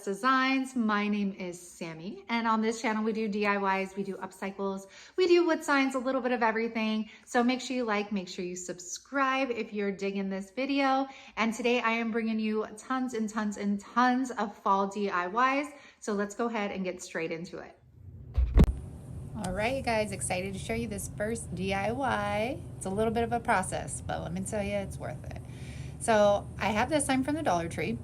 Dust Designs. My name is Sammy, and on this channel we do DIYs, we do upcycles, we do wood signs, a little bit of everything. So make sure you like, make sure you subscribe if you're digging this video. And today I am bringing you tons and tons and tons of fall DIYs. So let's go ahead and get straight into it. All right, you guys, excited to show you this first DIY. It's a little bit of a process, but let me tell you, it's worth it. So I have this sign from the Dollar Tree.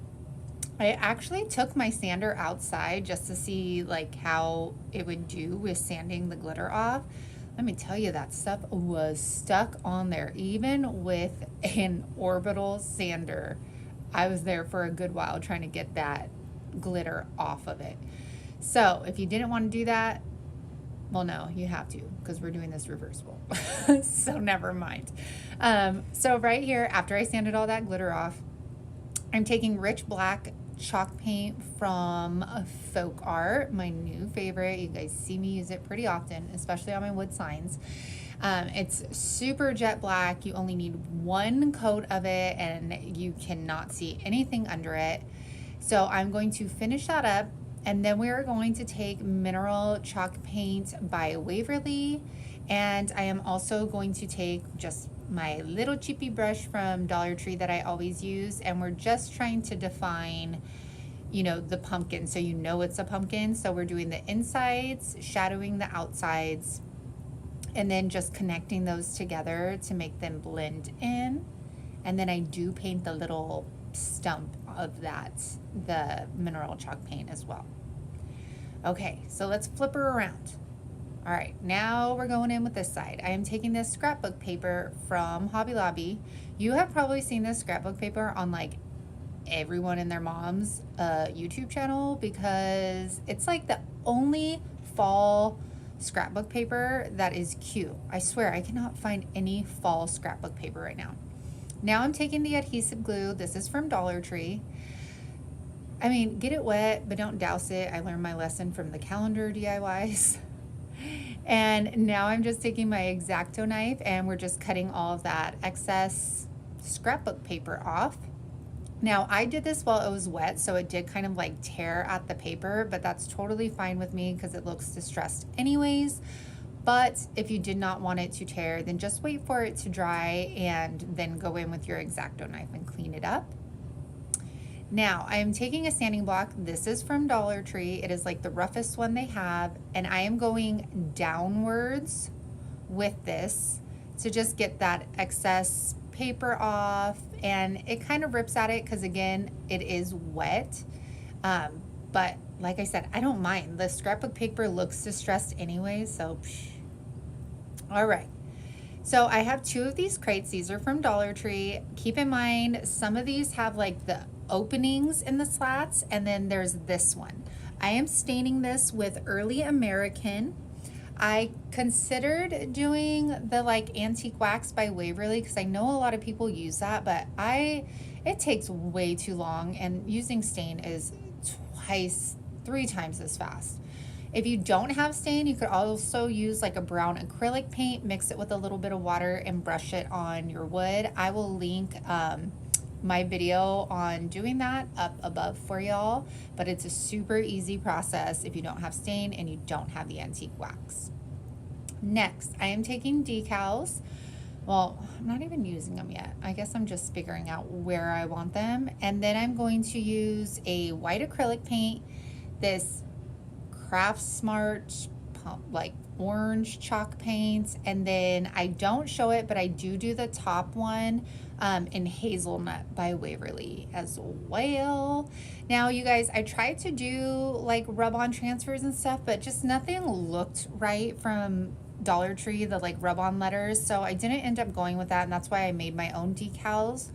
I actually took my sander outside just to see like how it would do with sanding the glitter off. Let me tell you, that stuff was stuck on there. Even with an orbital sander, I was there for a good while trying to get that glitter off of it. So if you didn't want to do that, well, no, you have to, because we're doing this reversible. So never mind. So right here, after I sanded all that glitter off, I'm taking rich black chalk paint from Folk Art, my new favorite. You guys see me use it pretty often, especially on my wood signs. It's super jet black. You only need one coat of it and you cannot see anything under it. So I'm going to finish that up. And then we're going to take mineral chalk paint by Waverley. And I am also going to take just my little cheapy brush from Dollar Tree that I always use. And we're just trying to define, you know, the pumpkin, so you know it's a pumpkin. So we're doing the insides, shadowing the outsides, and then just connecting those together to make them blend in. And then I do paint the little stump of that, the mineral chalk paint as well. Okay, so let's flip her around. All right, now we're going in with this side. I am taking this scrapbook paper from Hobby Lobby. You have probably seen this scrapbook paper on like everyone and their mom's YouTube channel, because it's like the only fall scrapbook paper that is cute. I swear I cannot find any fall scrapbook paper right now. Now I'm taking the adhesive glue. This is from Dollar Tree. I mean, get it wet, but don't douse it. I learned my lesson from the calendar DIYs. And now I'm just taking my X-Acto knife and we're just cutting all of that excess scrapbook paper off. Now I did this while it was wet, so it did kind of like tear at the paper, but that's totally fine with me because it looks distressed anyways. But if you did not want it to tear, then just wait for it to dry and then go in with your X-Acto knife and clean it up. Now I am taking a sanding block. This is from Dollar Tree. It is like the roughest one they have. And I am going downwards with this to just get that excess paper off. And it kind of rips at it because again, it is wet. But like I said, I don't mind. The scrapbook paper looks distressed anyway, so all right. So I have two of these crates. These are from Dollar Tree. Keep in mind, some of these have like the openings in the slats, and then there's this one. I am staining this with Early American. I considered doing the like antique wax by Waverley because I know a lot of people use that, but it takes way too long, and using stain is three times as fast. If you don't have stain, you could also use like a brown acrylic paint, mix it with a little bit of water and brush it on your wood. I will link my video on doing that up above for y'all, but it's a super easy process if you don't have stain and you don't have the antique wax. Next, I am taking decals. Well, I'm not even using them yet. I guess I'm just figuring out where I want them. And then I'm going to use a white acrylic paint, this Craft Smart like orange chalk paint, and then I don't show it, but I do the top one in Hazelnut by Waverley as well. Now you guys, I tried to do like rub-on transfers and stuff, but just nothing looked right from Dollar Tree, the like rub-on letters, so I didn't end up going with that, and that's why I made my own decals.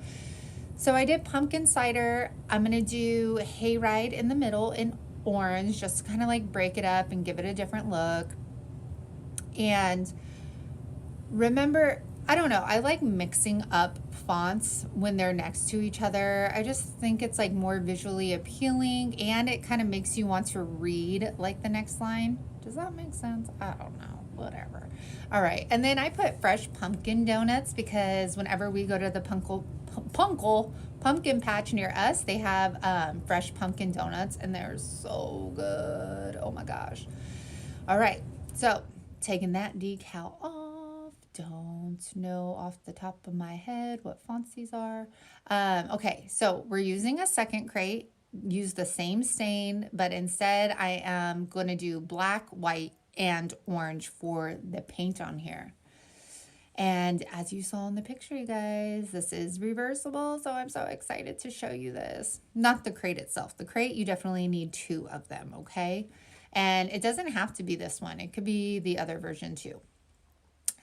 So I did pumpkin cider. I'm gonna do hayride in the middle in orange, just kind of like break it up and give it a different look. And remember, I don't know, I like mixing up fonts when they're next to each other. I just think it's like more visually appealing, and it kind of makes you want to read like the next line. Does that make sense? I don't know, whatever. All right, and then I put fresh pumpkin donuts because whenever we go to the pumpkin pumpkin patch near us, they have fresh pumpkin donuts, and they're so good. Oh my gosh. All right, so taking that decal off. Don't know off the top of my head what fonts these are. Okay, so we're using a second crate. Use the same stain, but instead I am going to do black, white, and orange for the paint on here. And as you saw in the picture, you guys, this is reversible, so I'm so excited to show you this. Not the crate itself. The crate, you definitely need 2 of them, okay? And it doesn't have to be this one. It could be the other version too.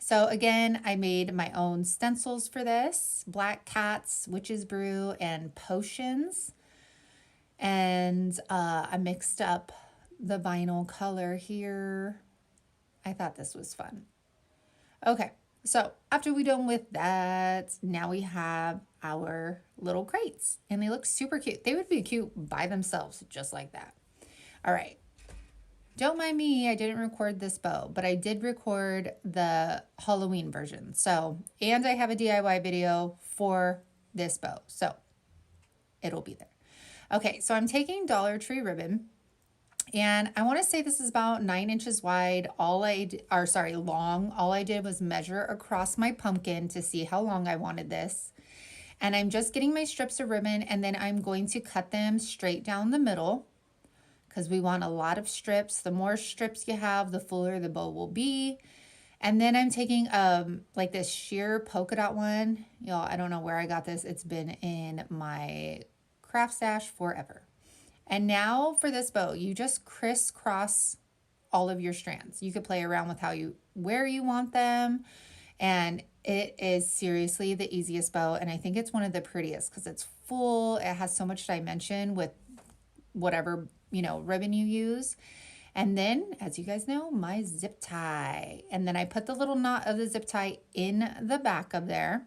So again, I made my own stencils for this. Black cats, witch's brew, and potions. And I mixed up the vinyl color here. I thought this was fun. Okay, so after we're done with that, now we have our little crates. And they look super cute. They would be cute by themselves, just like that. All right. Don't mind me, I didn't record this bow, but I did record the Halloween version. So, and I have a DIY video for this bow. So, it'll be there. Okay, so I'm taking Dollar Tree ribbon, and I want to say this is about 9 inches wide. Long. All I did was measure across my pumpkin to see how long I wanted this. And I'm just getting my strips of ribbon, and then I'm going to cut them straight down the middle because we want a lot of strips. The more strips you have, the fuller the bow will be. And then I'm taking like this sheer polka dot one. Y'all, I don't know where I got this. It's been in my craft stash forever. And now for this bow, you just crisscross all of your strands. You could play around with where you want them. And it is seriously the easiest bow. And I think it's one of the prettiest because it's full. It has so much dimension with whatever, ribbon you use. And then, as you guys know, my zip tie. And then I put the little knot of the zip tie in the back of there.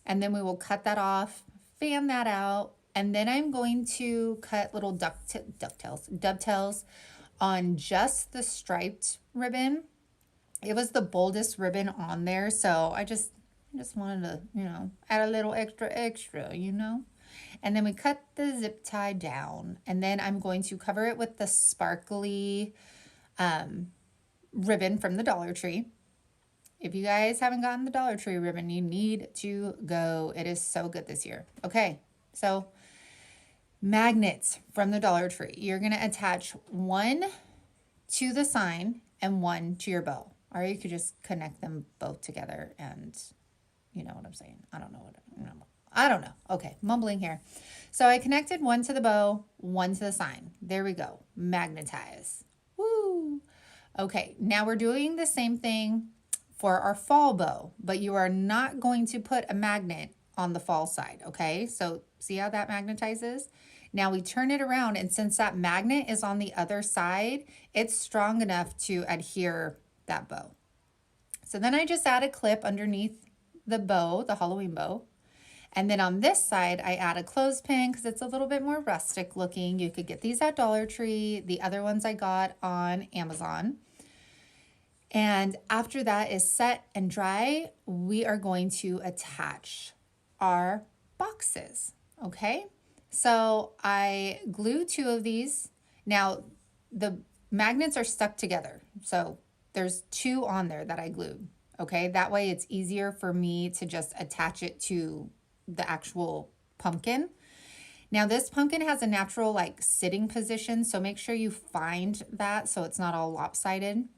And then we will cut that off, fan that out. And then I'm going to cut little dovetails on just the striped ribbon. It was the boldest ribbon on there, so I just wanted to, add a little extra, And then we cut the zip tie down, and then I'm going to cover it with the sparkly ribbon from the Dollar Tree. If you guys haven't gotten the Dollar Tree ribbon, you need to go. It is so good this year. Okay, so magnets from the Dollar Tree. You're going to attach one to the sign and one to your bow. Or you could just connect them both together and you know what I'm saying. I don't know. Okay, mumbling here. So I connected one to the bow, one to the sign. There we go. Magnetize. Woo! Okay, now we're doing the same thing for our fall bow, but you are not going to put a magnet on the fall side, okay? So see how that magnetizes? Now we turn it around, and since that magnet is on the other side, it's strong enough to adhere that bow. So then I just add a clip underneath the bow, the Halloween bow. And then on this side, I add a clothespin because it's a little bit more rustic looking. You could get these at Dollar Tree. The other ones I got on Amazon. And after that is set and dry, we are going to attach our boxes, okay? So I glue 2 of these. Now, the magnets are stuck together. So there's 2 on there that I glued, okay? That way it's easier for me to just attach it to the actual pumpkin. Now this pumpkin has a natural sitting position, so make sure you find that so it's not all lopsided.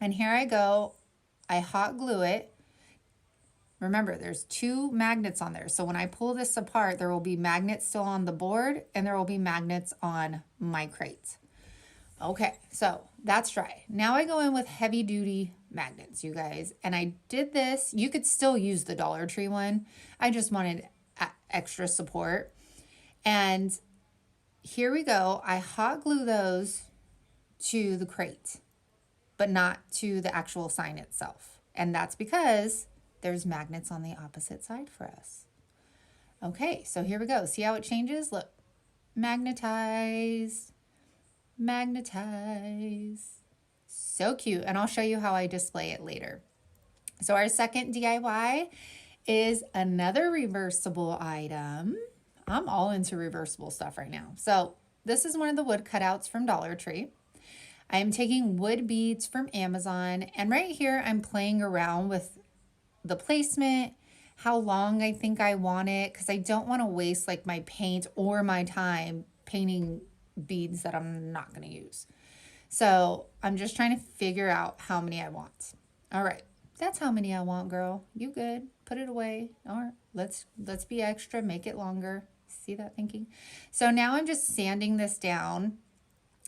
And here I go. I hot glue it. Remember, there's 2 magnets on there. So when I pull this apart, there will be magnets still on the board and there will be magnets on my crate. Okay, so that's dry. Now I go in with heavy duty magnets, you guys. And I did this. You could still use the Dollar Tree one. I just wanted extra support. And here we go. I hot glue those to the crate, but not to the actual sign itself. And that's because there's magnets on the opposite side for us. Okay, so here we go. See how it changes? Look, magnetize, magnetize. So cute. And I'll show you how I display it later. So our second DIY is another reversible item. I'm all into reversible stuff right now. So this is one of the wood cutouts from Dollar Tree. I am taking wood beads from Amazon, and right here I'm playing around with the placement, how long I think I want it, because I don't want to waste like my paint or my time painting beads that I'm not going to use. So I'm just trying to figure out how many I want. All right, that's how many I want, girl. You good? Put it away. All right, let's be extra, make it longer. See that thinking? So now I'm just sanding this down.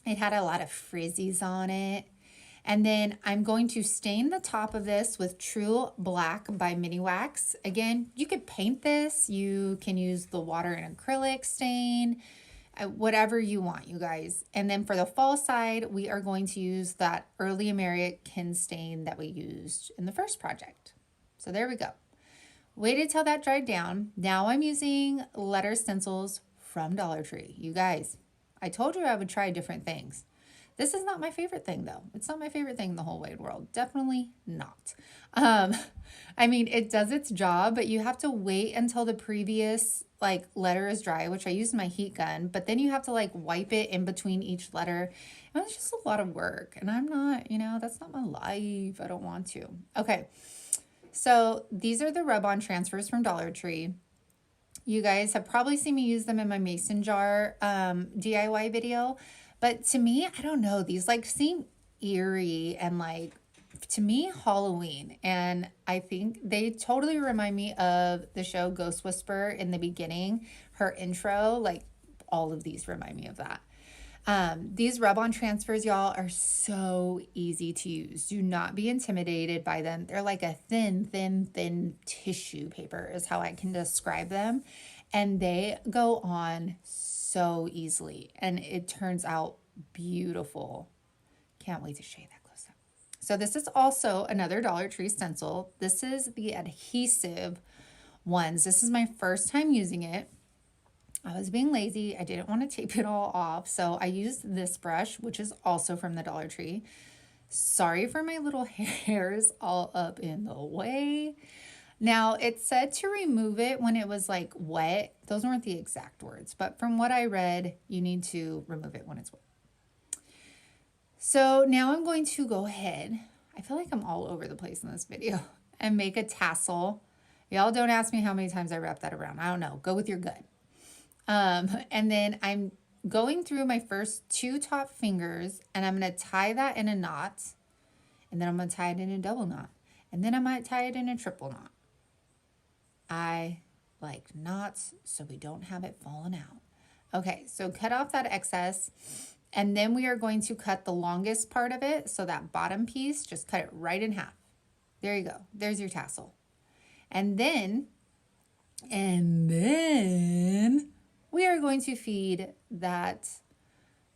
It had a lot of frizzies on it. And then I'm going to stain the top of this with True Black by Mini Wax. Again, you could paint this. You can use the water and acrylic stain, whatever you want, you guys. And then for the fall side, we are going to use that early American stain that we used in the first project. So there we go. Waited till that dried down. Now I'm using letter stencils from Dollar Tree. You guys, I told you I would try different things. This is not my favorite thing though. It's not my favorite thing in the whole wide world. Definitely not. I mean, it does its job, but you have to wait until the previous like letter is dry, which I used my heat gun, but then you have to like wipe it in between each letter. And it's just a lot of work. And I'm not, that's not my life. I don't want to. Okay. So these are the rub-on transfers from Dollar Tree. You guys have probably seen me use them in my mason jar DIY video. But to me, I don't know, these like seem eerie and like, to me, Halloween. And I think they totally remind me of the show Ghost Whisperer in the beginning, her intro, like all of these remind me of that. These rub-on transfers, y'all, are so easy to use. Do not be intimidated by them. They're like a thin tissue paper is how I can describe them. And they go on so easily. And it turns out beautiful. Can't wait to show you that close up. So this is also another Dollar Tree stencil. This is the adhesive ones. This is my first time using it. I was being lazy. I didn't want to tape it all off. So I used this brush, which is also from the Dollar Tree. Sorry for my little hairs all up in the way. Now it said to remove it when it was like wet. Those weren't the exact words, but from what I read, you need to remove it when it's wet. So now I'm going to go ahead. I feel like I'm all over the place in this video and make a tassel. Y'all don't ask me how many times I wrap that around. I don't know. Go with your gut. And then I'm going through my first two top fingers and I'm going to tie that in a knot. And then I'm going to tie it in a double knot. And then I might tie it in a triple knot. I like knots so we don't have it falling out. Okay, so cut off that excess. And then we are going to cut the longest part of it. So that bottom piece, just cut it right in half. There you go. There's your tassel. And then we are going to feed that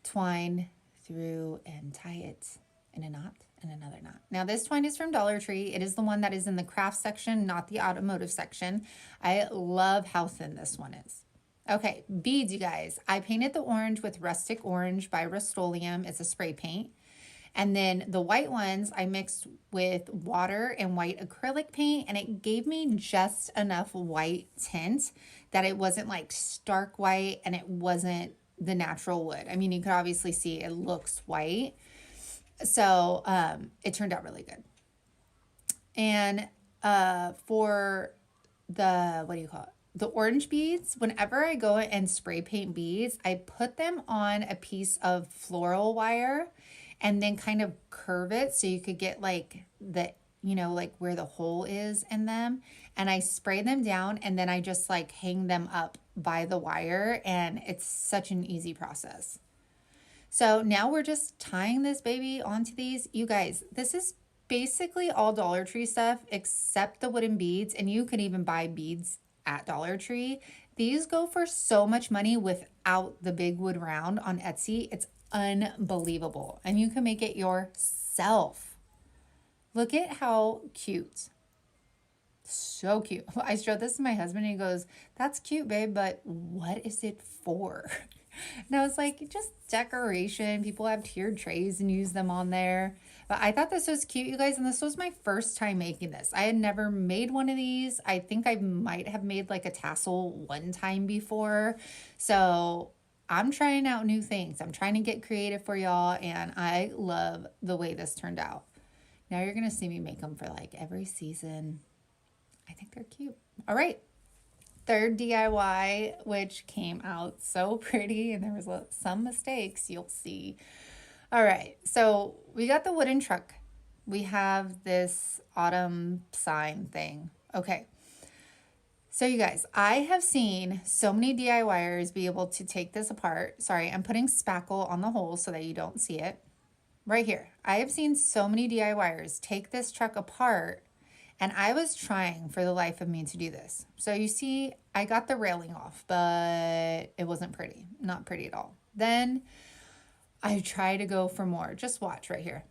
twine through and tie it in a knot and another knot. Now this twine is from Dollar Tree. It is the one that is in the craft section, not the automotive section. I love how thin this one is. Okay, beads, you guys. I painted the orange with Rustic Orange by Rust-Oleum. It's a spray paint. And then the white ones I mixed with water and white acrylic paint, and it gave me just enough white tint that it wasn't like stark white and it wasn't the natural wood. I mean, you could obviously see it looks white. So it turned out really good. And for the, what do you call it? The orange beads, whenever I go and spray paint beads, I put them on a piece of floral wire and then kind of curve it so you could get like the, like where the hole is in them. And I spray them down and then I just like hang them up by the wire, and it's such an easy process. So now we're just tying this baby onto these. You guys, this is basically all Dollar Tree stuff except the wooden beads, and you can even buy beads at Dollar Tree. These go for so much money without the big wood round on Etsy. It's unbelievable. And you can make it yourself. Look at how cute. So cute. I showed this to my husband and he goes, "That's cute, babe, but what is it for?" And I was like, just decoration. People have tiered trays and use them on there. But I thought this was cute, you guys, and this was my first time making this. I had never made one of these. I think I might have made like a tassel one time before. So I'm trying out new things. I'm trying to get creative for y'all, and I love the way this turned out. Now you're going to see me make them for like every season. I think they're cute. All right. Third DIY, which came out so pretty, and there was some mistakes you'll see. All right, so we got the wooden truck. We have this autumn sign thing. Okay, so you guys, I have seen so many DIYers be able to take this apart. Sorry, I'm putting spackle on the hole so that you don't see it. Right here, I have seen so many DIYers take this truck apart, and I was trying for the life of me to do this. So you see, I got the railing off, but it wasn't pretty. Not pretty at all. Then I try to go for more. Just watch right here.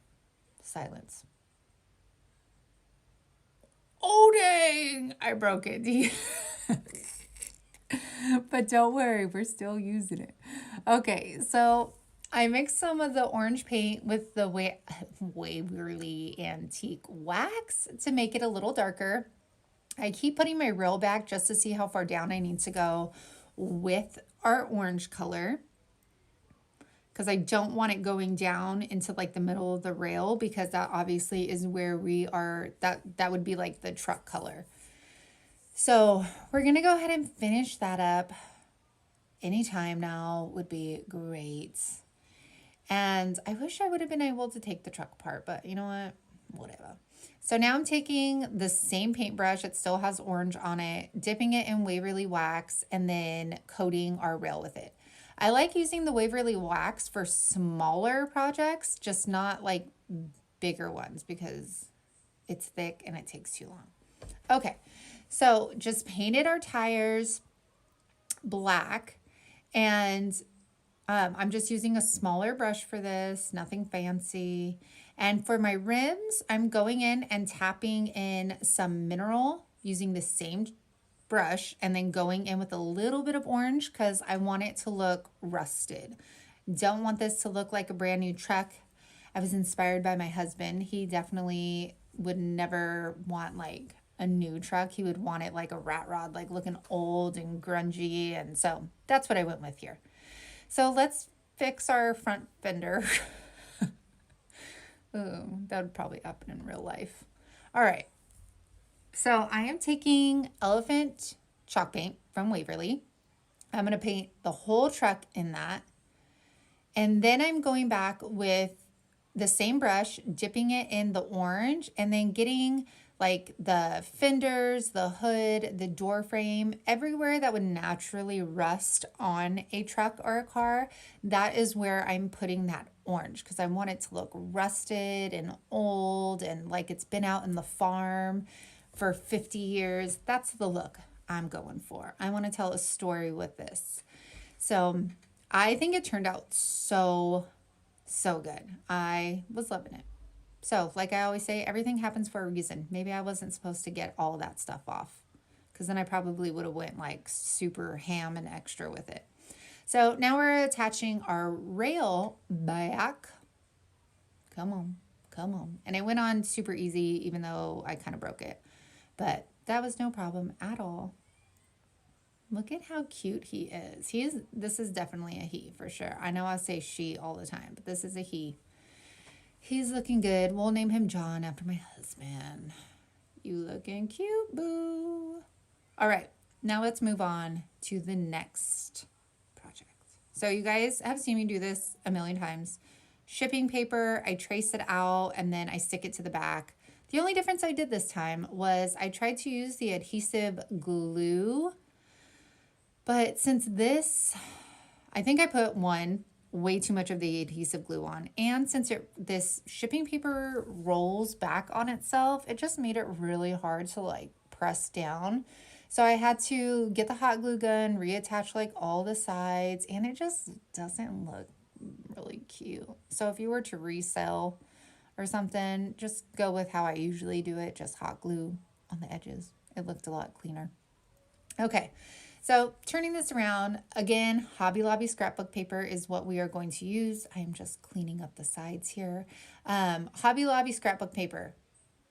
Silence. Oh, dang! I broke it. But don't worry, we're still using it. Okay, so I mixed some of the orange paint with the Waverley Antique wax to make it a little darker. I keep putting my rail back just to see how far down I need to go with our orange color, because I don't want it going down into like the middle of the rail, because that obviously is where we are, that would be like the truck color. So we're going to go ahead and finish that up. Anytime now would be great. And I wish I would have been able to take the truck apart, but you know what? Whatever. So now I'm taking the same paintbrush. It still has orange on it, dipping it in Waverley wax, and then coating our rail with it. I like using the Waverley wax for smaller projects, just not like bigger ones, because it's thick and it takes too long. Okay, so just painted our tires black, and I'm just using a smaller brush for this, nothing fancy. And for my rims, I'm going in and tapping in some mineral using the same brush, and then going in with a little bit of orange because I want it to look rusted. Don't want this to look like a brand new truck. I was inspired by my husband. He definitely would never want like a new truck. He would want it like a rat rod, like looking old and grungy. And so that's what I went with here. So let's fix our front fender. Ooh, that would probably happen in real life. All right. So I am taking elephant chalk paint from Waverley. I'm going to paint the whole truck in that. And then I'm going back with the same brush, dipping it in the orange, and then getting like the fenders, the hood, the door frame, everywhere that would naturally rust on a truck or a car. That is where I'm putting that orange, because I want it to look rusted and old and like it's been out in the farm for 50 years. That's the look I'm going for. I want to tell a story with this. So I think it turned out so good. I was loving it. So like I always say, everything happens for a reason. Maybe I wasn't supposed to get all that stuff off, because then I probably would have went like super ham and extra with it. So now we're attaching our rail back. Come on. And it went on super easy, even though I kind of broke it. But that was no problem at all. Look at how cute he is. This is definitely a he for sure. I know I say she all the time, but this is a he. He's looking good. We'll name him John after my husband. You looking cute, boo. All right, now let's move on to the next project. So you guys have seen me do this a million times. Shipping paper, I trace it out and then I stick it to the back. The only difference I did this time was I tried to use the adhesive glue, but since this, I think I put way too much of the adhesive glue on, and since this shipping paper rolls back on itself, it just made it really hard to like press down. So I had to get the hot glue gun, reattach like all the sides, and it just doesn't look really cute. So if you were to resell or something, just go with how I usually do it, just hot glue on the edges. It looked a lot cleaner. Okay, So turning this around, again, Hobby Lobby scrapbook paper is what we are going to use. I am just cleaning up the sides here. Hobby Lobby scrapbook paper,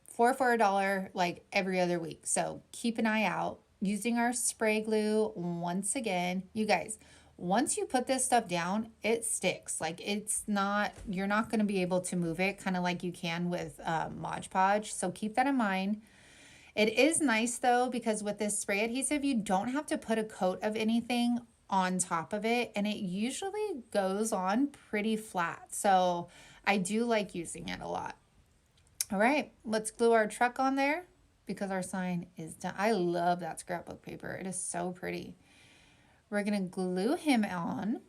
4 for $1, like every other week. So keep an eye out. Using our spray glue once again. You guys, once you put this stuff down, it sticks. Like you're not going to be able to move it kind of like you can with Mod Podge. So keep that in mind. It is nice though, because with this spray adhesive, you don't have to put a coat of anything on top of it, and it usually goes on pretty flat. So I do like using it a lot. All right, let's glue our truck on there because our sign is done. I love that scrapbook paper. It is so pretty. We're gonna glue him on.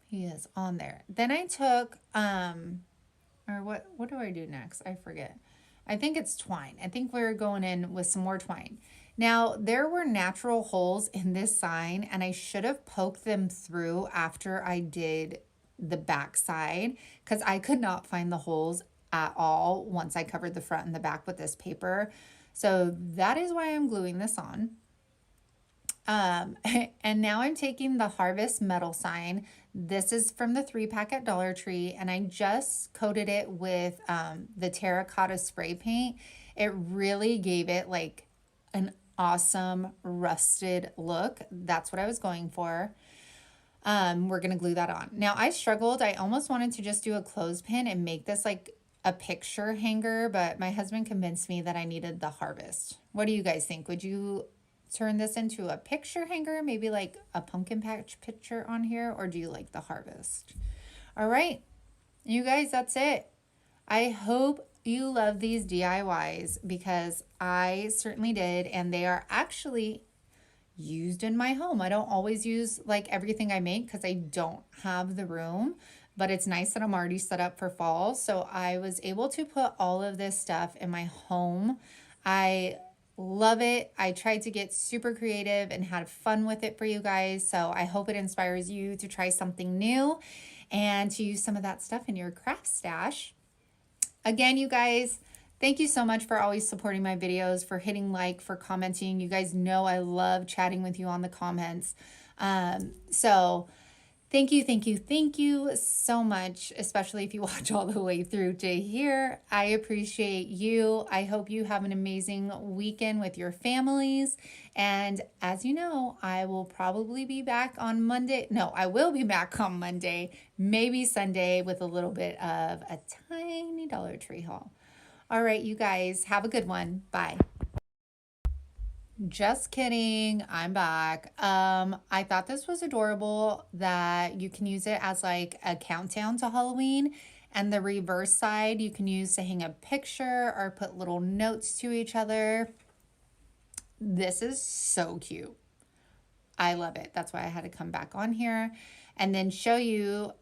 He is on there. Then I took, or what do I do next? I forget. I think it's twine. I think we're going in with some more twine. Now, there were natural holes in this sign, and I should have poked them through after I did the back side because I could not find the holes at all once I covered the front and the back with this paper. So that is why I'm gluing this on. And now I'm taking the Harvest metal sign. This is from the 3-pack at Dollar Tree, and I just coated it with the terracotta spray paint. It really gave it like an awesome rusted look. That's what I was going for. We're gonna glue that on. Now I struggled. I almost wanted to just do a clothespin and make this like a picture hanger, but my husband convinced me that I needed the Harvest. What do you guys think? Would you turn this into a picture hanger, maybe like a pumpkin patch picture on here, or do you like the Harvest? All right, you guys, that's it. I hope you love these DIYs because I certainly did, and they are actually used in my home. I don't always use like everything I make because I don't have the room, but it's nice that I'm already set up for fall. So I was able to put all of this stuff in my home. I love it. I tried to get super creative and had fun with it for you guys. So I hope it inspires you to try something new and to use some of that stuff in your craft stash. Again, you guys, thank you so much for always supporting my videos, for hitting like, for commenting. You guys know I love chatting with you on the comments. So thank you so much, especially if you watch all the way through to here. I appreciate you. I hope you have an amazing weekend with your families. And as you know, I will probably be back on Monday. No, I will be back on Monday, maybe Sunday, with a little bit of a tiny Dollar Tree haul. All right, you guys, have a good one. Bye. Just kidding, I'm back. I thought this was adorable that you can use it as like a countdown to Halloween, and the reverse side you can use to hang a picture or put little notes to each other. This is so cute. I love it. That's why I had to come back on here and then show you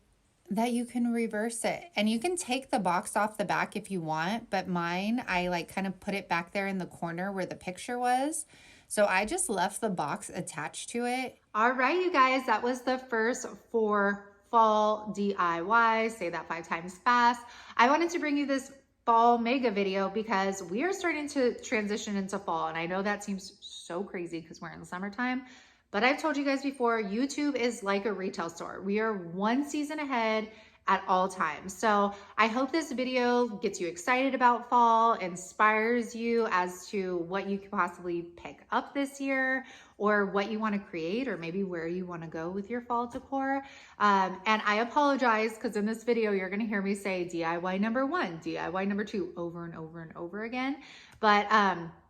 that you can reverse it, and you can take the box off the back if you want, but mine, I like kind of put it back there in the corner where the picture was. So I just left the box attached to it. All right, you guys, that was the first 4 fall DIYs. Say that 5 times fast. I wanted to bring you this fall mega video because we are starting to transition into fall, and I know that seems so crazy because we're in the summertime. But I've told you guys before, YouTube is like a retail store. We are 1 season ahead at all times. So I hope this video gets you excited about fall, inspires you as to what you could possibly pick up this year, or what you want to create, or maybe where you want to go with your fall decor. And I apologize because in this video, you're going to hear me say DIY number 1, DIY number 2 over and over and over again. But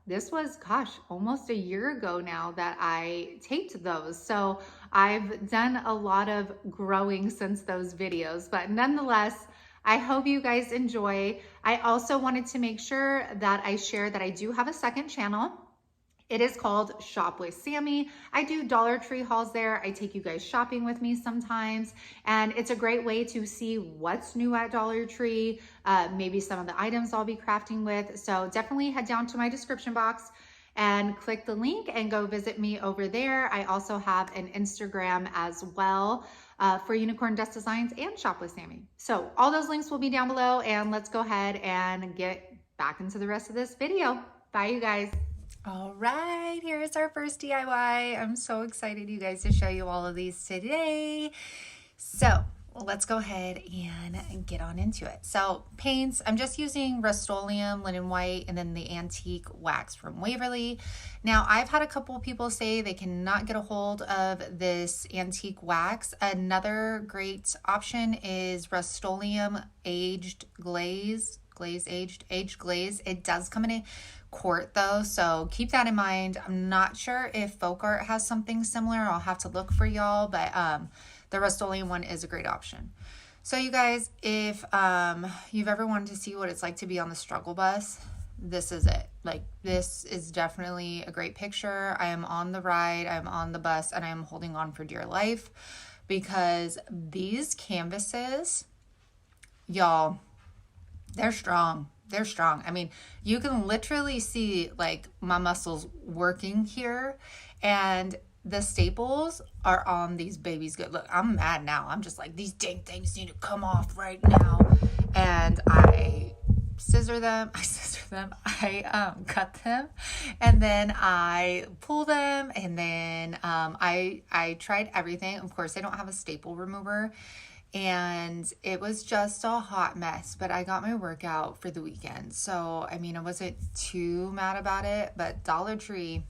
this was, gosh, almost a year ago now that I taped those. So I've done a lot of growing since those videos, but nonetheless, I hope you guys enjoy. I also wanted to make sure that I share that I do have a second channel. It is called Shop with Sammy. I do Dollar Tree hauls there. I take you guys shopping with me sometimes, and it's a great way to see what's new at Dollar Tree, maybe some of the items I'll be crafting with. So definitely head down to my description box and click the link and go visit me over there. I also have an Instagram as well for Unicorn Dust Designs and Shop with Sammy. So all those links will be down below, and let's go ahead and get back into the rest of this video. Bye, you guys. All right, here's our first DIY. I'm so excited, you guys, to show you all of these today. So let's go ahead and get on into it. So paints, I'm just using Rust-Oleum Linen White and then the antique wax from Waverley. Now I've had a couple of people say they cannot get a hold of this antique wax. Another great option is Rust-Oleum aged glaze. Aged glaze. It does come in a quart though, so keep that in mind. I'm not sure if Folk Art has something similar. I'll have to look for y'all, but the Rust-Oleum one is a great option. So you guys, if you've ever wanted to see what it's like to be on the struggle bus, this is it. Like, this is definitely a great picture. I am on the ride, I'm on the bus, and I am holding on for dear life because these canvases, y'all, they're strong. They're strong. I mean, you can literally see like my muscles working here, and the staples are on these babies good. Look, I'm mad now. I'm just like, these dang things need to come off right now. And I scissor them. I cut them, and then I pull them, and then I tried everything. Of course, I don't have a staple remover. And it was just a hot mess, but I got my workout for the weekend. So, I mean, I wasn't too mad about it, but Dollar Tree,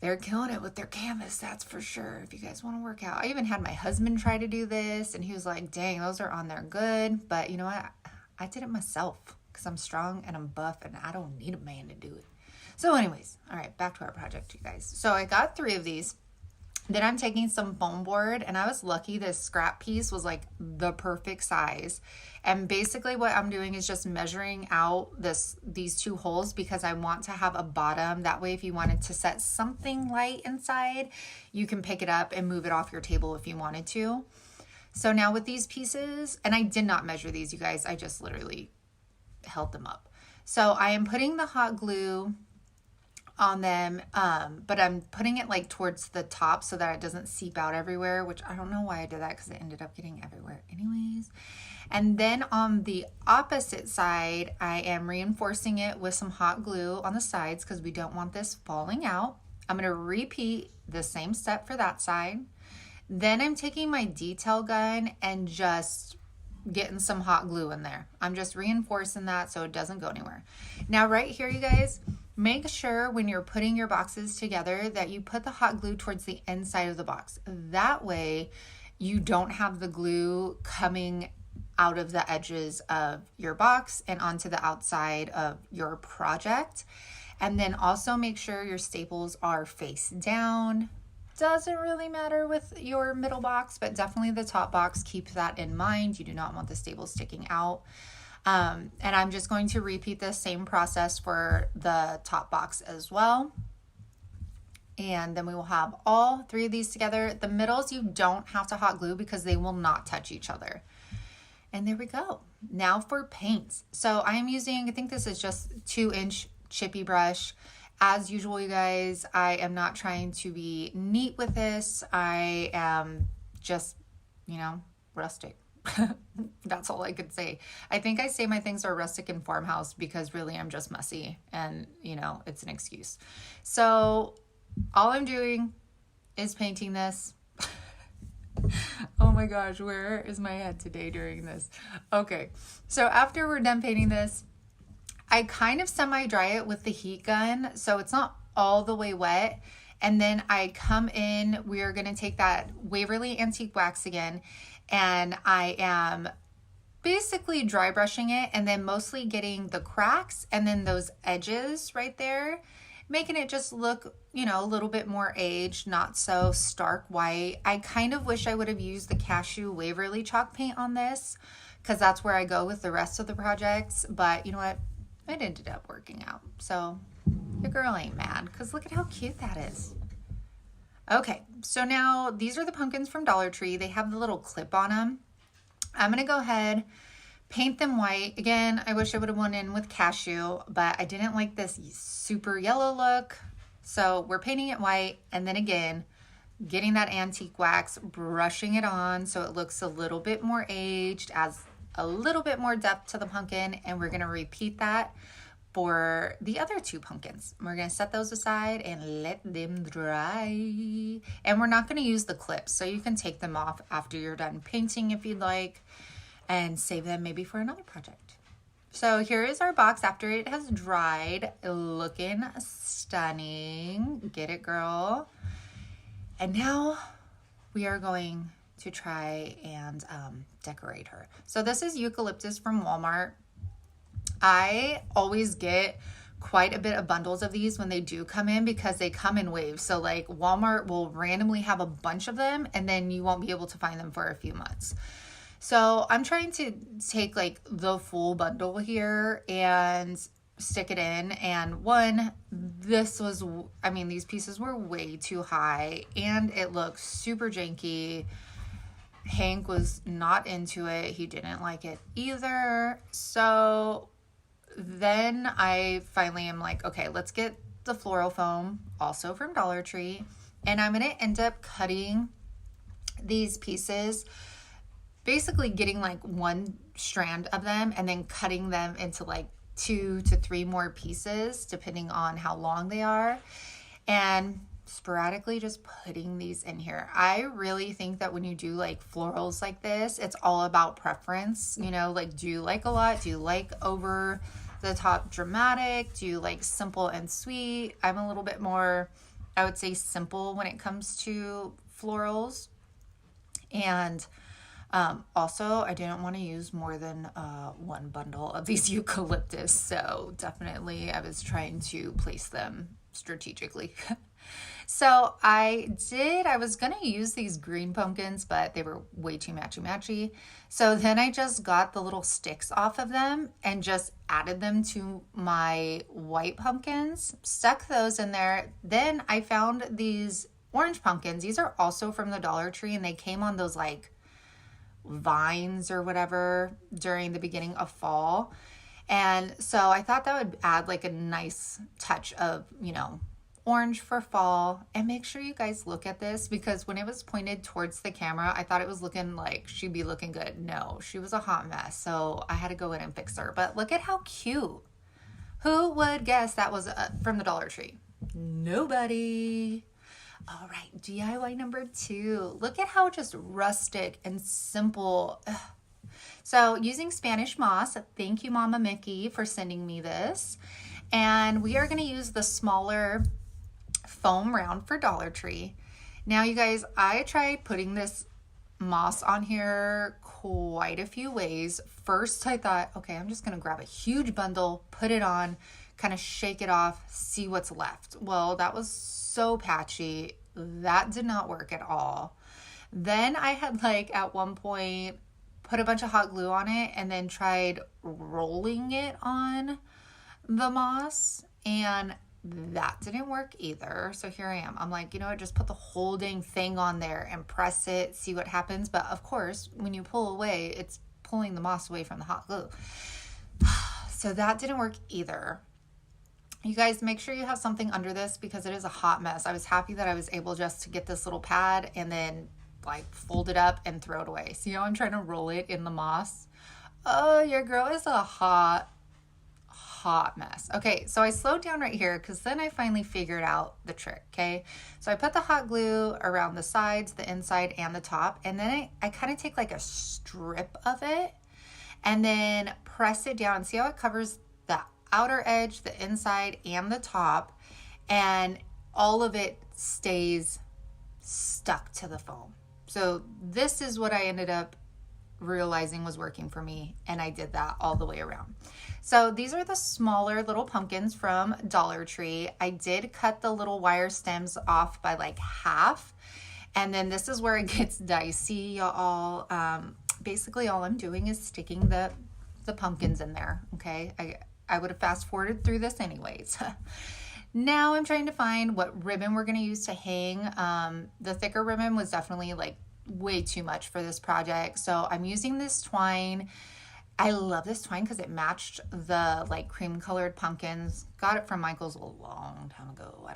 they're killing it with their canvas, that's for sure, if you guys want to work out. I even had my husband try to do this, and he was like, dang, those are on there good. But you know what? I did it myself because I'm strong and I'm buff, and I don't need a man to do it. So anyways, all right, back to our project, you guys. So I got 3 of these. Then I'm taking some foam board, and I was lucky this scrap piece was like the perfect size. And basically what I'm doing is just measuring out these 2 holes because I want to have a bottom. That way, if you wanted to set something light inside, you can pick it up and move it off your table if you wanted to. So now with these pieces, and I did not measure these, you guys, I just literally held them up. So I am putting the hot glue on them, but I'm putting it like towards the top so that it doesn't seep out everywhere, which I don't know why I did that because it ended up getting everywhere anyways. And then on the opposite side, I am reinforcing it with some hot glue on the sides because we don't want this falling out. I'm going to repeat the same step for that side. Then I'm taking my detail gun and just getting some hot glue in there. I'm just reinforcing that so it doesn't go anywhere. Now right here, you guys, make sure when you're putting your boxes together that you put the hot glue towards the inside of the box. That way you don't have the glue coming out of the edges of your box and onto the outside of your project. And then also make sure your staples are face down. Doesn't really matter with your middle box, but definitely the top box, keep that in mind. You do not want the staples sticking out. And I'm just going to repeat the same process for the top box as well. And then we will have all 3 of these together. The middles you don't have to hot glue because they will not touch each other. And there we go. Now for paints. So I am using, I think this is just 2-inch chippy brush. As usual, you guys, I am not trying to be neat with this. I am just, rustic. That's all I could say. I think I say my things are rustic and farmhouse because really I'm just messy and, it's an excuse. So all I'm doing is painting this. Oh my gosh, where is my head today during this? Okay, so after we're done painting this, I kind of semi-dry it with the heat gun so it's not all the way wet. And then I come in, we're going to take that Waverley antique wax again, and I am basically dry brushing it and then mostly getting the cracks and then those edges right there, making it just look, a little bit more aged, not so stark white. I kind of wish I would have used the Cashew Waverley chalk paint on this because that's where I go with the rest of the projects, but you know what? It ended up working out. So your girl ain't mad because look at how cute that is. Okay, so now these are the pumpkins from Dollar Tree. They have the little clip on them. I'm going to go ahead, paint them white. Again, I wish I would have went in with cashew, but I didn't like this super yellow look. So we're painting it white, and then again, getting that antique wax, brushing it on so it looks a little bit more aged, adds a little bit more depth to the pumpkin, and we're going to repeat that for the other two pumpkins. We're going to set those aside and let them dry. And we're not going to use the clips, so you can take them off after you're done painting if you'd like, and save them maybe for another project. So here is our box after it has dried, looking stunning. Get it, girl? And now we are going to try and decorate her. So this is eucalyptus from Walmart. I always get quite a bit of bundles of these when they do come in because they come in waves. So like Walmart will randomly have a bunch of them and then you won't be able to find them for a few months. So I'm trying to take like the full bundle here and stick it in. And one, this was, I mean, these pieces were way too high and it looked super janky. Hank was not into it. He didn't like it either. So then I finally am like, okay, let's get the floral foam, also from Dollar Tree. And I'm going to end up cutting these pieces, basically getting like one strand of them and then cutting them into like 2 to 3 more pieces, depending on how long they are. And sporadically just putting these in here. I really think that when you do like florals like this, it's all about preference. You know, like, do you like a lot? Do you like over the top dramatic? Do you like simple and sweet? I'm a little bit more, I would say, simple when it comes to florals. And also, I didn't want to use more than one bundle of these eucalyptus, so definitely I was trying to place them strategically. So I was going to use these green pumpkins, but they were way too matchy-matchy. So then I just got the little sticks off of them and just added them to my white pumpkins, stuck those in there. Then I found these orange pumpkins. These are also from the Dollar Tree, and they came on those like vines or whatever during the beginning of fall. And so I thought that would add like a nice touch of, you know, orange for fall. And make sure you guys look at this, because when it was pointed towards the camera, I thought it was looking like she'd be looking good. No, she was a hot mess. So I had to go in and fix her. But look at how cute. Who would guess that was from the Dollar Tree? Nobody. All right, DIY number 2. Look at how just rustic and simple. Ugh. So using Spanish moss, thank you Mama Mickey for sending me this. And we are going to use the smaller foam round for Dollar Tree. Now you guys, I tried putting this moss on here quite a few ways. First I thought, okay, I'm just going to grab a huge bundle, put it on, kind of shake it off, see what's left. Well, that was so patchy. That did not work at all. Then I had like at one point put a bunch of hot glue on it and then tried rolling it on the moss, and that didn't work either. So here I am. I'm like, you know what, just put the whole dang thing on there and press it, see what happens. But of course, when you pull away, it's pulling the moss away from the hot glue. So that didn't work either. You guys, make sure you have something under this because it is a hot mess. I was happy that I was able just to get this little pad and then like fold it up and throw it away. See how I'm trying to roll it in the moss? Oh, your girl is a hot mess. Okay, so I slowed down right here because then I finally figured out the trick, okay? So I put the hot glue around the sides, the inside, and the top, and then I kind of take like a strip of it and then press it down. See how it covers the outer edge, the inside, and the top, and all of it stays stuck to the foam. So this is what I ended up realizing was working for me, and I did that all the way around. So these are the smaller little pumpkins from Dollar Tree. I did cut the little wire stems off by like half, and then this is where it gets dicey, y'all. Basically all I'm doing is sticking the pumpkins in there, okay? I would have fast forwarded through this anyways. Now I'm trying to find what ribbon we're going to use to hang. The thicker ribbon was definitely like way too much for this project. So I'm using this twine. I love this twine because it matched the like cream colored pumpkins. Got it from Michael's a long time ago. I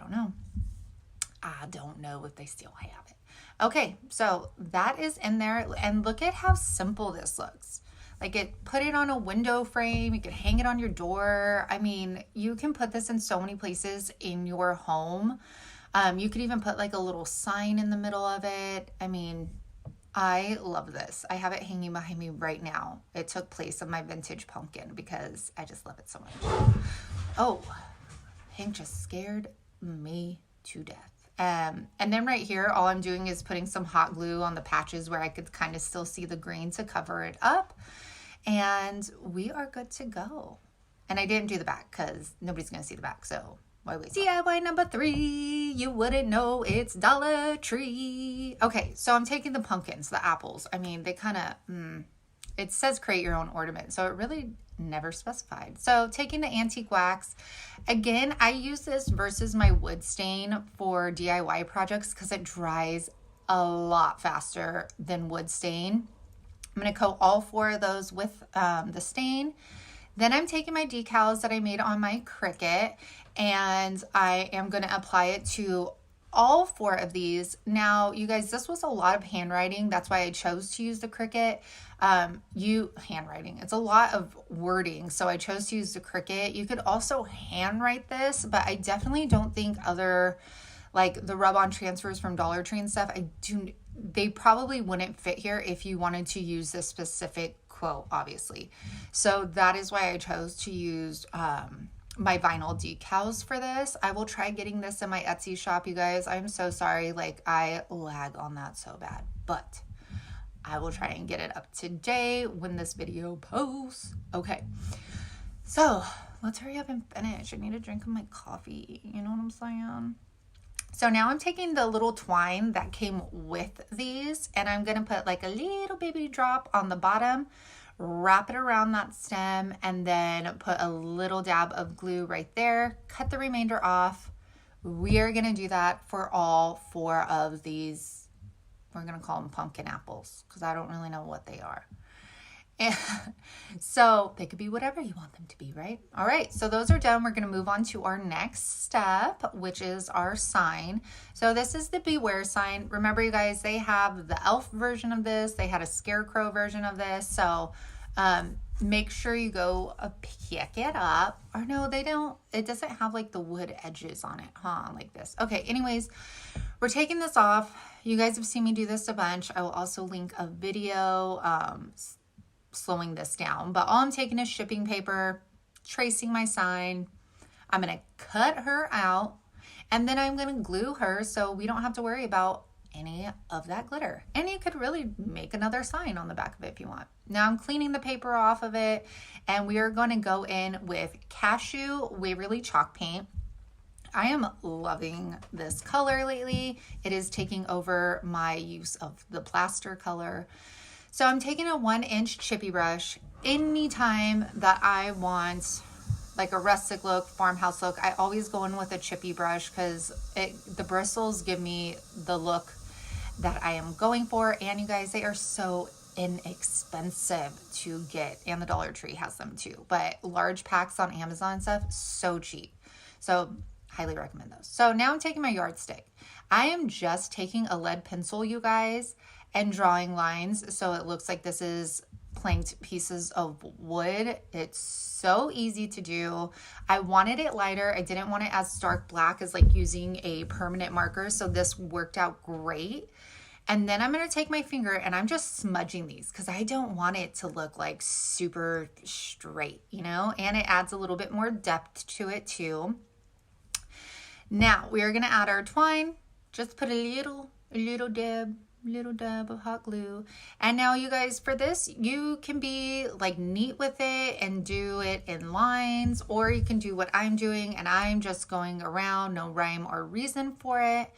don't know if they still have it. Okay, so that is in there. And look at how simple this looks. Like put it on a window frame. You could hang it on your door. I mean, you can put this in so many places in your home. You could even put like a little sign in the middle of it. I mean, I love this. I have it hanging behind me right now. It took place of my vintage pumpkin because I just love it so much. Oh, Hank just scared me to death. And then right here, all I'm doing is putting some hot glue on the patches where I could kind of still see the green to cover it up. And we are good to go. And I didn't do the back because nobody's going to see the back. So why waste? DIY number 3. You wouldn't know it's Dollar Tree. Okay, so I'm taking the pumpkins, the apples. I mean, they kind of, it says create your own ornament. So it really never specified. So taking the antique wax, again, I use this versus my wood stain for DIY projects because it dries a lot faster than wood stain. I'm going to coat all 4 of those with the stain. Then I'm taking my decals that I made on my Cricut and I am going to apply it to all 4 of these. Now, you guys, this was a lot of handwriting. That's why I chose to use the Cricut. Handwriting, it's a lot of wording. So I chose to use the Cricut. You could also handwrite this, but I definitely don't think other, like the rub-on transfers from Dollar Tree and stuff, they probably wouldn't fit here if you wanted to use this specific quote, obviously. So that is why I chose to use, my vinyl decals for this. I will try getting this in my Etsy shop, you guys. I'm so sorry. Like I lag on that so bad, but I will try and get it up today when this video posts. Okay. So let's hurry up and finish. I need a drink of my coffee. You know what I'm saying? So now I'm taking the little twine that came with these and I'm going to put like a little baby drop on the bottom, wrap it around that stem, and then put a little dab of glue right there. Cut the remainder off. We are going to do that for all 4 of these. We're going to call them pumpkin apples because I don't really know what they are. And so they could be whatever you want them to be, right? All right, so those are done. We're going to move on to our next step, which is our sign. So this is the Beware sign. Remember, you guys, they have the elf version of this. They had a scarecrow version of this. So make sure you go pick it up. Or no, they don't. It doesn't have like the wood edges on it, huh? Like this. Okay, anyways, we're taking this off. You guys have seen me do this a bunch. I will also link a video slowing this down, but all I'm taking is shipping paper, tracing my sign. I'm going to cut her out and then I'm going to glue her so we don't have to worry about any of that glitter. And you could really make another sign on the back of it if you want. Now I'm cleaning the paper off of it and we are going to go in with Cashew Waverley chalk paint. I am loving this color lately. It is taking over my use of the plaster color. So I'm taking a 1-inch chippy brush. Anytime that I want like a rustic look, farmhouse look, I always go in with a chippy brush because the bristles give me the look that I am going for. And you guys, they are so inexpensive to get, and the Dollar Tree has them too. But large packs on Amazon and stuff, so cheap. So highly recommend those. So now I'm taking my yardstick. I am just taking a lead pencil, you guys, and drawing lines so it looks like this is planked pieces of wood. It's so easy to do. I wanted it lighter. I didn't want it as stark black as like using a permanent marker, so this worked out great. And then I'm going to take my finger and I'm just smudging these because I don't want it to look like super straight, you know, and it adds a little bit more depth to it too. Now we are going to add our twine. Just put a little dab of hot glue. And now you guys, for this, you can be like neat with it and do it in lines, or you can do what I'm doing and I'm just going around, no rhyme or reason for it.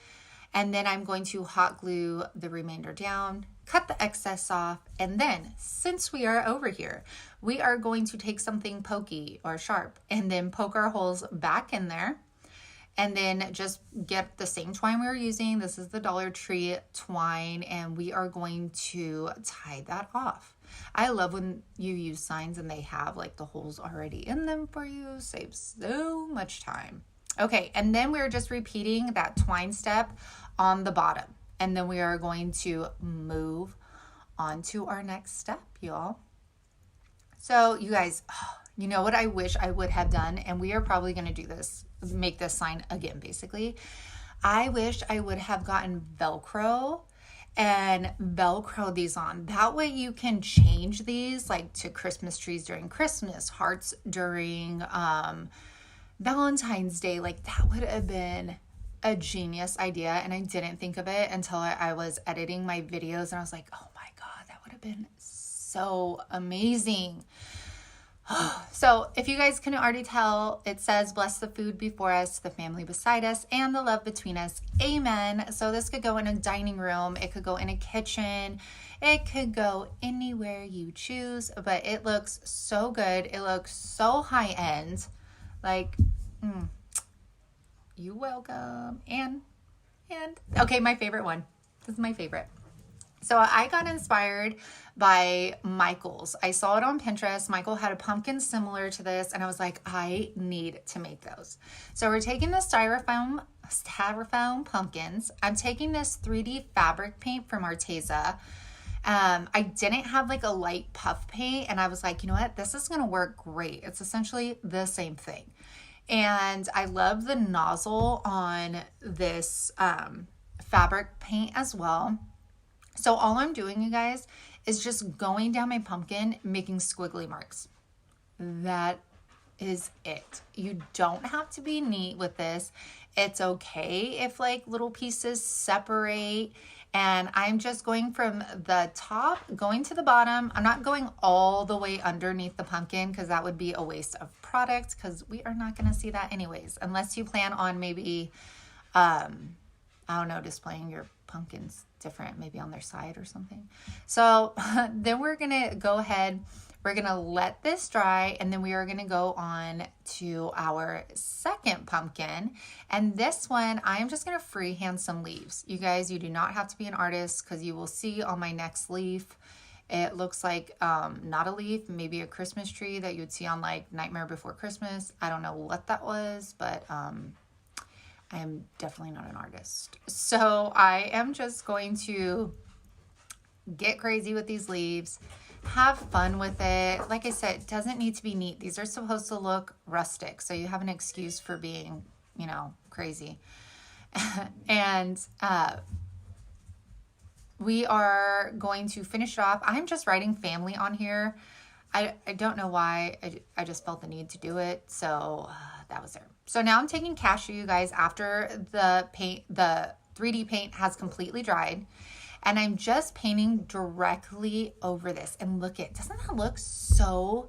And then I'm going to hot glue the remainder down, cut the excess off. And then since we are over here, we are going to take something pokey or sharp and then poke our holes back in there. And then just get the same twine we were using. This is the Dollar Tree twine, and we are going to tie that off. I love when you use signs and they have like the holes already in them for you. Saves so much time. Okay, and then we're just repeating that twine step on the bottom. And then we are going to move on to our next step, y'all. So you guys, you know what I wish I would have done? And we are probably going to do this, make this sign again, basically. I wish I would have gotten Velcro and Velcro these on. That way you can change these like to Christmas trees during Christmas, hearts during Valentine's Day. Like that would have been a genius idea. And I didn't think of it until I was editing my videos and I was like, oh my God, that would have been so amazing. So if you guys can already tell, it says, bless the food before us, the family beside us, and the love between us. Amen. So this could go in a dining room. It could go in a kitchen. It could go anywhere you choose, but it looks so good. It looks so high end. Like, you're welcome. And okay, my favorite one. This is my favorite. So I got inspired by Michael's. I saw it on Pinterest. Michael had a pumpkin similar to this, and I was like, I need to make those. So we're taking the styrofoam pumpkins. I'm taking this 3D fabric paint from Arteza. I didn't have like a light puff paint, and I was like, you know what? This is going to work great. It's essentially the same thing. And I love the nozzle on this fabric paint as well. So all I'm doing, you guys, is just going down my pumpkin, making squiggly marks. That is it. You don't have to be neat with this. It's okay if like little pieces separate. And I'm just going from the top, going to the bottom. I'm not going all the way underneath the pumpkin because that would be a waste of product because we are not going to see that anyways. Unless you plan on maybe, I don't know, displaying your pumpkins different, maybe on their side or something. So then we're going to go ahead, we're going to let this dry, and then we are going to go on to our second pumpkin. And this one, I'm just going to freehand some leaves. You guys, you do not have to be an artist because you will see on my next leaf, it looks like not a leaf, maybe a Christmas tree that you would see on like Nightmare Before Christmas. I don't know what that was, but I am definitely not an artist. So I am just going to get crazy with these leaves, have fun with it. Like I said, it doesn't need to be neat. These are supposed to look rustic, so you have an excuse for being, you know, crazy. And we are going to finish it off. I'm just writing family on here. I don't know why. I just felt the need to do it. So that was there. So now I'm taking cashew, you guys, after the paint, the 3D paint has completely dried. And I'm just painting directly over this. And look it, doesn't that look so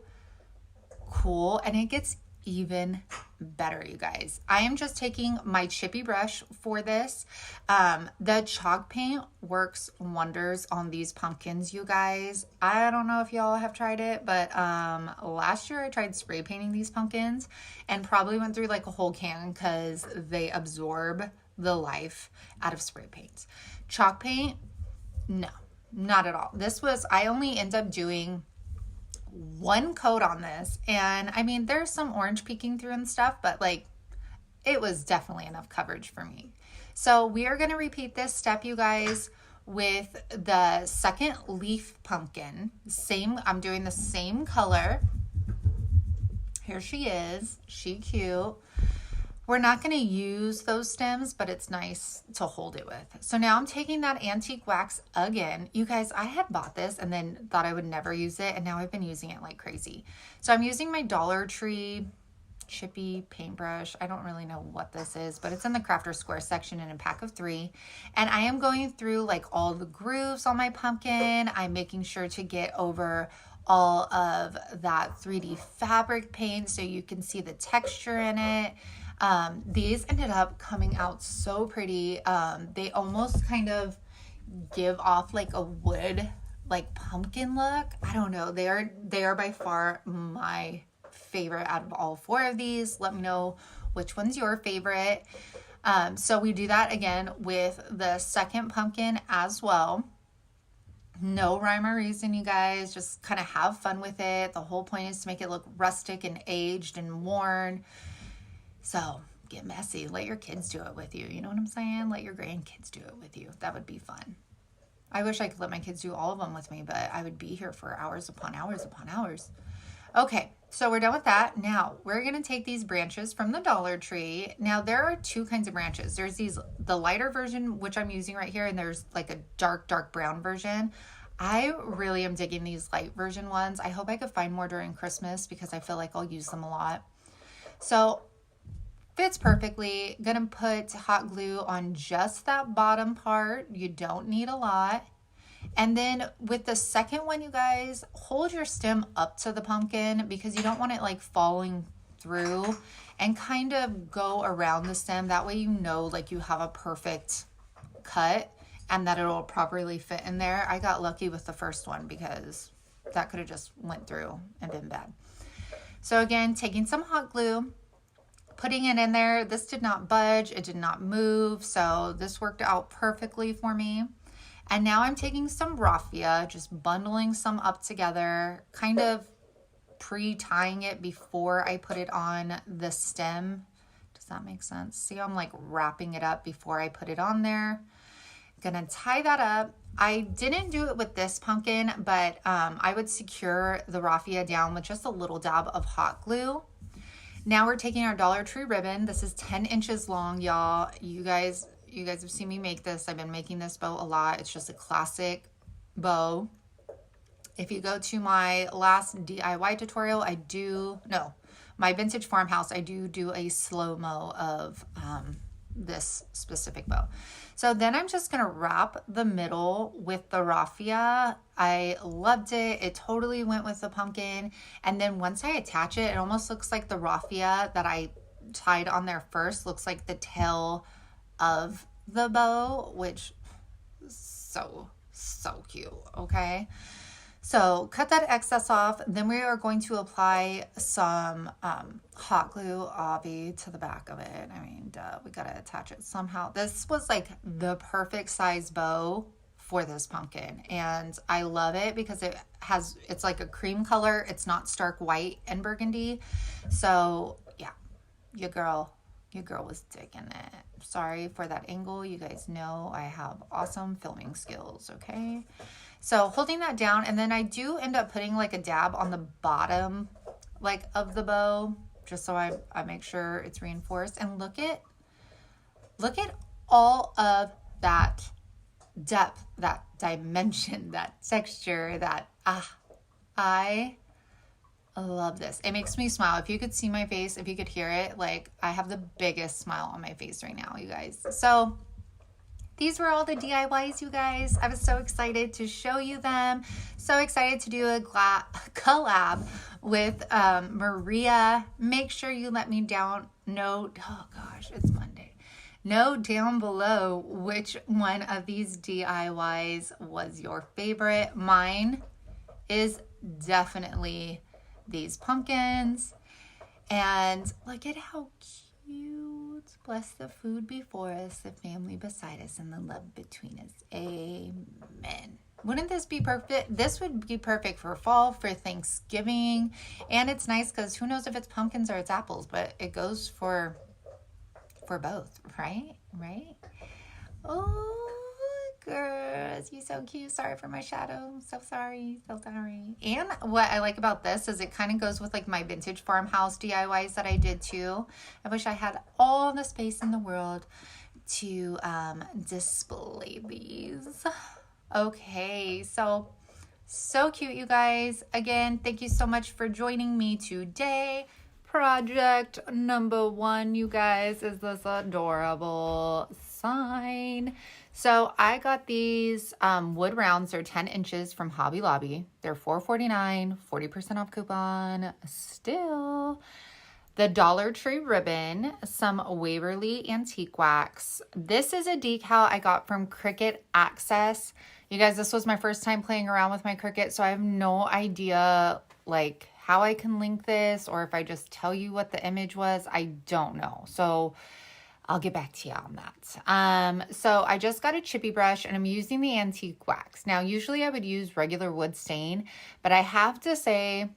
cool? And it gets even better, you guys. I am just taking my chippy brush for this. The chalk paint works wonders on these pumpkins, you guys. I don't know if y'all have tried it, but last year I tried spray painting these pumpkins and probably went through like a whole can because they absorb the life out of spray paints. Chalk paint, no, not at all. This was, I only end up doing one coat on this, and I mean there's some orange peeking through and stuff, but like it was definitely enough coverage for me. So we are going to repeat this step, you guys, with the second leaf pumpkin. I'm doing the same color. Here she is, she cute. We're not going to use those stems, but it's nice to hold it with. So now I'm taking that antique wax again. You guys, I had bought this and then thought I would never use it, and now I've been using it like crazy. So I'm using my Dollar Tree chippy paintbrush. I don't really know what this is, but it's in the Crafter Square section in a pack of 3. And I am going through like all the grooves on my pumpkin. I'm making sure to get over all of that 3D fabric paint so you can see the texture in it. These ended up coming out so pretty. They almost kind of give off like a wood, like pumpkin look. I don't know. They are by far my favorite out of all 4 of these. Let me know which one's your favorite. So we do that again with the second pumpkin as well. No rhyme or reason, you guys. Just kind of have fun with it. The whole point is to make it look rustic and aged and worn. So get messy. Let your kids do it with you. You know what I'm saying? Let your grandkids do it with you. That would be fun. I wish I could let my kids do all of them with me, but I would be here for hours upon hours upon hours. Okay, so we're done with that. Now we're gonna take these branches from the Dollar Tree. Now there are two kinds of branches. There's the lighter version, which I'm using right here, and there's like a dark brown version. I really am digging these light version ones. I hope I could find more during Christmas because I feel like I'll use them a lot. So fits perfectly. Gonna put hot glue on just that bottom part. You don't need a lot. And then with the second one, you guys, hold your stem up to the pumpkin because you don't want it like falling through, and kind of go around the stem. That way you know like you have a perfect cut and that it'll properly fit in there. I got lucky with the first one because that could have just went through and been bad. So again, taking some hot glue, putting it in there. This did not budge. It did not move. So this worked out perfectly for me. And now I'm taking some raffia, just bundling some up together, kind of pre-tying it before I put it on the stem. Does that make sense? See how I'm like wrapping it up before I put it on there? Gonna tie that up. I didn't do it with this pumpkin, but I would secure the raffia down with just a little dab of hot glue. Now we're taking our Dollar Tree ribbon. This is 10 inches long, y'all. You guys have seen me make this. I've been making this bow a lot. It's just a classic bow. If you go to my last DIY tutorial, my vintage farmhouse, I do a slow-mo of this specific bow. So then I'm just gonna wrap the middle with the raffia. I loved it. It totally went with the pumpkin. And then once I attach it, it almost looks like the raffia that I tied on there first looks like the tail of the bow, which is so cute. Okay, so cut that excess off. Then we are going to apply some hot glue, obvi, to the back of it. I mean, duh, we gotta attach it somehow. This was like the perfect size bow for this pumpkin, and I love it because it's like a cream color. It's not stark white and burgundy. So yeah, your girl was digging it. Sorry for that angle. You guys know I have awesome filming skills, okay? So holding that down, and then I do end up putting like a dab on the bottom like of the bow, just so I make sure it's reinforced. And look at all of that depth, that dimension, that texture, that I love this. It makes me smile. If you could see my face, if you could hear it, like I have the biggest smile on my face right now, you guys. So these were all the DIYs, you guys. I was so excited to show you them. So excited to do a collab with Maria. Make sure you let me know, oh gosh, it's Monday. Note down below which one of these DIYs was your favorite. Mine is definitely these pumpkins. And look at how cute. Bless the food before us, the family beside us, and the love between us. Amen. Wouldn't this be perfect? This would be perfect for fall, for Thanksgiving. And it's nice because who knows if it's pumpkins or it's apples, but it goes for both, right? Oh, girls, you're so cute. Sorry for my shadow. So sorry. And what I like about this is it kind of goes with like my vintage farmhouse DIYs that I did too. I wish I had all the space in the world to display these. Okay, so cute, you guys. Again, thank you so much for joining me today. Project number 1, you guys, is this adorable sign. So I got these wood rounds. They're 10 inches from Hobby Lobby. They're $4.49, 40% off coupon still. The Dollar Tree ribbon, some Waverley antique wax. This is a decal I got from Cricut Access. You guys, this was my first time playing around with my Cricut, so I have no idea like how I can link this, or if I just tell you what the image was. I don't know. So I'll get back to you on that. So I just got a chippy brush and I'm using the antique wax. Now, usually I would use regular wood stain, but I have to say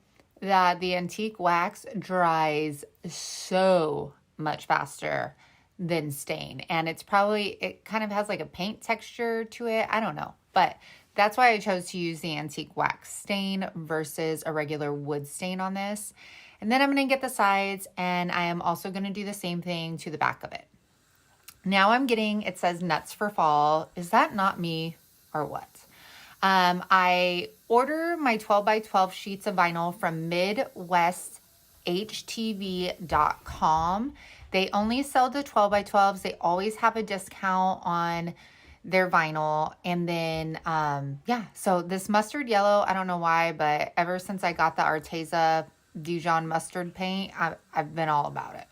that the antique wax dries so much faster than stain. And it kind of has like a paint texture to it. I don't know, but that's why I chose to use the antique wax stain versus a regular wood stain on this. And then I'm going to get the sides, and I am also going to do the same thing to the back of it. Now I'm getting, it says nuts for fall. Is that not me or what? I order my 12 by 12 sheets of vinyl from MidwestHTV.com. They only sell the 12 by 12s. They always have a discount on their vinyl. And then, yeah, so this mustard yellow, I don't know why, but ever since I got the Arteza Dijon mustard paint, I've been all about it.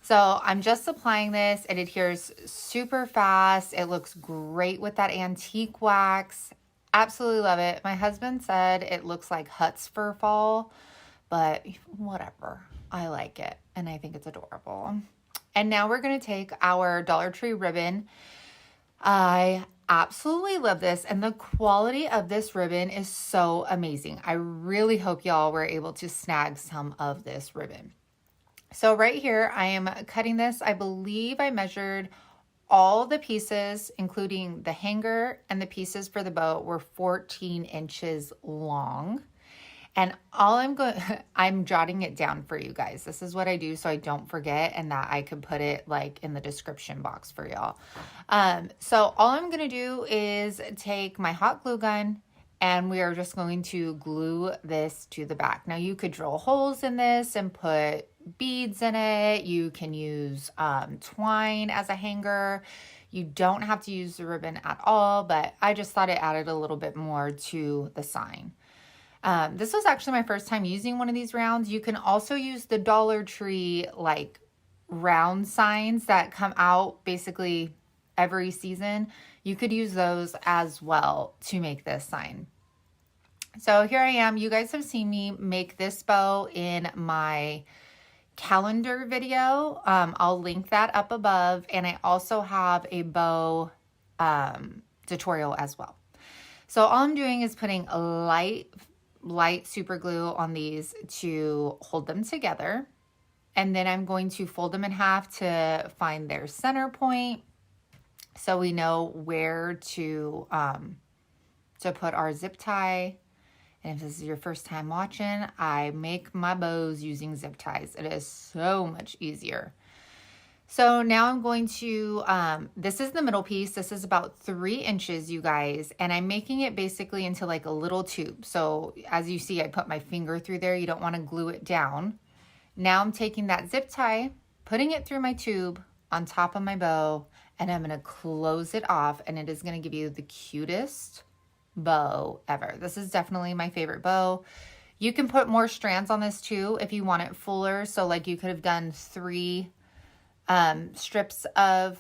So I'm just applying this. It adheres super fast. It looks great with that antique wax. Absolutely love it. My husband said it looks like huts for fall, but whatever. I like it, and I think it's adorable. And now we're going to take our Dollar Tree ribbon. I absolutely love this, and the quality of this ribbon is so amazing. I really hope y'all were able to snag some of this ribbon. So right here, I am cutting this. I believe I measured all the pieces, including the hanger and the pieces for the bow, were 14 inches long. And I'm jotting it down for you guys. This is what I do so I don't forget, and that I could put it like in the description box for y'all. So all I'm going to do is take my hot glue gun, and we are just going to glue this to the back. Now you could drill holes in this and put beads in it. You can use twine as a hanger. You don't have to use the ribbon at all, but I just thought it added a little bit more to the sign. This was actually my first time using one of these rounds. You can also use the Dollar Tree like round signs that come out basically every season. You could use those as well to make this sign. So here I am. You guys have seen me make this bow in my calendar video. I'll link that up above, and I also have a bow tutorial as well. So all I'm doing is putting a light super glue on these to hold them together, and then I'm going to fold them in half to find their center point so we know where to put our zip tie. And if this is your first time watching, I make my bows using zip ties. It is so much easier. So now I'm going to, this is the middle piece. This is about 3 inches, you guys. And I'm making it basically into like a little tube. So as you see, I put my finger through there. You don't want to glue it down. Now I'm taking that zip tie, putting it through my tube on top of my bow, and I'm going to close it off. And it is going to give you the cutest bow ever. This is definitely my favorite bow. You can put more strands on this too if you want it fuller. So like you could have done 3 strips of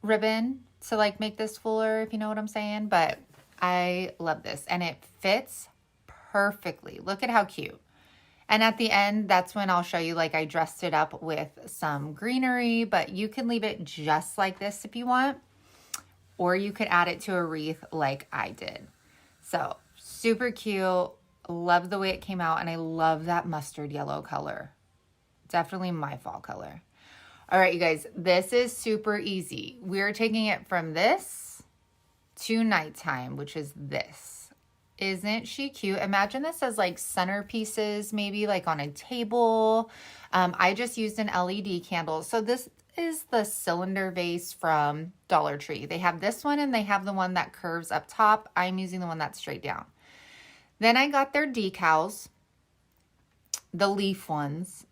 ribbon to like make this fuller, if you know what I'm saying. But I love this, and it fits perfectly. Look at how cute. And at the end, that's when I'll show you, like, I dressed it up with some greenery, but you can leave it just like this if you want, or you could add it to a wreath like I did. So super cute. Love the way it came out, and I love that mustard yellow color. Definitely my fall color. All right, you guys, this is super easy. We're taking it from this to nighttime, which is this. Isn't she cute? Imagine this as like centerpieces, maybe like on a table. I just used an LED candle. So this is the cylinder vase from Dollar Tree. They have this one, and they have the one that curves up top. I'm using the one that's straight down. Then I got their decals, the leaf ones,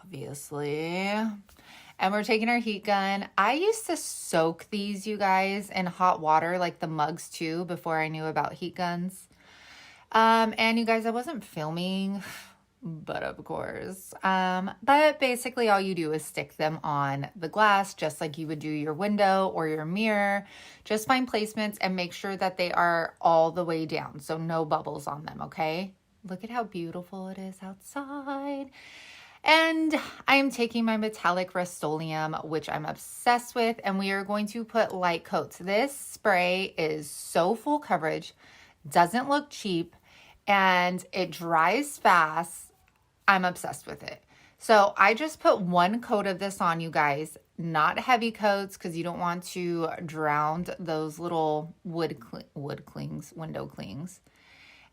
obviously. And we're taking our heat gun. I used to soak these, you guys, in hot water, like the mugs too, before I knew about heat guns. And you guys, I wasn't filming, but of course. But basically all you do is stick them on the glass, just like you would do your window or your mirror. Just find placements and make sure that they are all the way down, so no bubbles on them, okay? Look at how beautiful it is outside. And I am taking my metallic Rust-Oleum, which I'm obsessed with, and we are going to put light coats. This spray is so full coverage, doesn't look cheap, and it dries fast. I'm obsessed with it. So I just put 1 coat of this on, you guys. not heavy coats because you don't want to drown those little window clings.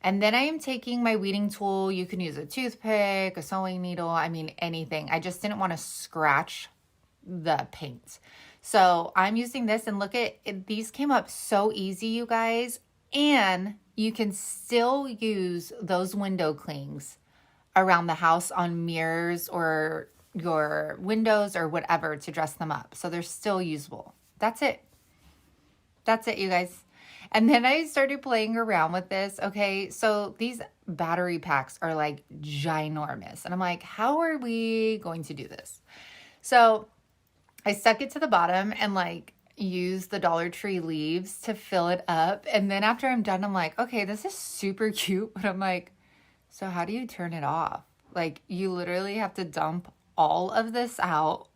And then I am taking my weeding tool. You can use a toothpick, a sewing needle, I mean, anything. I just didn't want to scratch the paint. So I'm using this, and look at it. These came up so easy, you guys. And you can still use those window clings around the house on mirrors or your windows or whatever to dress them up. So they're still usable. That's it. That's it, you guys. And then I started playing around with this. Okay, so these battery packs are like ginormous. And I'm like, how are we going to do this? So I stuck it to the bottom and like used the Dollar Tree leaves to fill it up. And then after I'm done, I'm like, okay, this is super cute. But I'm like, so how do you turn it off? Like, you literally have to dump all of this out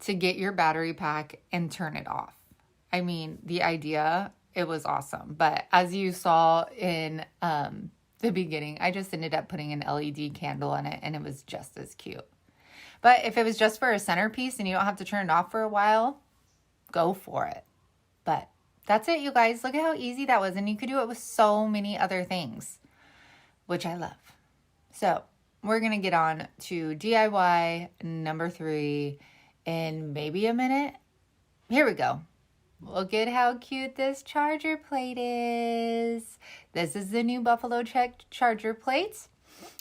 to get your battery pack and turn it off. I mean, the idea, it was awesome. But as you saw in the beginning, I just ended up putting an LED candle in it, and it was just as cute. But if it was just for a centerpiece and you don't have to turn it off for a while, go for it. But that's it, you guys. Look at how easy that was. And you could do it with so many other things, which I love. So we're going to get on to DIY number 3 in maybe a minute. Here we go. Look at how cute this charger plate is. This is the new Buffalo Check charger plate.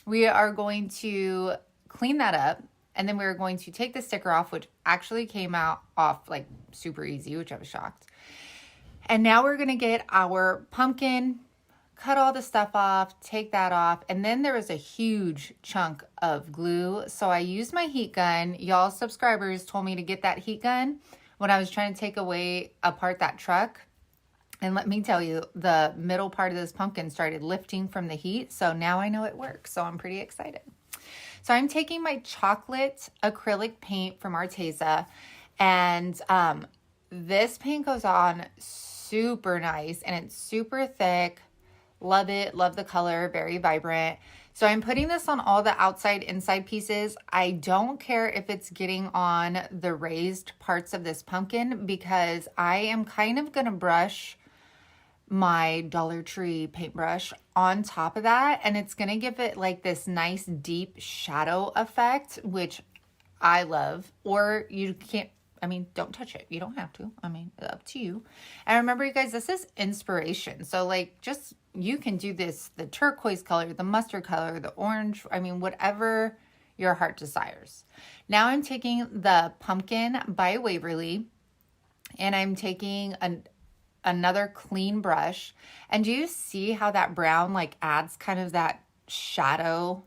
We are going to clean that up, and then we're going to take the sticker off, which actually came off like super easy, which I was shocked. And now we're going to get our pumpkin, cut all the stuff off, take that off. And then there was a huge chunk of glue. So I used my heat gun. Y'all subscribers told me to get that heat gun when I was trying to take apart that truck. And let me tell you, the middle part of this pumpkin started lifting from the heat. So now I know it works. So I'm pretty excited. So I'm taking my chocolate acrylic paint from Arteza, and this paint goes on super nice, and it's super thick. Love it. Love the color. Very vibrant. So I'm putting this on all the outside, inside pieces. I don't care if it's getting on the raised parts of this pumpkin, because I am kind of going to brush my Dollar Tree paintbrush on top of that, and it's going to give it like this nice deep shadow effect, which I love. Or you can't, I mean, don't touch it. You don't have to. I mean, up to you. And remember, you guys, this is inspiration. So like, just, you can do this, the turquoise color, the mustard color, the orange, I mean, whatever your heart desires. Now I'm taking the pumpkin by Waverley, and I'm taking another clean brush. And do you see how that brown like adds kind of that shadow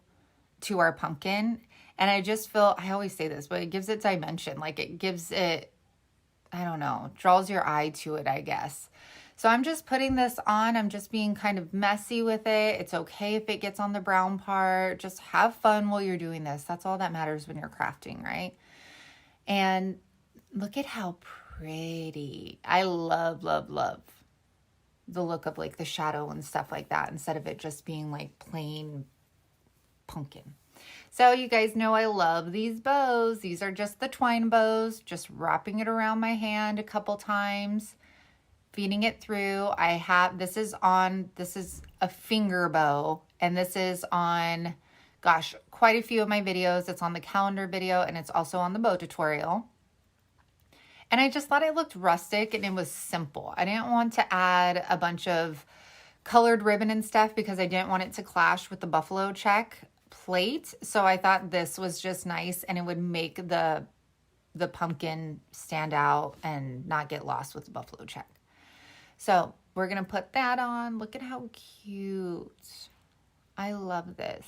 to our pumpkin? And I just feel, I always say this, but it gives it dimension. Like, it gives it, I don't know, draws your eye to it, I guess. So I'm just putting this on. I'm just being kind of messy with it. It's okay if it gets on the brown part. Just have fun while you're doing this. That's all that matters when you're crafting, right? And look at how pretty. I love, love, love the look of like the shadow and stuff like that, instead of it just being like plain pumpkin. So you guys know I love these bows. These are just the twine bows, just wrapping it around my hand a couple times, feeding it through. This is a finger bow, and this is on, gosh, quite a few of my videos. It's on the calendar video, and it's also on the bow tutorial. And I just thought it looked rustic and it was simple. I didn't want to add a bunch of colored ribbon and stuff because I didn't want it to clash with the Buffalo Check plate. So I thought this was just nice, and it would make the pumpkin stand out and not get lost with the Buffalo Check. So we're going to put that on. Look at how cute. I love this.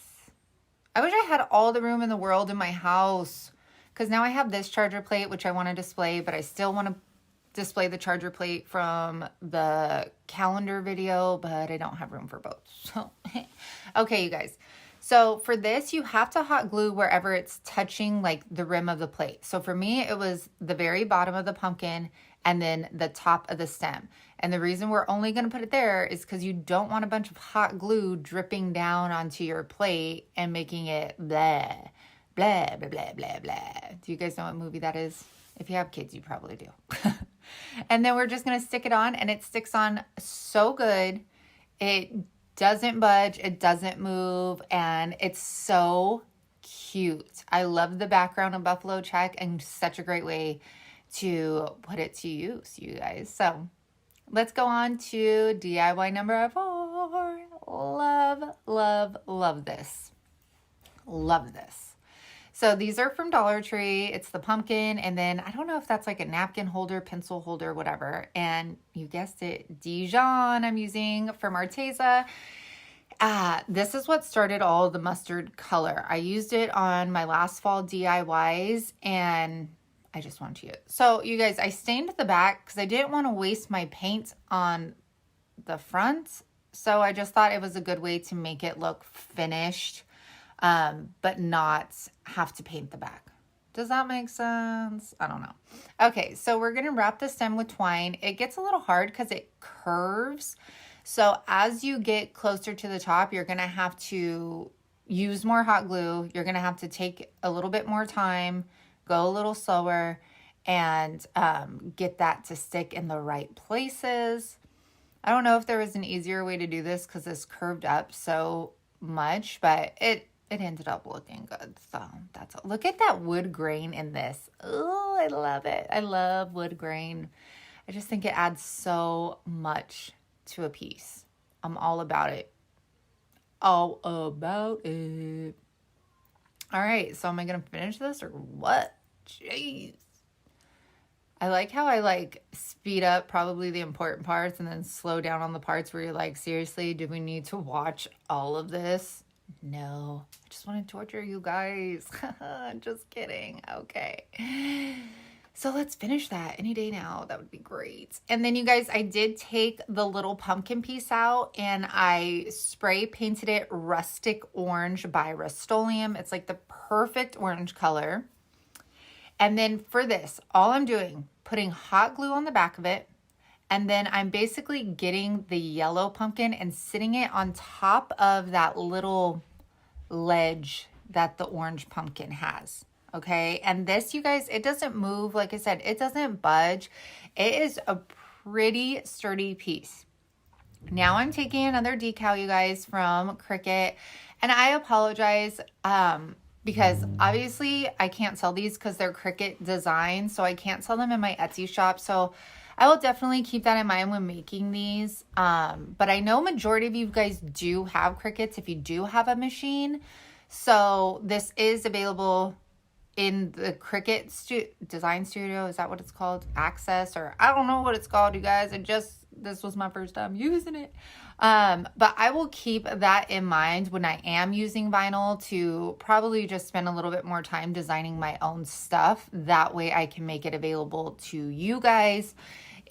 I wish I had all the room in the world in my house, because now I have this charger plate, which I want to display, but I still want to display the charger plate from the calendar video, but I don't have room for both. So, okay, you guys. So for this, you have to hot glue wherever it's touching like the rim of the plate. So for me, it was the very bottom of the pumpkin and then the top of the stem. And the reason we're only going to put it there is because you don't want a bunch of hot glue dripping down onto your plate and making it blah, blah, blah, blah, blah, blah. Do you guys know what movie that is? If you have kids, you probably do. And then we're just going to stick it on, and it sticks on so good. It doesn't budge, it doesn't move, and it's so cute. I love the background of buffalo check, and such a great way to put it to use, you guys. So let's go on to DIY number 4. Love, love, love this. Love this. So these are from Dollar Tree. It's the pumpkin, and then I don't know if that's like a napkin holder, pencil holder, whatever. And you guessed it, Dijon I'm using from Arteza. This is what started all the mustard color. I used it on my last fall DIYs, and I just want to use it. So you guys, I stained the back because I didn't want to waste my paint on the front. So I just thought it was a good way to make it look finished, but not have to paint the back. Does that make sense? I don't know. Okay, so we're going to wrap the stem with twine. It gets a little hard because it curves. So as you get closer to the top, you're going to have to use more hot glue. You're going to have to take a little bit more time, go a little slower, and get that to stick in the right places. I don't know if there was an easier way to do this because this curved up so much, but it ended up looking good. So that's all. Look at that wood grain in this. Oh, I love it. I love wood grain. I just think it adds so much to a piece. I'm all about it. All about it. All right. So am I going to finish this or what? Jeez. I like how I speed up probably the important parts and then slow down on the parts where you're like, seriously, do we need to watch all of this? No, I just want to torture you guys. Just kidding. Okay. So let's finish that any day now. That would be great. And then you guys, I did take the little pumpkin piece out and I spray painted it rustic orange by Rust-Oleum. It's like the perfect orange color. And then for this, all I'm doing, putting hot glue on the back of it. And then I'm basically getting the yellow pumpkin and sitting it on top of that little ledge that the orange pumpkin has. Okay. And this, you guys, it doesn't move. Like I said, it doesn't budge. It is a pretty sturdy piece. Now I'm taking another decal, you guys, from Cricut. And I apologize because obviously I can't sell these because they're Cricut designs. So I can't sell them in my Etsy shop. So I will definitely keep that in mind when making these. But I know majority of you guys do have Cricuts if you do have a machine. So this is available in the Cricut Design Studio. Is that what it's called? Access, or I don't know what it's called, you guys. This was my first time using it. But I will keep that in mind when I am using vinyl to probably just spend a little bit more time designing my own stuff. That way I can make it available to you guys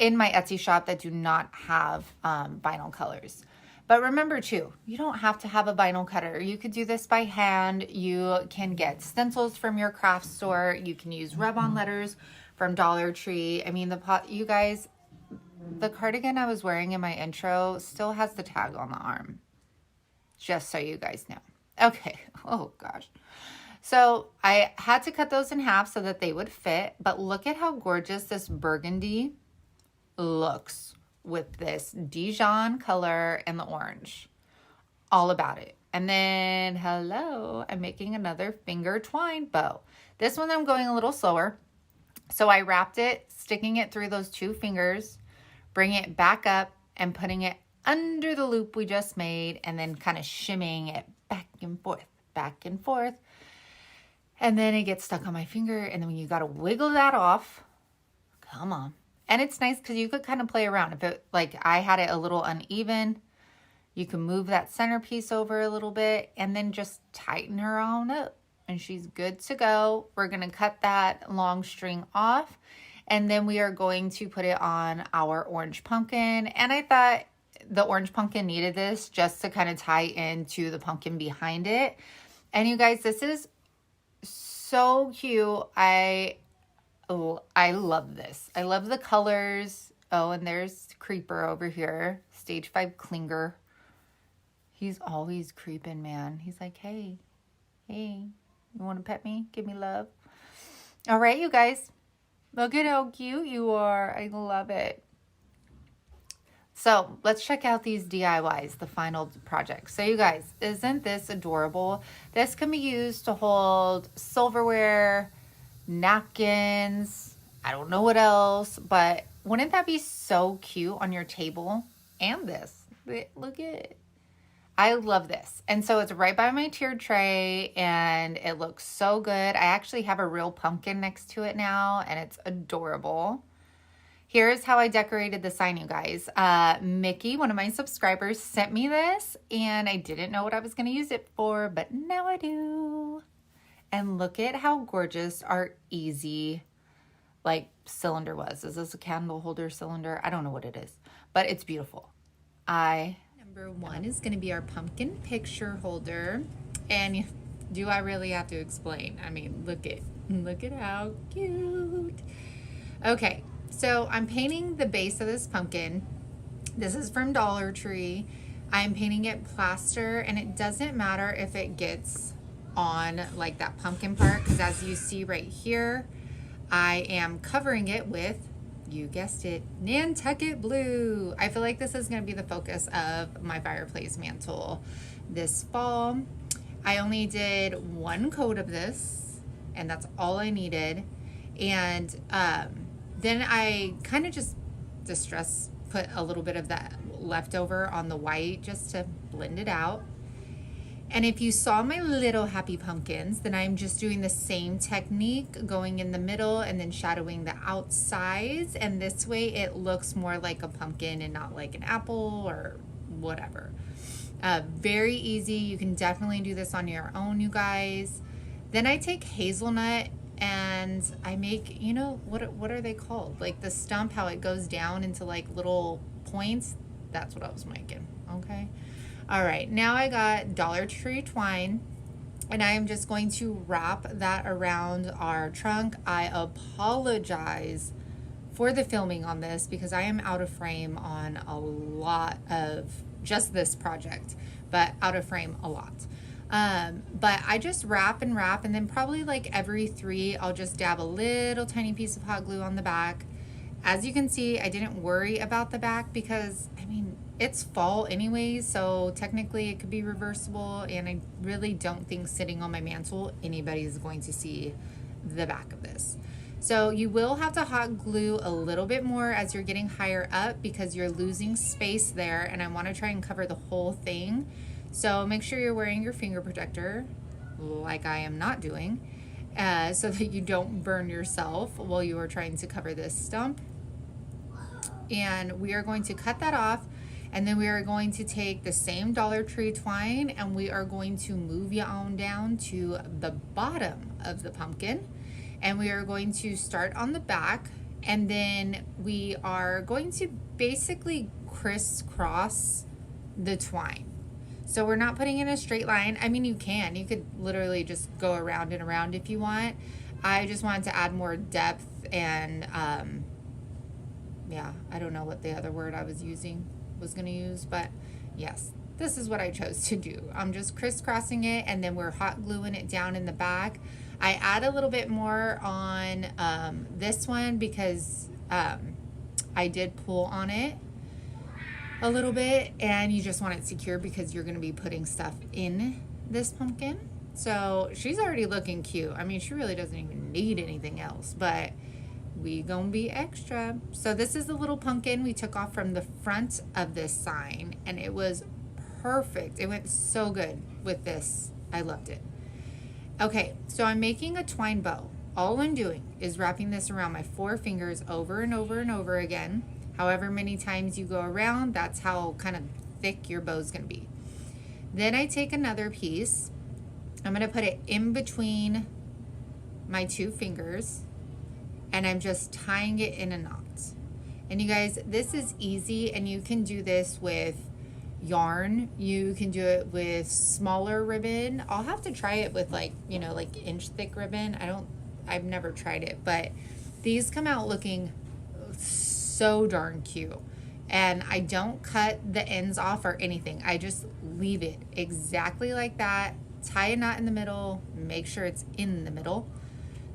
in my Etsy shop that do not have vinyl colors. But remember too, you don't have to have a vinyl cutter. You could do this by hand. You can get stencils from your craft store. You can use rub-on letters from Dollar Tree. I mean, you guys, the cardigan I was wearing in my intro still has the tag on the arm. Just so you guys know. Okay. Oh gosh. So I had to cut those in half so that they would fit. But look at how gorgeous this burgundy looks with this Dijon color and the orange. All about it. And then, hello, I'm making another finger twine bow. This one I'm going a little slower. So I wrapped it, sticking it through those 2 fingers, bring it back up and putting it under the loop we just made, and then kind of shimmying it back and forth, back and forth. And then it gets stuck on my finger, and then when you got to wiggle that off, come on. And it's nice because you could kind of play around. If it, like I had it a little uneven, you can move that centerpiece over a little bit and then just tighten her on up. And she's good to go. We're going to cut that long string off. And then we are going to put it on our orange pumpkin. And I thought the orange pumpkin needed this just to kind of tie into the pumpkin behind it. And you guys, this is so cute. I love this. I love the colors. Oh, and there's Creeper over here. Stage 5 Clinger. He's always creeping, man. He's like, hey, you want to pet me? Give me love. All right, you guys. Look at how cute you are. I love it. So let's check out these DIYs, the final project. So you guys, isn't this adorable? This can be used to hold silverware, napkins, I don't know what else, but wouldn't that be so cute on your table? And this, look at it. I love this. And so it's right by my tiered tray and it looks so good. I actually have a real pumpkin next to it now and it's adorable. Here's how I decorated the sign, you guys. Mickey, one of my subscribers, sent me this and I didn't know what I was going to use it for, but now I do. And look at how gorgeous our easy cylinder was. Is this a candle holder cylinder? I don't know what it is, but it's beautiful. Number one is going to be our pumpkin picture holder. And do I really have to explain? I mean, look at how cute. Okay, so I'm painting the base of this pumpkin. This is from Dollar Tree. I'm painting it plaster, and it doesn't matter if it gets on like that pumpkin part, because as you see right here, I am covering it with, you guessed it, Nantucket Blue. I feel like this is going to be the focus of my fireplace mantle this fall. I only did one coat of this, and that's all I needed. And then I kind of just put a little bit of that leftover on the white just to blend it out. And if you saw my little happy pumpkins, then I'm just doing the same technique, going in the middle and then shadowing the outsides. And this way it looks more like a pumpkin and not like an apple or whatever. Very easy. You can definitely do this on your own, you guys. Then I take hazelnut and I make, you know, what are they called? Like the stump, how it goes down into like little points. That's what I was making, okay? All right, now I got Dollar Tree twine, and I am just going to wrap that around our trunk. I apologize for the filming on this because I am out of frame on a lot of just this project, but out of frame a lot. But I just wrap and wrap, and then probably like every 3, I'll just dab a little tiny piece of hot glue on the back. As you can see, I didn't worry about the back because, I mean, it's fall anyways, so technically it could be reversible, and I really don't think sitting on my mantle anybody is going to see the back of this. So you will have to hot glue a little bit more as you're getting higher up because you're losing space there, and I want to try and cover the whole thing. So make sure you're wearing your finger protector, like I am not doing, so that you don't burn yourself while you are trying to cover this stump. And we are going to cut that off. And then we are going to take the same Dollar Tree twine and we are going to move you on down to the bottom of the pumpkin. And we are going to start on the back, and then we are going to basically crisscross the twine. So we're not putting in a straight line. I mean, you could literally just go around and around if you want. I just wanted to add more depth and yeah, I don't know what the other word I was going to use, but yes, this is what I chose to do. I'm just crisscrossing it, and then we're hot gluing it down in the back. I add a little bit more on this one because I did pull on it a little bit, and you just want it secure because you're going to be putting stuff in this pumpkin. So she's already looking cute. I mean, she really doesn't even need anything else, but we gonna be extra. So this is the little pumpkin we took off from the front of this sign, and it was perfect. It went so good with this. I loved it. Okay, so I'm making a twine bow. All I'm doing is wrapping this around my 4 fingers over and over and over again. However many times you go around, that's how kind of thick your bow's gonna be. Then I take another piece. I'm gonna put it in between my 2 fingers, and I'm just tying it in a knot. And you guys, this is easy, and you can do this with yarn. You can do it with smaller ribbon. I'll have to try it with like inch thick ribbon. I've never tried it, but these come out looking so darn cute. And I don't cut the ends off or anything. I just leave it exactly like that. Tie a knot in the middle, make sure it's in the middle.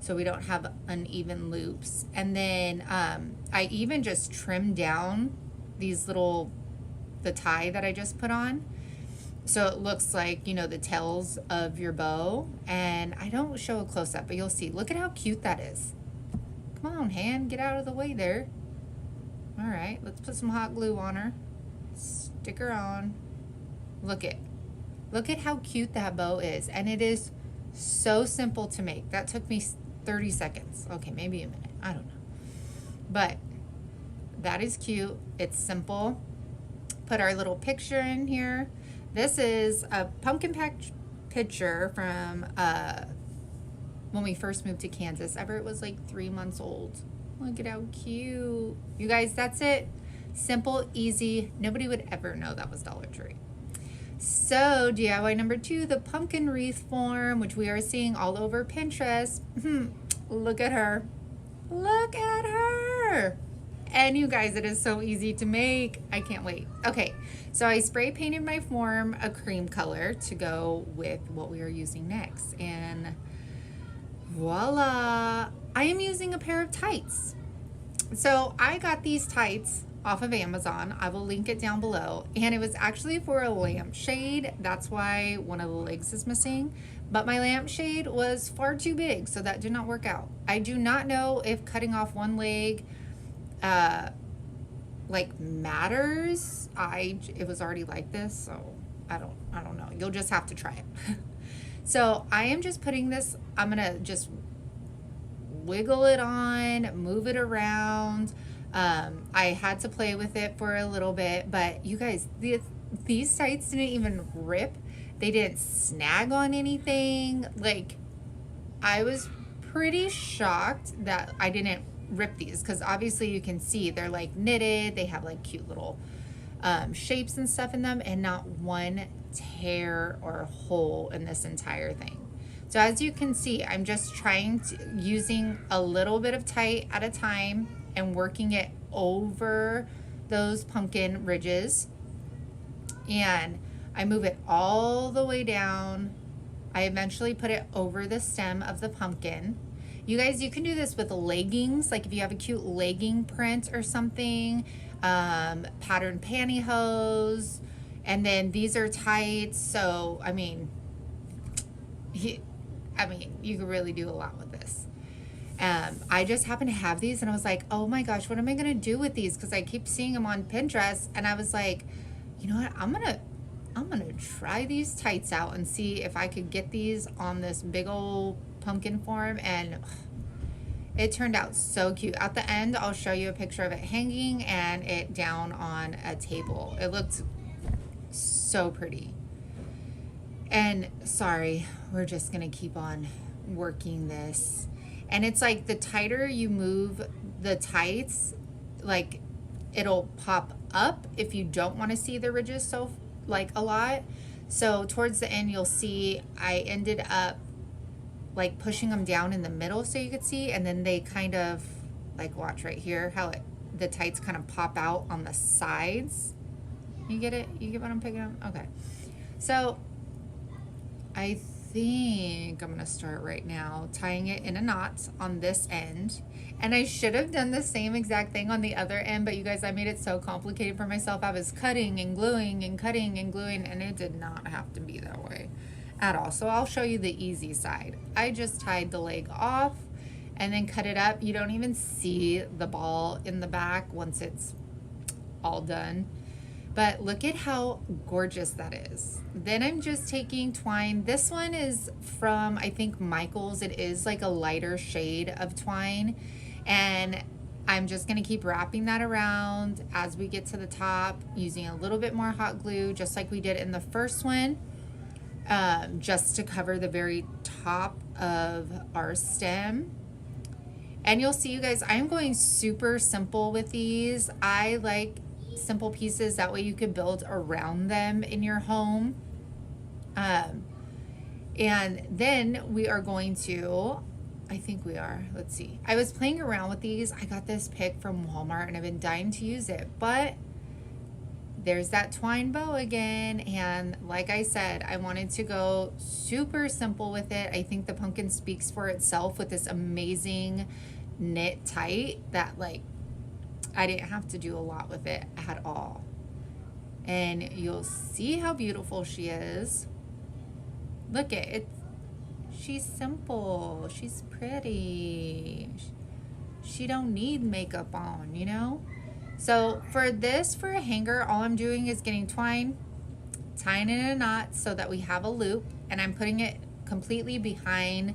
so we don't have uneven loops. And then I even just trimmed down these little, the tie that I just put on, so it looks like, you know, the tails of your bow. And I don't show a close-up, but you'll see. Look at how cute that is. Come on, hand, get out of the way there. All right, let's put some hot glue on her. Stick her on. Look at how cute that bow is. And it is so simple to make. That took me 30 seconds. Okay, maybe a minute. I don't know. But that is cute. It's simple. Put our little picture in here. This is a pumpkin patch picture from when we first moved to Kansas. Everett was like 3 months old. Look at how cute. You guys, that's it. Simple, easy. Nobody would ever know that was Dollar Tree. So DIY number 2, the pumpkin wreath form, which we are seeing all over Pinterest. Look at her. Look at her. And you guys, it is so easy to make. I can't wait. Okay, so I spray painted my form a cream color to go with what we are using next. And voila, I am using a pair of tights. So I got these tights off of Amazon. I will link it down below. And it was actually for a lampshade. That's why one of the legs is missing. But my lampshade was far too big, so that did not work out. I do not know if cutting off one leg like matters. It was already like this, so I don't know. You'll just have to try it. So I am just putting this, I'm gonna just wiggle it on, move it around. I had to play with it for a little bit, but you guys, these tights didn't even rip. They didn't snag on anything. Like, I was pretty shocked that I didn't rip these, because obviously you can see they're like knitted. They have like cute little shapes and stuff in them, and not one tear or hole in this entire thing. So as you can see, I'm just using a little bit of tight at a time and working it over those pumpkin ridges. And I move it all the way down. I eventually put it over the stem of the pumpkin. You guys, you can do this with leggings, like if you have a cute legging print or something, patterned pantyhose, and then these are tights. So, I mean, you could really do a lot with this. I just happen to have these, and I was like, oh my gosh, what am I gonna do with these? Because I keep seeing them on Pinterest, and I was like, you know what, I'm gonna try these tights out and see if I could get these on this big old pumpkin form. And it turned out so cute. At the end, I'll show you a picture of it hanging and it down on a table. It looked so pretty. And sorry, we're just gonna keep on working this. And it's like, the tighter you move the tights, like, it'll pop up if you don't want to see the ridges so like a lot. So towards the end, you'll see I ended up like pushing them down in the middle so you could see, and then they kind of like, watch right here how the tights kind of pop out on the sides. You get it? You get what I'm picking up? Okay. So I think I'm gonna start right now tying it in a knot on this end. And I should have done the same exact thing on the other end, but you guys, I made it so complicated for myself. I was cutting and gluing and cutting and gluing, and it did not have to be that way at all. So I'll show you the easy side. I just tied the leg off and then cut it up. You don't even see the ball in the back once it's all done. But look at how gorgeous that is. Then I'm just taking twine. This one is from, I think, Michael's. It is like a lighter shade of twine. And I'm just gonna keep wrapping that around as we get to the top, using a little bit more hot glue, just like we did in the first one, just to cover the very top of our stem. And you'll see, you guys, I'm going super simple with these. I like simple pieces, that way you can build around them in your home. And then we are going to, I think we are, let's see, I was playing around with these. I got this pick from Walmart and I've been dying to use it, but there's that twine bow again. And like I said, I wanted to go super simple with it. I think the pumpkin speaks for itself with this amazing knit tight that like I didn't have to do a lot with it at all. And you'll see how beautiful she is. Look at it. She's simple. She's pretty. She don't need makeup on, you know? So for a hanger, all I'm doing is getting twine, tying it in a knot so that we have a loop, and I'm putting it completely behind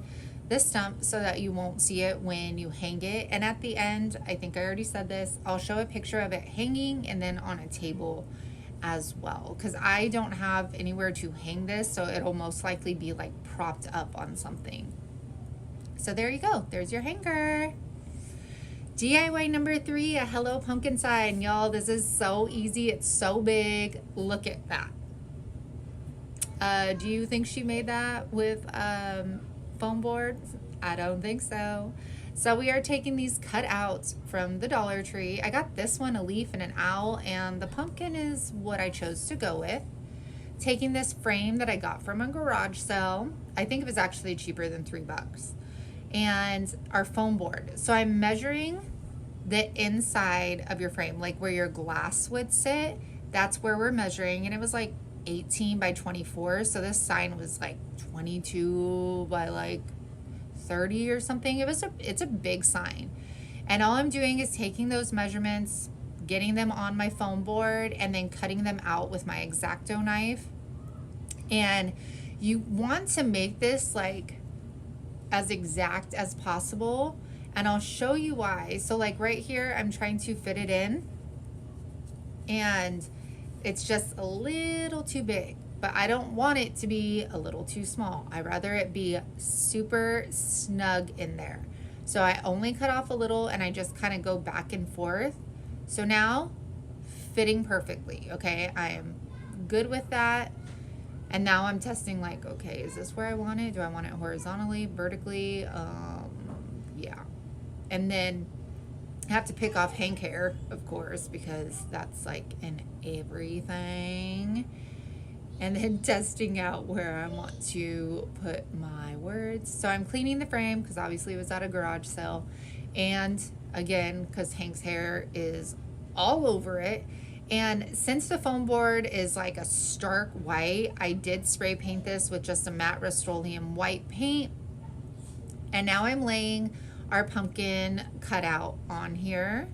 the stump so that you won't see it when you hang it. And at the end, I think I already said this, I'll show a picture of it hanging and then on a table as well, because I don't have anywhere to hang this, so it'll most likely be like propped up on something. So there you go. There's your hanger. DIY number 3, a Hello Pumpkin sign. Y'all, this is so easy. It's so big. Look at that. Do you think she made that with foam boards? I don't think so. So we are taking these cutouts from the Dollar Tree. I got this one, a leaf and an owl, and the pumpkin is what I chose to go with. Taking this frame that I got from a garage sale. I think it was actually cheaper than $3. And our foam board. So I'm measuring the inside of your frame, like where your glass would sit. That's where we're measuring, and it was like 18 by 24. So this sign was like 22 by like 30 or something. It's a big sign. And all I'm doing is taking those measurements, getting them on my foam board, and then cutting them out with my X-Acto knife. And you want to make this like as exact as possible, and I'll show you why. So like right here, I'm trying to fit it in, and it's just a little too big, but I don't want it to be a little too small. I'd rather it be super snug in there. So I only cut off a little, and I just kind of go back and forth. So now fitting perfectly. Okay, I am good with that. And now I'm testing like, okay, is this where I want it? Do I want it horizontally, vertically? Yeah. And then I have to pick off hank hair, of course, because that's like in everything. And then testing out where I want to put my words. So I'm cleaning the frame because obviously it was at a garage sale. And again, because Hank's hair is all over it. And since the foam board is like a stark white, I did spray paint this with just a matte Rust-Oleum white paint. And now I'm laying our pumpkin cutout on here.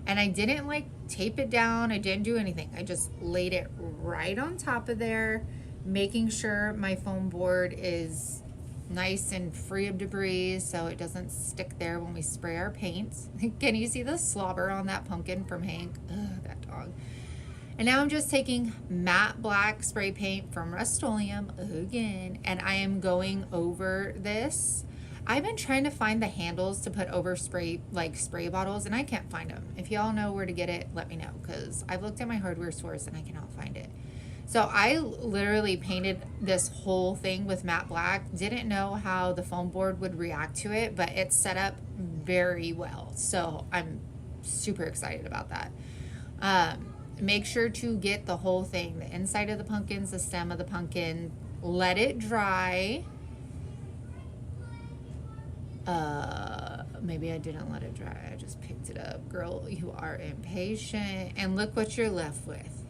And I didn't like tape it down. I didn't do anything. I just laid it right on top of there, making sure my foam board is nice and free of debris so it doesn't stick there when we spray our paints. Can you see the slobber on that pumpkin from Hank? Ugh, that dog. And now I'm just taking matte black spray paint from Rust-Oleum again, and I am going over this. I've been trying to find the handles to put over spray bottles, and I can't find them. If y'all know where to get it, let me know, because I've looked at my hardware stores and I cannot find it. So I literally painted this whole thing with matte black. Didn't know how the foam board would react to it, but it's set up very well. So I'm super excited about that. Make sure to get the whole thing, the inside of the pumpkins, the stem of the pumpkin, let it dry. Maybe I didn't let it dry. I just picked it up. Girl, you are impatient. And look what you're left with.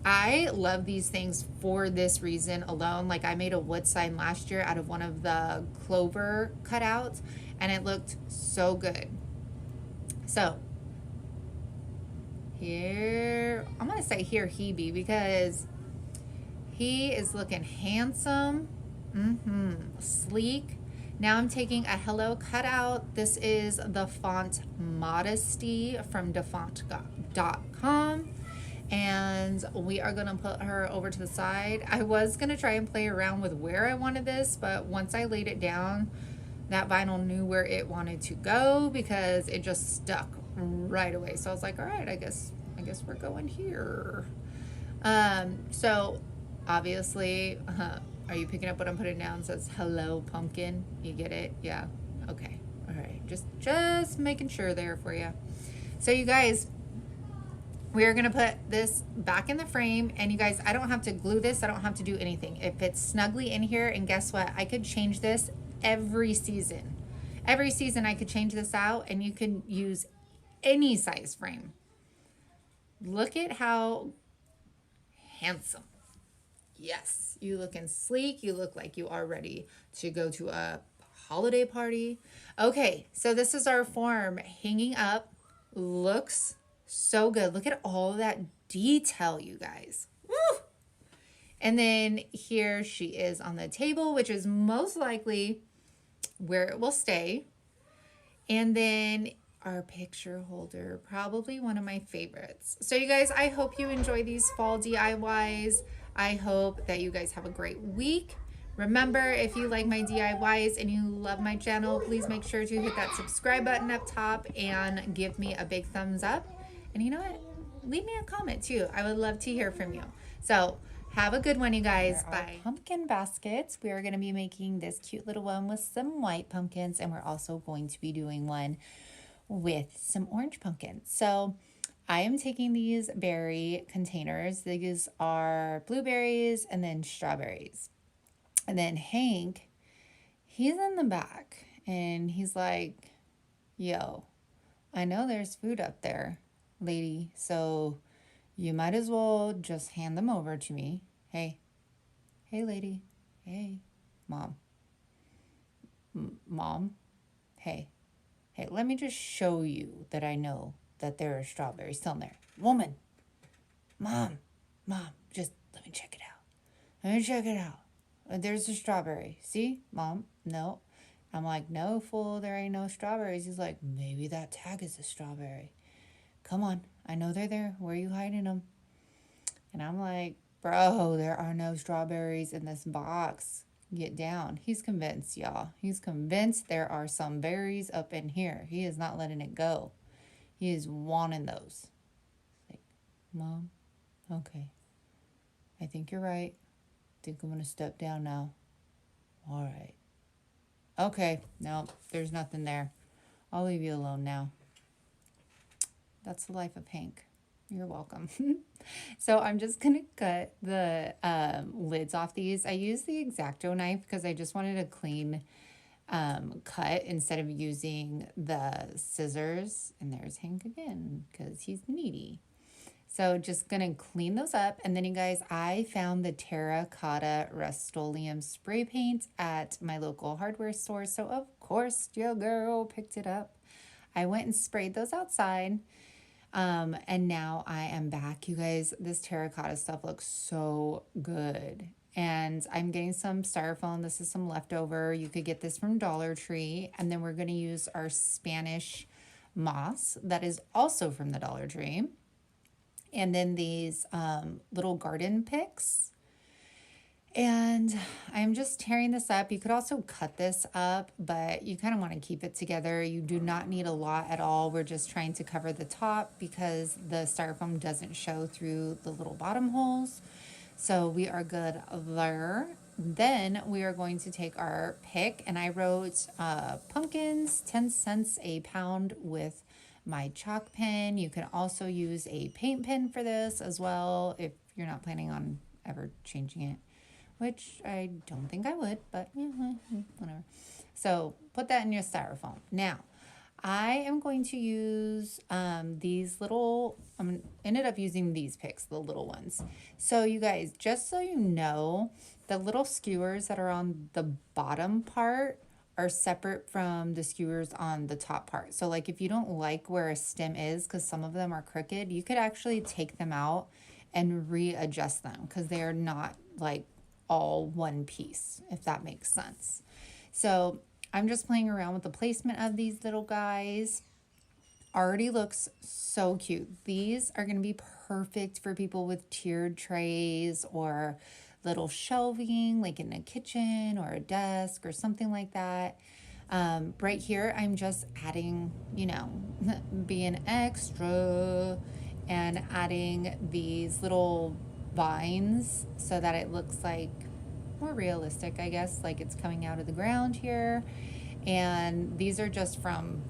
I love these things for this reason alone. Like I made a wood sign last year out of one of the clover cutouts, and it looked so good. So here, I'm gonna say here he be, because he is looking handsome, sleek. Now I'm taking a Hello cutout. This is the font Modesty from defont.com. And we are gonna put her over to the side. I was gonna try and play around with where I wanted this, but once I laid it down, that vinyl knew where it wanted to go because it just stuck right away. So I was like, all right, I guess we're going here. So obviously, are you picking up what I'm putting down? It says Hello Pumpkin. You get it? Yeah. Okay. All right. Just making sure there for you. So you guys, We are gonna put this back in the frame, and you guys, I don't have to glue this. I don't have to do anything. It fits snugly in here, and guess what? I could change this every season. Every season I could change this out, and you can use any size frame. Look at how handsome. Yes, you looking sleek. You look like you are ready to go to a holiday party. Okay, so this is our form hanging up. Looks so good. Look at all that detail, you guys. Woo! And then here she is on the table, which is most likely where it will stay. And then our picture holder, probably one of my favorites. So you guys, I hope you enjoy these fall DIYs. I hope that you guys have a great week. Remember, if you like my DIYs and you love my channel, please make sure to hit that subscribe button up top and give me a big thumbs up. And you know what? Leave me a comment too. I would love to hear from you. So have a good one, you guys. Bye. Pumpkin baskets. We are going to be making this cute little one with some white pumpkins, and we're also going to be doing one with some orange pumpkins. So I am taking these berry containers. These are blueberries and then strawberries. And then Hank, he's in the back and he's like, yo, I know there's food up there, lady, so you might as well just hand them over to me. Hey, lady, hey, mom, mom, hey, let me just show you that I know that there are strawberries still in there. Woman, mom, just let me check it out. Let me check it out. There's a strawberry. See, mom? No. I'm like, no, fool, there ain't no strawberries. He's like, maybe that tag is a strawberry. Come on, I know they're there. Where are you hiding them? And I'm like, bro, there are no strawberries in this box. Get down. He's convinced, y'all. He's convinced there are some berries up in here. He is not letting it go. He is wanting those. Like, mom, okay. I think you're right. I think I'm going to step down now. All right. Okay. No, there's nothing there. I'll leave you alone now. That's the life of Hank. You're welcome. So I'm just going to cut the lids off these. I use the X-Acto knife because I just wanted a clean cut instead of using the scissors. And there's Hank again because he's needy. So just going to clean those up. And then you guys, I found the terracotta Rust-Oleum spray paint at my local hardware store. So of course your girl picked it up. I went and sprayed those outside. And now I am back. You guys, this terracotta stuff looks so good. And I'm getting some styrofoam. This is some leftover. You could get this from Dollar Tree. And then we're going to use our Spanish moss that is also from the Dollar Tree. And then these little garden picks. And I'm just tearing this up. You could also cut this up, but you kind of want to keep it together. You do not need a lot at all. We're just trying to cover the top because the styrofoam doesn't show through the little bottom holes. So we are good there. Then we are going to take our pick, and I wrote pumpkins, 10 cents a pound with my chalk pen. You can also use a paint pen for this as well if you're not planning on ever changing it, which I don't think I would, but yeah, whatever. So put that in your styrofoam. Now, I am going to use these little, ended up using these picks, the little ones. So you guys, just so you know, the little skewers that are on the bottom part are separate from the skewers on the top part. So like if you don't like where a stem is, because some of them are crooked, you could actually take them out and readjust them because they are not like all one piece, if that makes sense. So I'm just playing around with the placement of these little guys. Already looks so cute. These are going to be perfect for people with tiered trays or little shelving like in a kitchen or a desk or something like that. Right here I'm just adding, you know, being extra and adding these little vines so that it looks like more realistic, I guess, like it's coming out of the ground here. And these are just from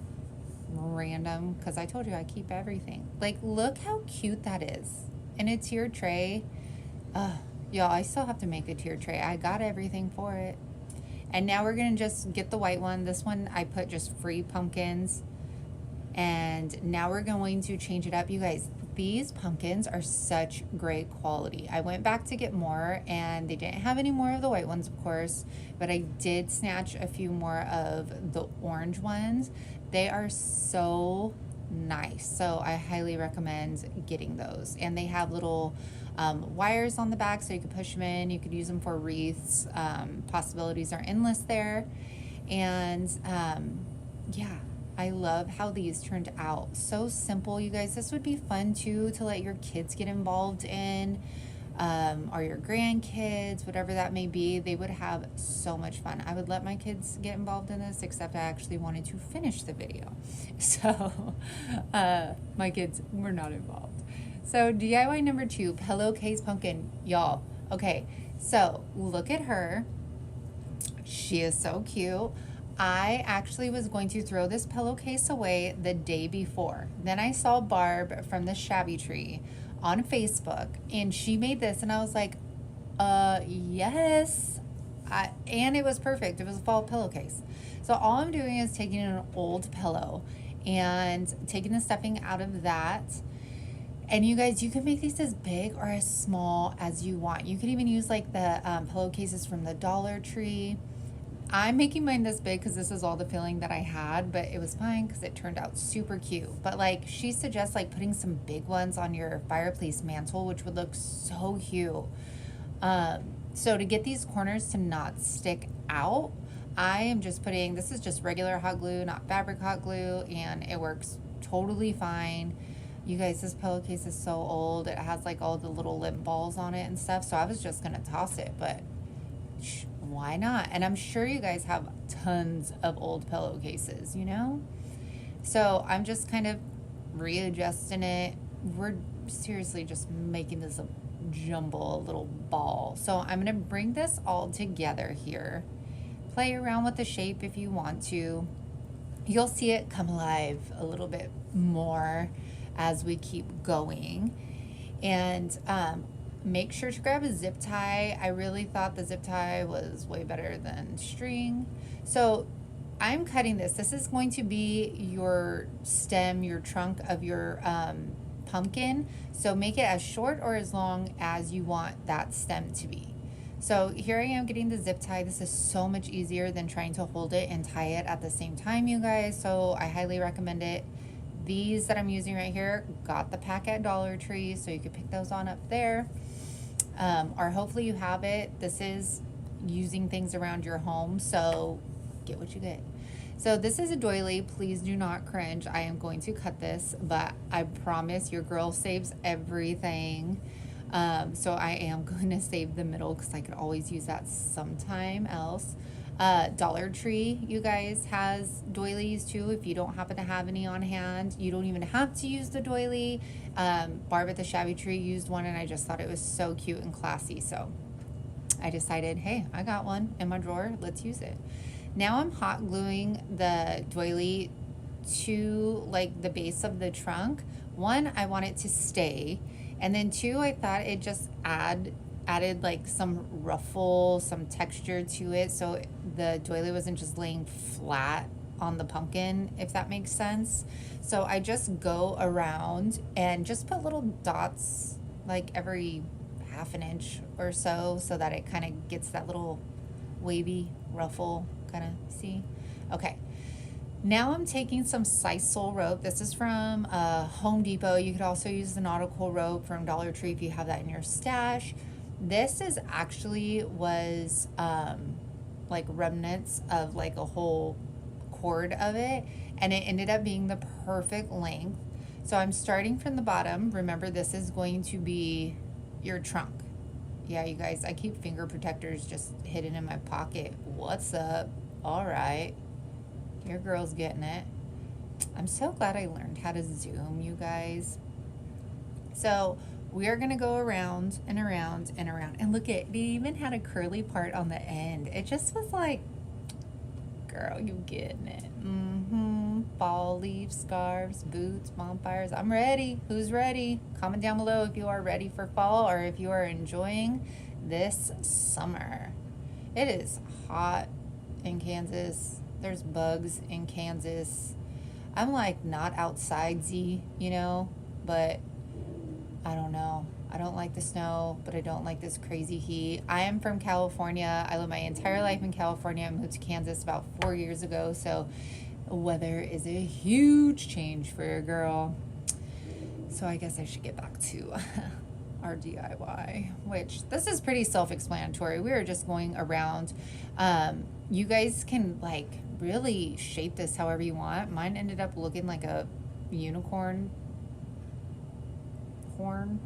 random because I told you I keep everything. Like, look how cute that is. And a tier tray. Y'all, I still have to make a tier tray. I got everything for it. And now we're gonna just get the white one. This one I put just free pumpkins. And now we're going to change it up. You guys, these pumpkins are such great quality. I went back to get more and they didn't have any more of the white ones, of course, but I did snatch a few more of the orange ones. They are so nice. So I highly recommend getting those. And they have little wires on the back so you can push them in. You could use them for wreaths. Possibilities are endless there. And yeah, I love how these turned out. So simple, you guys. This would be fun too to let your kids get involved in, or your grandkids, whatever that may be. They would have so much fun. I would let my kids get involved in this, except I actually wanted to finish the video. So my kids were not involved. So DIY number 2, Pillowcase Pumpkin. Y'all, okay, so look at her. She is so cute. I actually was going to throw this pillowcase away the day before. Then I saw Barb from the Shabby Tree on Facebook, and she made this, and I was like, yes. And it was perfect. It was a fall pillowcase. So all I'm doing is taking an old pillow and taking the stuffing out of that. And you guys, you can make these as big or as small as you want. You can even use like the pillowcases from the Dollar Tree. I'm making mine this big because this is all the filling that I had, but it was fine because it turned out super cute. But like, she suggests like putting some big ones on your fireplace mantle, which would look so cute. So to get these corners to not stick out, I am just putting, this is just regular hot glue, not fabric hot glue, and it works totally fine. You guys, this pillowcase is so old. It has like all the little lint balls on it and stuff. So I was just gonna toss it, but why not? And I'm sure you guys have tons of old pillowcases, you know? So I'm just kind of readjusting it. We're seriously just making this a jumble, a little ball. So I'm gonna bring this all together here. Play around with the shape if you want to. You'll see it come alive a little bit more as we keep going. And make sure to grab a zip tie. I really thought the zip tie was way better than string. So I'm cutting this. This is going to be your stem, your trunk of your pumpkin. So make it as short or as long as you want that stem to be. So here I am getting the zip tie. This is so much easier than trying to hold it and tie it at the same time, you guys. So I highly recommend it. These that I'm using right here, got the pack at Dollar Tree, so you could pick those on up there. Or hopefully you have it. This is using things around your home, so get what you get. So this is a doily. Please do not cringe. I am going to cut this, but I promise your girl saves everything. So I am going to save the middle because I could always use that sometime else. Dollar Tree, you guys, has doilies too. If you don't happen to have any on hand, you don't even have to use the doily. Barb at the Shabby Tree used one, and I just thought it was so cute and classy. So I decided, hey, I got one in my drawer. Let's use it. Now I'm hot gluing the doily to like the base of the trunk. One, I want it to stay. And then two, I thought it just added like some ruffle, some texture to it, so the doily wasn't just laying flat on the pumpkin, if that makes sense. So I just go around and just put little dots like every half an inch or so that it kind of gets that little wavy ruffle kind of, see? Okay. Now I'm taking some sisal rope. This is from Home Depot. You could also use the nautical rope from Dollar Tree if you have that in your stash. This is actually was like remnants of like a whole cord of it, and it ended up being the perfect length. So I'm starting from the bottom. Remember, this is going to be your trunk. Yeah, you guys, I keep finger protectors just hidden in my pocket. What's up? All right. Your girl's getting it. I'm so glad I learned how to zoom, you guys. So we are gonna go around and around and around. And look at, they even had a curly part on the end. It just was like, girl, you getting it. Mm-hmm. some fall leaves, scarves, boots, bonfires. I'm ready. Who's ready? Comment down below if you are ready for fall or if you are enjoying this summer. It is hot in Kansas. There's bugs in Kansas. I'm like not outside-y, you know, but I don't know. I don't like the snow, but I don't like this crazy heat. I am from California. I lived my entire life in California. I moved to Kansas about 4 years ago, so weather is a huge change for your girl. So I guess I should get back to our DIY, which this is pretty self-explanatory. We are just going around. You guys can like really shape this however you want. Mine ended up looking like a unicorn horn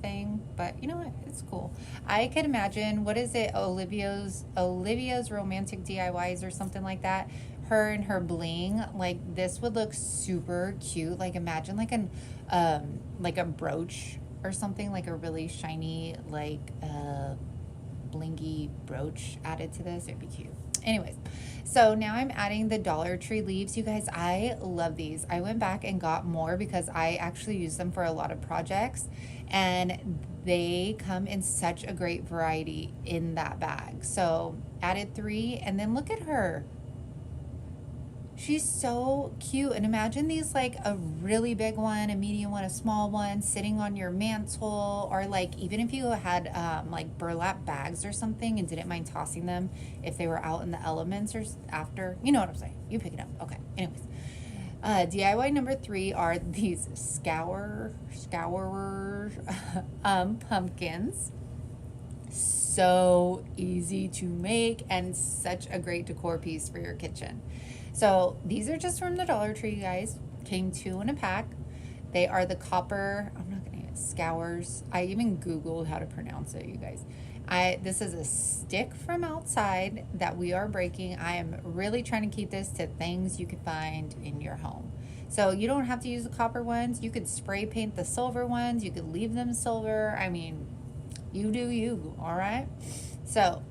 thing, but you know what, it's cool. I could imagine, what is it, Olivia's romantic DIYs or something like that, her and her bling, like this would look super cute. Like imagine like a brooch or something, like a really shiny like blingy brooch added to this. It'd be cute. Anyways, so now I'm adding the Dollar Tree leaves. You guys, I love these. I went back and got more because I actually use them for a lot of projects, and they come in such a great variety in that bag. So added 3, and then look at her. She's so cute. And imagine these, like a really big one, a medium one, a small one sitting on your mantle, or like even if you had like burlap bags or something and didn't mind tossing them if they were out in the elements or after, you know what I'm saying. You pick it up. Okay. Anyways, DIY number 3 are these scourers pumpkins. So easy to make and such a great decor piece for your kitchen. So these are just from the Dollar Tree, you guys. Came 2 in a pack. They are the copper, I'm not gonna get scours. I even Googled how to pronounce it, you guys. This is a stick from outside that we are breaking. I am really trying to keep this to things you could find in your home. So you don't have to use the copper ones. You could spray paint the silver ones. You could leave them silver. I mean, you do you, all right? So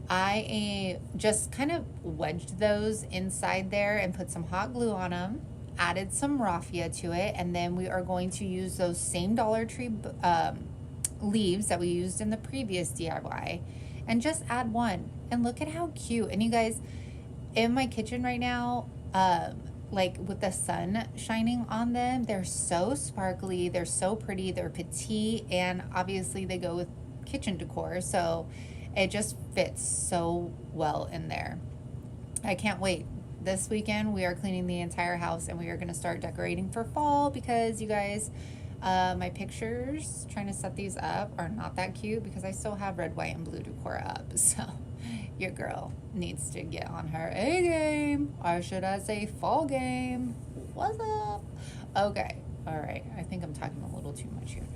I just kind of wedged those inside there and put some hot glue on them, added some raffia to it, and then we are going to use those same Dollar Tree leaves that we used in the previous DIY and just add 1. And look at how cute. And you guys, in my kitchen right now, like with the sun shining on them, they're so sparkly, they're so pretty, they're petite, and obviously they go with kitchen decor, so it just fits so well in there. I can't wait. This weekend we are cleaning the entire house and we are going to start decorating for fall because you guys, my pictures trying to set these up are not that cute because I still have red, white, and blue decor up. So your girl needs to get on her A game, or should I say fall game. What's up? Okay. All right. I think I'm talking a little too much here.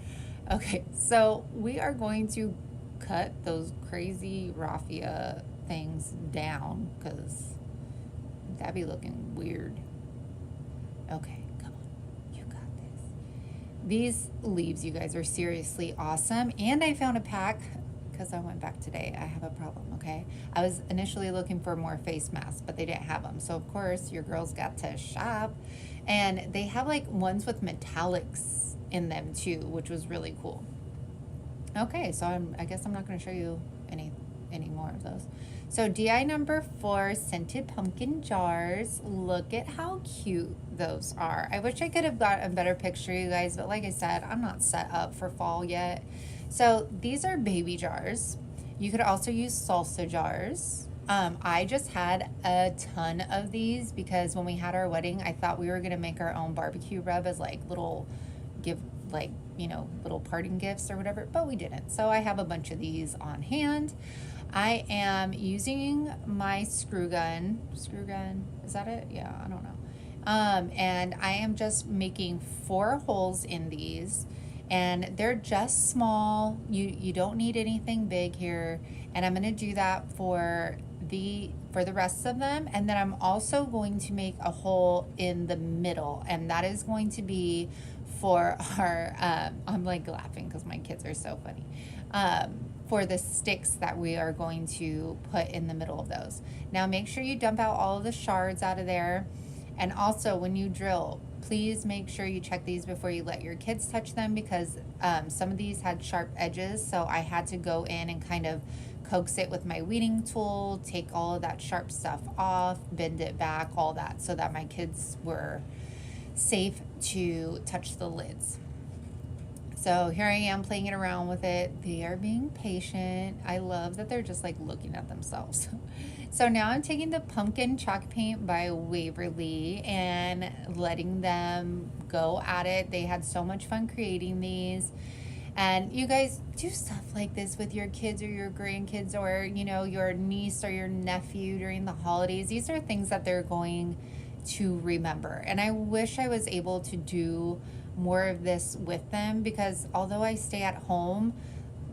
Okay. So we are going to cut those crazy raffia things down because that'd be looking weird. Okay, come on, you got this. These leaves, you guys, are seriously awesome. And I found a pack because I went back today. I have a problem, okay? I was initially looking for more face masks, but they didn't have them. So of course your girls got to shop, and they have like ones with metallics in them too, which was really cool. Okay, so I guess I'm not going to show you any more of those. So DI number 4, scented pumpkin jars. Look at how cute those are. I wish I could have got a better picture, you guys, but like I said, I'm not set up for fall yet. So these are baby jars. You could also use salsa jars. I just had a ton of these because when we had our wedding, I thought we were going to make our own barbecue rub as like little little parting gifts or whatever, but we didn't. So I have a bunch of these on hand. I am using my screw gun, is that it? Yeah, I don't know. And I am just making 4 holes in these, and they're just small. You don't need anything big here. And I'm gonna do that for the rest of them. And then I'm also going to make a hole in the middle, and that is going to be for our, I'm like laughing because my kids are so funny, for the sticks that we are going to put in the middle of those. Now make sure you dump out all of the shards out of there, And also, when you drill, please make sure you check these before you let your kids touch them, because some of these had sharp edges. So I had to go in and kind of coax it with my weeding tool, take all of that sharp stuff off, bend it back, all that, so that my kids were safe to touch the lids. So here I am playing it around with it. They are being patient. I love that they're just like looking at themselves. So now I'm taking the pumpkin chalk paint by Waverley and letting them go at it. They had so much fun creating these. And you guys do stuff like this with your kids or your grandkids, or, you know, your niece or your nephew during the holidays. These are things that they're going to remember. And I wish I was able to do more of this with them, because although I stay at home,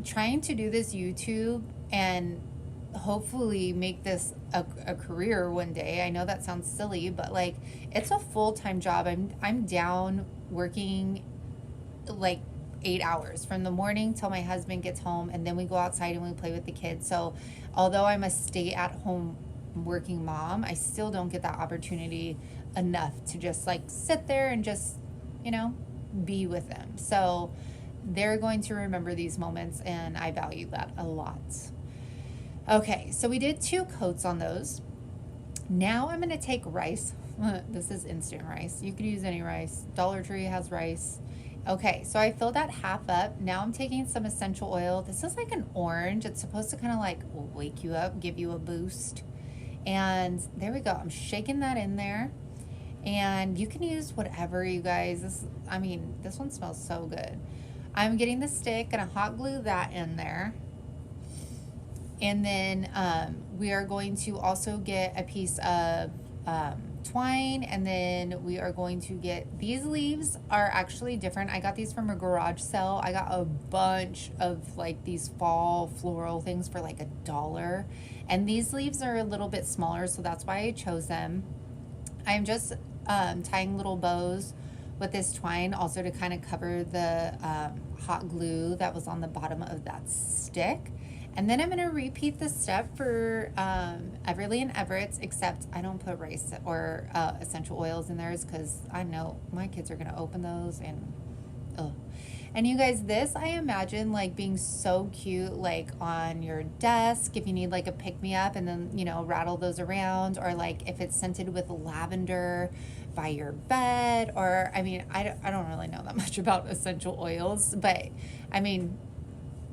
trying to do this YouTube and hopefully make this a career one day. I know that sounds silly, but like, it's a full-time job. I'm down working like 8 hours from the morning till my husband gets home, and then we go outside and we play with the kids. So although I'm a stay-at-home working mom, I still don't get that opportunity enough to just like sit there and just, you know, be with them. So they're going to remember these moments, and I value that a lot. Okay, so we did 2 coats on those. Now I'm going to take rice. This is instant rice. You could use any rice. Dollar Tree has rice. Okay, so I filled that half up. Now I'm taking some essential oil. This is like an orange. It's supposed to kind of like wake you up, give you a boost. And there we go. I'm shaking that in there. And you can use whatever, you guys. This one smells so good. I'm getting the stick, gonna hot glue that in there. And then we are going to also get a piece of twine, and then we are going to get, these leaves are actually different. I got these from a garage sale. I got a bunch of like these fall floral things for like $1. And these leaves are a little bit smaller, so that's why I chose them. I'm just tying little bows with this twine, also to kind of cover the hot glue that was on the bottom of that stick. And then I'm going to repeat the step for Everly and Everett's, except I don't put rice or essential oils in theirs, because I know my kids are going to open those and ugh. And you guys, this I imagine like being so cute, like on your desk if you need like a pick-me-up, and then, you know, rattle those around, or like if it's scented with lavender by your bed, or I don't really know that much about essential oils, but I mean,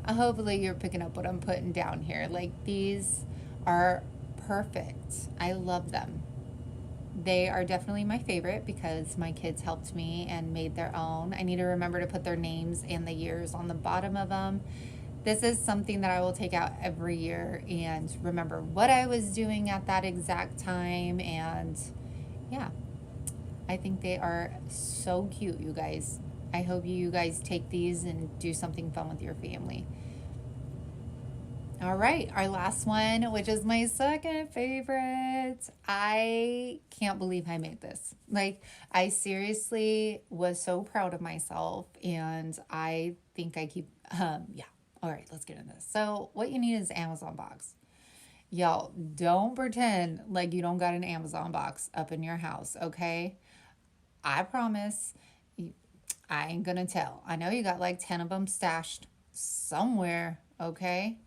hopefully you're picking up what I'm putting down here. Like, these are perfect. I love them. They are definitely my favorite because my kids helped me and made their own. I need to remember to put their names and the years on the bottom of them. This is something that I will take out every year and remember what I was doing at that exact time. And yeah, I think they are so cute, you guys. I hope you guys take these and do something fun with your family. All right, our last one, which is my second favorite. I can't believe I made this. Like, I seriously was so proud of myself, and I think I keep, yeah. All right, let's get into this. So what you need is Amazon box. Y'all, don't pretend like you don't got an Amazon box up in your house, okay? I promise I ain't gonna tell. I know you got like 10 of them stashed somewhere, okay?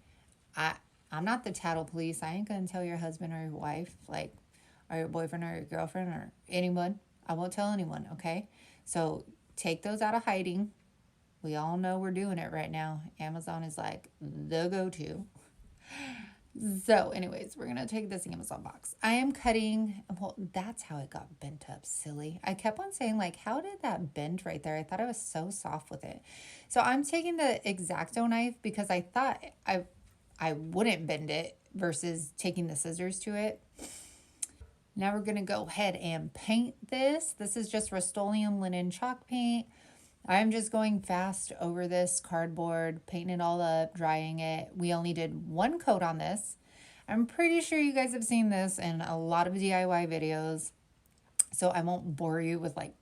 I'm not the tattle police. I ain't gonna tell your husband or your wife, like, or your boyfriend or your girlfriend or anyone. I won't tell anyone, okay? So take those out of hiding. We all know we're doing it right now. Amazon is like the go-to. So anyways, we're gonna take this Amazon box. I am cutting, well, that's how it got bent up, silly. I kept on saying, like, how did that bend right there? I thought I was so soft with it. So I'm taking the X-Acto knife because I thought I wouldn't bend it versus taking the scissors to it. Now we're gonna go ahead and paint this. This is just Rust-Oleum linen chalk paint. I'm just going fast over this cardboard, painting it all up, drying it. We only did 1 coat on this. I'm pretty sure you guys have seen this in a lot of DIY videos, so I won't bore you with like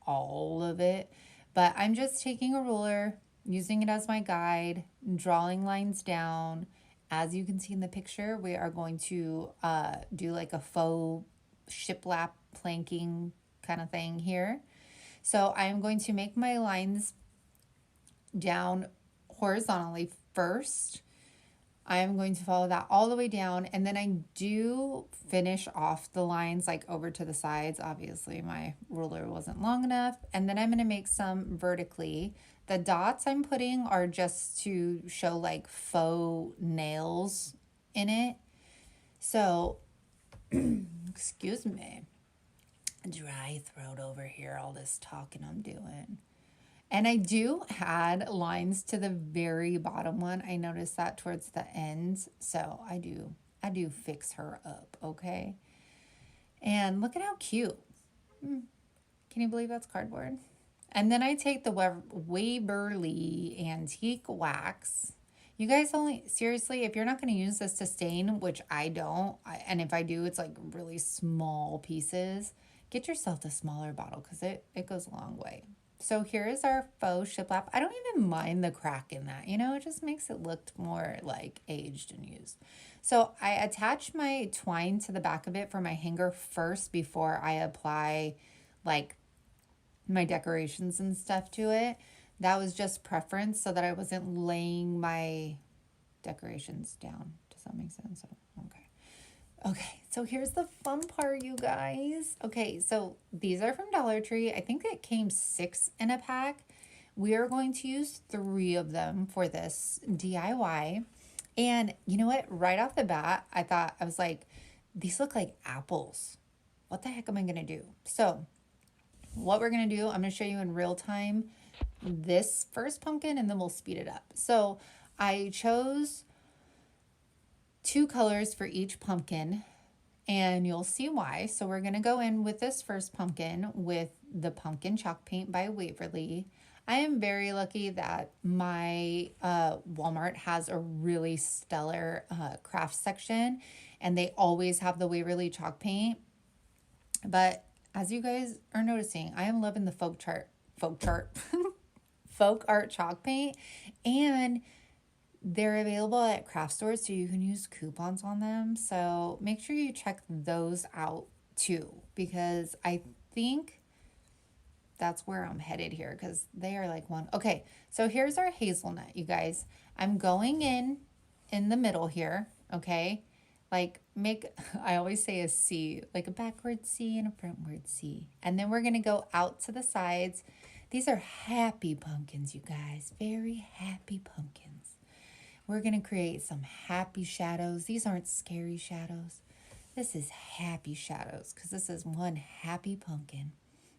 all of it, but I'm just taking a ruler, using it as my guide, drawing lines down. As you can see in the picture, we are going to do like a faux shiplap planking kind of thing here. So I'm going to make my lines down horizontally first. I'm going to follow that all the way down, and then I do finish off the lines like over to the sides. Obviously my ruler wasn't long enough, and then I'm going to make some vertically. The dots I'm putting are just to show like faux nails in it. So excuse me, dry throat over here, all this talking I'm doing. And I do add lines to the very bottom one. I noticed that towards the end. So I do fix her up, okay? And look at how cute. Can you believe that's cardboard? And then I take the Waverley Antique Wax. You guys seriously, if you're not going to use this to stain, which I don't, and if I do, it's like really small pieces, get yourself the smaller bottle because it goes a long way. So here is our faux shiplap. I don't even mind the crack in that, you know, it just makes it look more like aged and used. So I attach my twine to the back of it for my hanger first before I apply like my decorations and stuff to it. That was just preference so that I wasn't laying my decorations down. Does that make sense? Okay. Okay, so here's the fun part, you guys. Okay, so these are from Dollar Tree. I think it came 6 in a pack. We are going to use 3 of them for this DIY. And you know what? Right off the bat, I was like, these look like apples. What the heck am I going to do? So what we're going to do, I'm going to show you in real time this first pumpkin, and then we'll speed it up. So I chose 2 colors for each pumpkin, and you'll see why. So we're going to go in with this first pumpkin with the pumpkin chalk paint by Waverley. I am very lucky that my Walmart has a really stellar craft section, and they always have the Waverley chalk paint. But as you guys are noticing, I am loving the folk art chalk paint, and they're available at craft stores, so you can use coupons on them. So make sure you check those out too, because I think that's where I'm headed here, because they are like one. Okay, so here's our hazelnut, you guys. I'm going in the middle here, okay? Like I always say a C, like a backward C and a frontward C. And then we're going to go out to the sides. These are happy pumpkins, you guys. Very happy pumpkins. We're going to create some happy shadows. These aren't scary shadows. This is happy shadows because this is one happy pumpkin.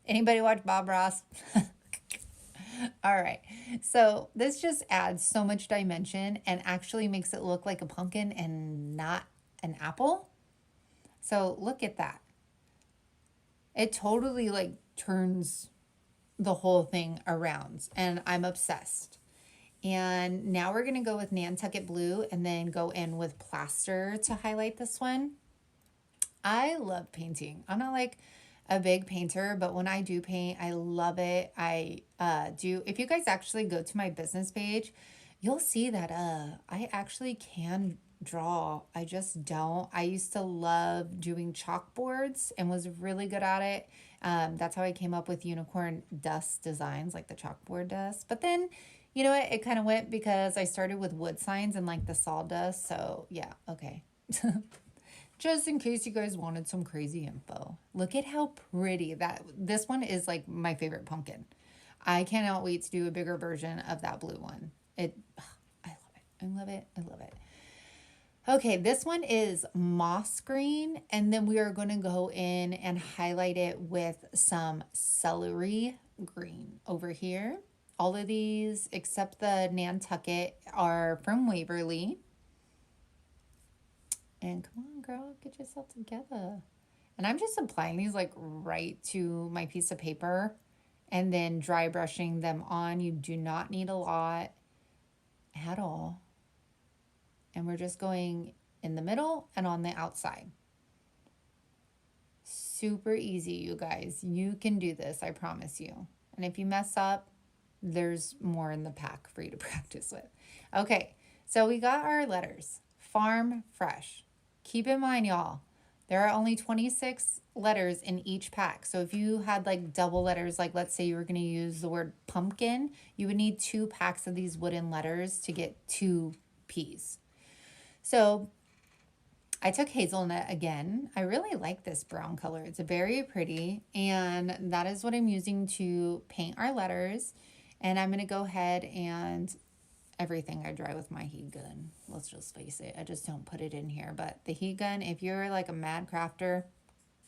Anybody watch Bob Ross? All right. So this just adds so much dimension and actually makes it look like a pumpkin and not an apple. So look at that. It totally like turns the whole thing around, and I'm obsessed. And now we're going to go with Nantucket Blue and then go in with plaster to highlight this one. I love painting. I'm not like a big painter, but when I do paint, I love it. I do. If you guys actually go to my business page, you'll see that I actually can draw. I just don't. I used to love doing chalkboards and was really good at it. That's how I came up with unicorn dust designs, like the chalkboard dust. But then, you know what? It kind of went because I started with wood signs and like the sawdust. So yeah, okay. Just in case you guys wanted some crazy info. Look at how pretty this one is, like my favorite pumpkin. I cannot wait to do a bigger version of that blue one. I love it. I love it. I love it. Okay, this one is moss green, and then we are going to go in and highlight it with some celery green over here. All of these, except the Nantucket, are from Waverley. And come on, girl, get yourself together. And I'm just applying these like right to my piece of paper and then dry brushing them on. You do not need a lot at all. And we're just going in the middle and on the outside. Super easy, you guys. You can do this, I promise you. And if you mess up, there's more in the pack for you to practice with. Okay, so we got our letters. Farm Fresh. Keep in mind, y'all, There are only 26 letters in each pack. So if you had like double letters, like let's say you were going to use the word pumpkin, you would need 2 packs of these wooden letters to get 2 P's. So I took hazelnut again. I really like this brown color. It's very pretty. And that is what I'm using to paint our letters. And I'm going to go ahead and everything I dry with my heat gun. Let's just face it. I just don't put it in here. But the heat gun, if you're like a mad crafter,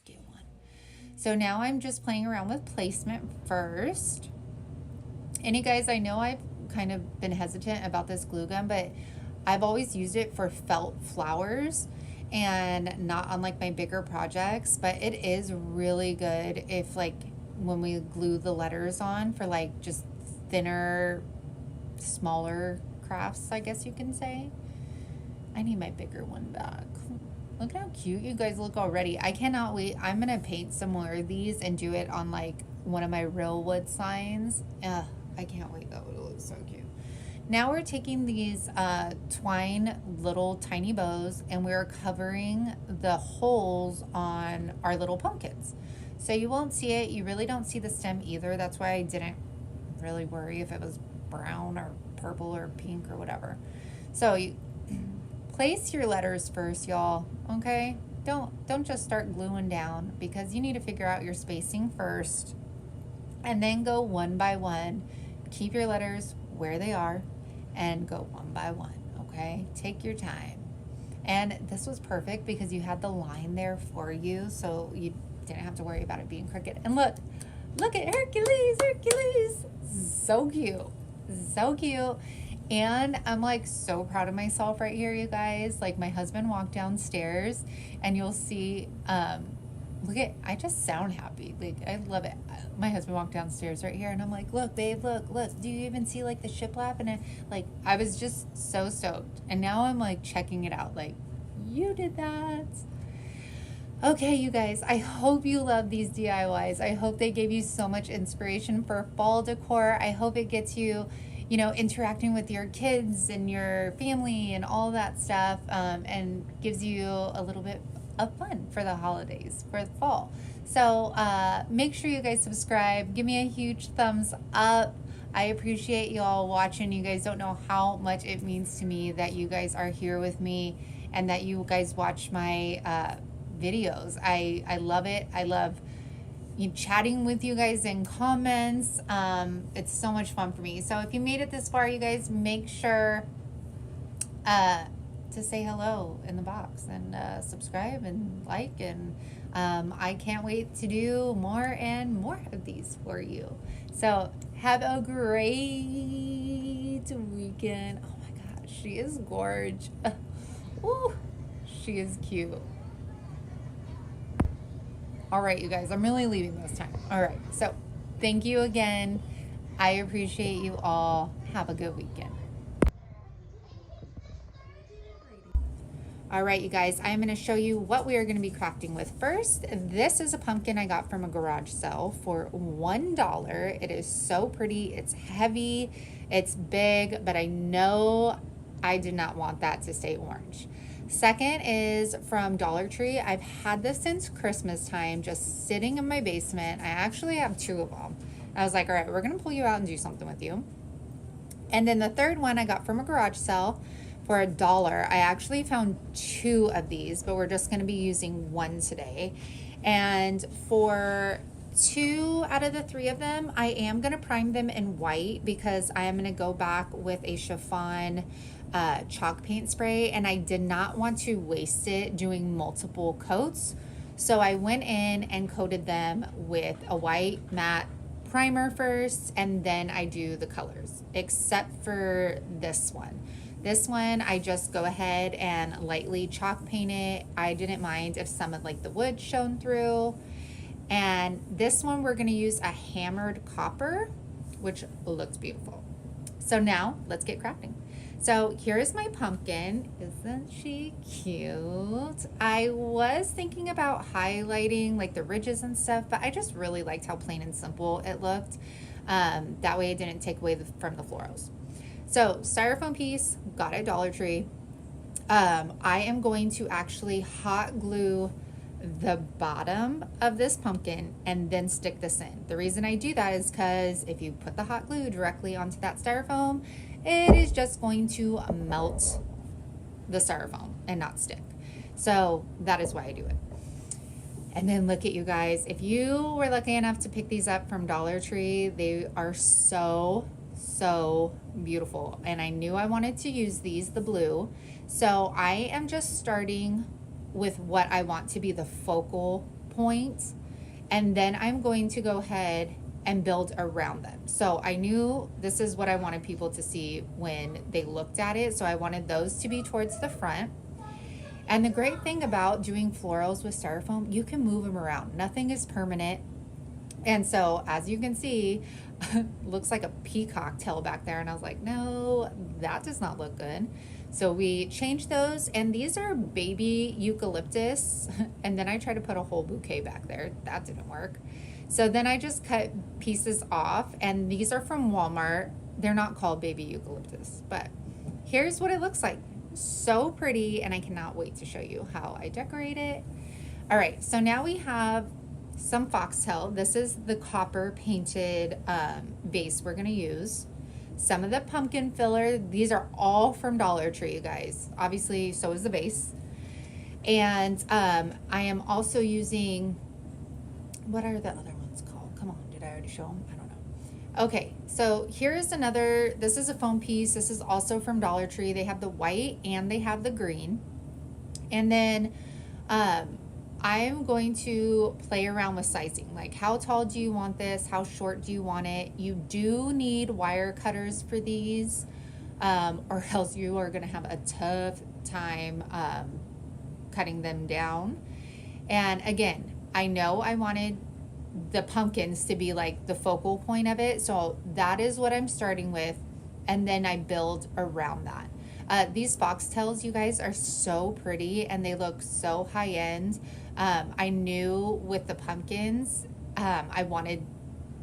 get one. So now I'm just playing around with placement first. And you guys, I know I've kind of been hesitant about this glue gun, but I've always used it for felt flowers and not on like my bigger projects, but it is really good if like when we glue the letters on for like just thinner, smaller crafts, I guess you can say. I need my bigger one back. Look how cute you guys look already. I cannot wait. I'm gonna paint some more of these and do it on like one of my real wood signs. I can't wait. That would look so cute. Now we're taking these twine little tiny bows and we're covering the holes on our little pumpkins. So you won't see it. You really don't see the stem either. That's why I didn't really worry if it was brown or purple or pink or whatever. So you place your letters first, y'all, okay? Don't just start gluing down because you need to figure out your spacing first and then go one by one. Keep your letters where they are and go one by one, okay? Take your time. And this was perfect because you had the line there for you, so you didn't have to worry about it being crooked. And look at Hercules, so cute, so cute. And I'm like so proud of myself right here, you guys. Like my husband walked downstairs and you'll see, I just sound happy. Like I love it. My husband walked downstairs right here and I'm like, look, babe, look. Do you even see like the shiplap? And I was just so stoked. And now I'm like checking it out. Like, you did that. Okay, you guys, I hope you love these DIYs. I hope they gave you so much inspiration for fall decor. I hope it gets you, interacting with your kids and your family and all that stuff, and gives you a little bit of fun for the holidays, for the fall. So make sure you guys subscribe. Give me a huge thumbs up. I appreciate you all watching. You guys don't know how much it means to me that you guys are here with me and that you guys watch my videos. I love it. I love chatting with you guys in comments. It's so much fun for me. So if you made it this far, you guys, make sure to say hello in the box and subscribe and like, and I can't wait to do more and more of these for you. So have a great weekend. Oh my gosh, she is gorgeous. Ooh, she is cute. All right, you guys, I'm really leaving this time. All right, so thank you again. I appreciate you all. Have a good weekend. All right, you guys, I'm going to show you what we are going to be crafting with first. This is a pumpkin I got from a garage sale for $1. It is so pretty. It's heavy. It's big, but I know I did not want that to stay orange. Second is from Dollar Tree. I've had this since Christmas time, just sitting in my basement. I actually have 2 of them. I was like, all right, we're going to pull you out and do something with you. And then the third one I got from a garage sale for $1. I actually found 2 of these, but we're just going to be using 1 today. And for 2 out of the 3 of them, I am going to prime them in white because I am going to go back with a chiffon chalk paint spray, and I did not want to waste it doing multiple coats. So I went in and coated them with a white matte primer first, and then I do the colors, except for this one. This one, I just go ahead and lightly chalk paint it. I didn't mind if some of like the wood shone through. And this one, we're gonna use a hammered copper, which looks beautiful. So now let's get crafting. So here's my pumpkin. Isn't she cute? I was thinking about highlighting like the ridges and stuff, but I just really liked how plain and simple it looked. That way it didn't take away from the florals. So styrofoam piece, got at Dollar Tree. I am going to actually hot glue the bottom of this pumpkin and then stick this in. The reason I do that is because if you put the hot glue directly onto that styrofoam, it is just going to melt the styrofoam and not stick. So that is why I do it. And then look at you guys. If you were lucky enough to pick these up from Dollar Tree, they are so beautiful. And I knew I wanted to use these, the blue. So I am just starting with what I want to be the focal point. And then I'm going to go ahead and build around them. So I knew this is what I wanted people to see when they looked at it. So I wanted those to be towards the front. And the great thing about doing florals with styrofoam, you can move them around. Nothing is permanent. And so as you can see, looks like a peacock tail back there. And I was like, no, that does not look good. So we changed those, and these are baby eucalyptus. And then I tried to put a whole bouquet back there. That didn't work. So then I just cut pieces off, and these are from Walmart. They're not called baby eucalyptus, but here's what it looks like. So pretty, and I cannot wait to show you how I decorate it. All right, so now we have some foxtail. This is the copper painted vase we're gonna use. Some of the pumpkin filler, these are all from Dollar Tree, you guys. Obviously, so is the vase. And I am also using, what are the other ones called? Come on, did I already show them? I don't know. Okay, so here's another, this is a foam piece. This is also from Dollar Tree. They have the white and they have the green. And then I'm going to play around with sizing. Like, how tall do you want this? How short do you want it? You do need wire cutters for these, or else you are gonna have a tough time cutting them down. And again, I know I wanted the pumpkins to be like the focal point of it, so that is what I'm starting with, and then I build around that. These foxtails, you guys, are so pretty and they look so high end. I knew with the pumpkins, I wanted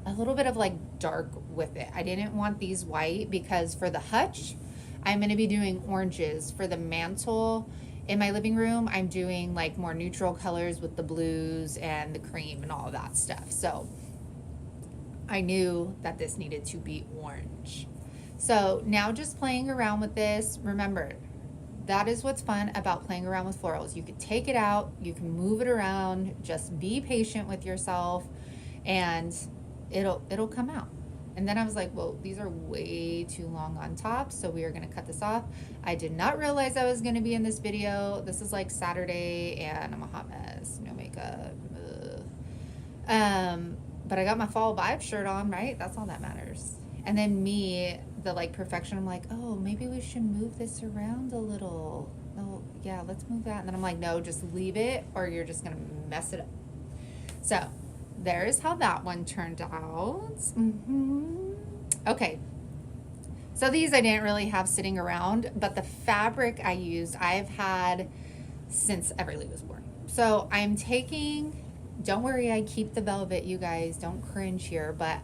a little bit of like dark with it. I didn't want these white because for the hutch, I'm going to be doing oranges. For the mantle in my living room, I'm doing like more neutral colors with the blues and the cream and all of that stuff. So I knew that this needed to be orange. So now just playing around with this, remember, that is what's fun about playing around with florals. You can take it out, you can move it around, just be patient with yourself, and it'll come out. And then I was like, well, these are way too long on top, so we are gonna cut this off. I did not realize I was gonna be in this video. This is like Saturday, and I'm a hot mess, no makeup. But I got my fall vibe shirt on, right? That's all that matters. And then me, the like perfection, I'm like, oh, maybe we should move this around a little. Oh, yeah, let's move that. And then I'm like, no, just leave it or you're just gonna mess it up. So there's how that one turned out. Okay, so these I didn't really have sitting around, but the fabric I used, I've had since Everly was born. So I'm taking, don't worry, I keep the velvet, you guys, don't cringe here, but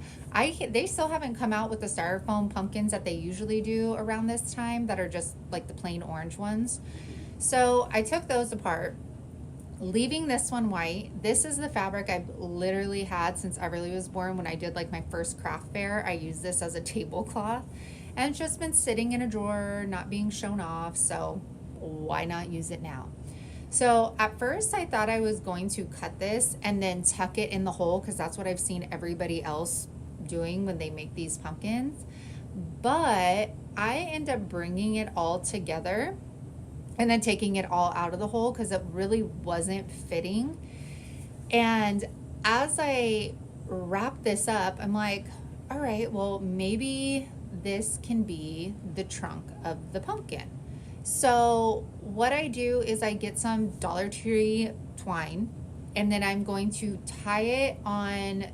they still haven't come out with the styrofoam pumpkins that they usually do around this time that are just like the plain orange ones. So I took those apart, leaving this one white. This is the fabric I've literally had since Everly was born. When I did like my first craft fair, I used this as a tablecloth, and it's just been sitting in a drawer, not being shown off, so why not use it now? So at first I thought I was going to cut this and then tuck it in the hole, because that's what I've seen everybody else doing when they make these pumpkins. But I end up bringing it all together and then taking it all out of the hole because it really wasn't fitting. And as I wrap this up, I'm like, all right, well, maybe this can be the trunk of the pumpkin. So what I do is I get some Dollar Tree twine, and then I'm going to tie it on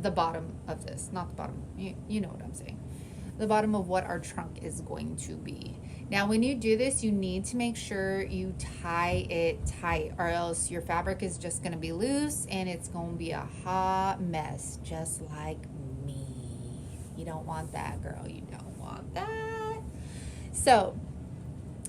the bottom of this, not the bottom, you know what I'm saying, the bottom of what our trunk is going to be. Now when you do this, you need to make sure you tie it tight, or else your fabric is just going to be loose and it's going to be a hot mess, just like me. You don't want that, girl, you don't want that. So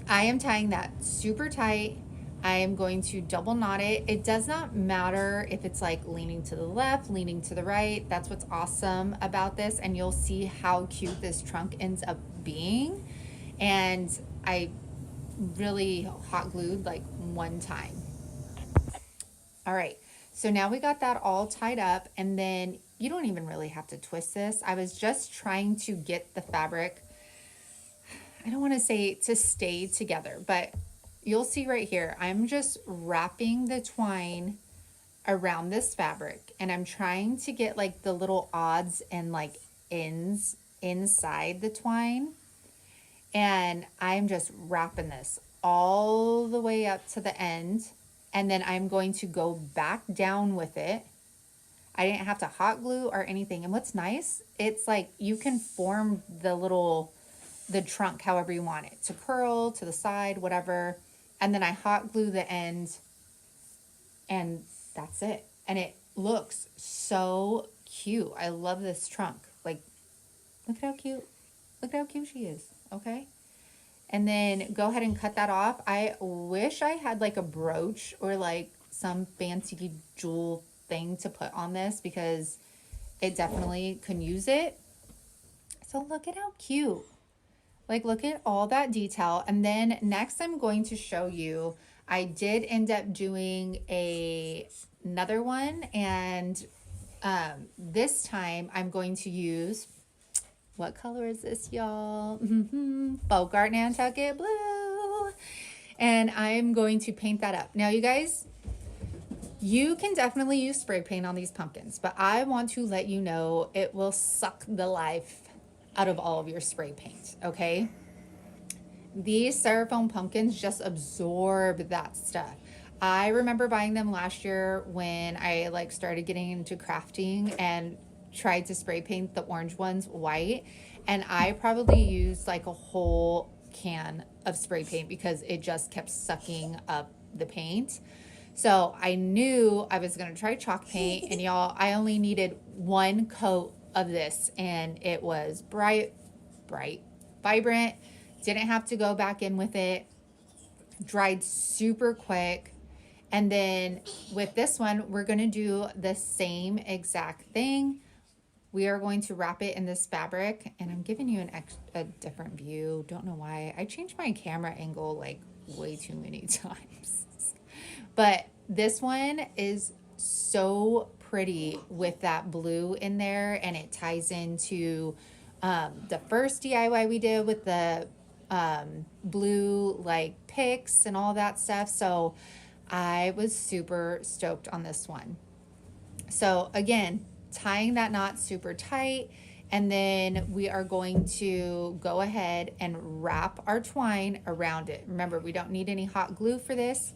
I am tying that super tight. I am going to double knot it. It does not matter if it's like leaning to the left, leaning to the right. That's what's awesome about this. And you'll see how cute this trunk ends up being. And I really hot glued like one time. All right, so now we got that all tied up, and then you don't even really have to twist this. I was just trying to get the fabric, I don't want to say to stay together, but you'll see right here, I'm just wrapping the twine around this fabric, and I'm trying to get like the little odds and like ends inside the twine. And I'm just wrapping this all the way up to the end. And then I'm going to go back down with it. I didn't have to hot glue or anything. And what's nice, it's like you can form the trunk however you want it, to curl, to the side, whatever. And then I hot glue the end, and that's it. And it looks so cute. I love this trunk. Like, look at how cute. Look at how cute she is, okay? And then go ahead and cut that off. I wish I had like a brooch or like some fancy jewel thing to put on this, because it definitely can use it. So look at how cute. Like, look at all that detail. And then next I'm going to show you, I did end up doing another one, and this time I'm going to use, what color is this, y'all? Bogart Nantucket Blue. And I'm going to paint that up. Now, you guys, you can definitely use spray paint on these pumpkins, but I want to let you know it will suck the life out of all of your spray paint, okay? These styrofoam pumpkins just absorb that stuff. I remember buying them last year when I like started getting into crafting and tried to spray paint the orange ones white, and I probably used like a whole can of spray paint because it just kept sucking up the paint. So I knew I was gonna try chalk paint, and y'all, I only needed one coat of this, and it was bright, vibrant. Didn't have to go back in with it. Dried super quick. And then with this one, we're gonna do the same exact thing. We are going to wrap it in this fabric, and I'm giving you a different view. Don't know why. I changed my camera angle like way too many times. But this one is so pretty with that blue in there, and it ties into the first DIY we did with the blue like picks and all that stuff. So I was super stoked on this one. So again, tying that knot super tight, and then we are going to go ahead and wrap our twine around it. Remember, we don't need any hot glue for this.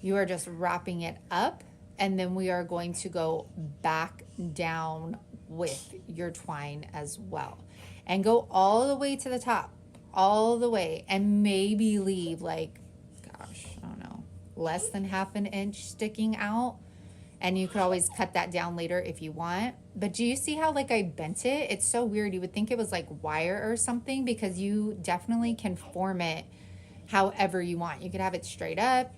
You are just wrapping it up, and then we are going to go back down with your twine as well, and go all the way to the top, all the way, and maybe leave like, gosh, I don't know, less than half an inch sticking out. And you could always cut that down later if you want. But do you see how like I bent it? It's so weird. You would think it was like wire or something, because you definitely can form it however you want. You could have it straight up.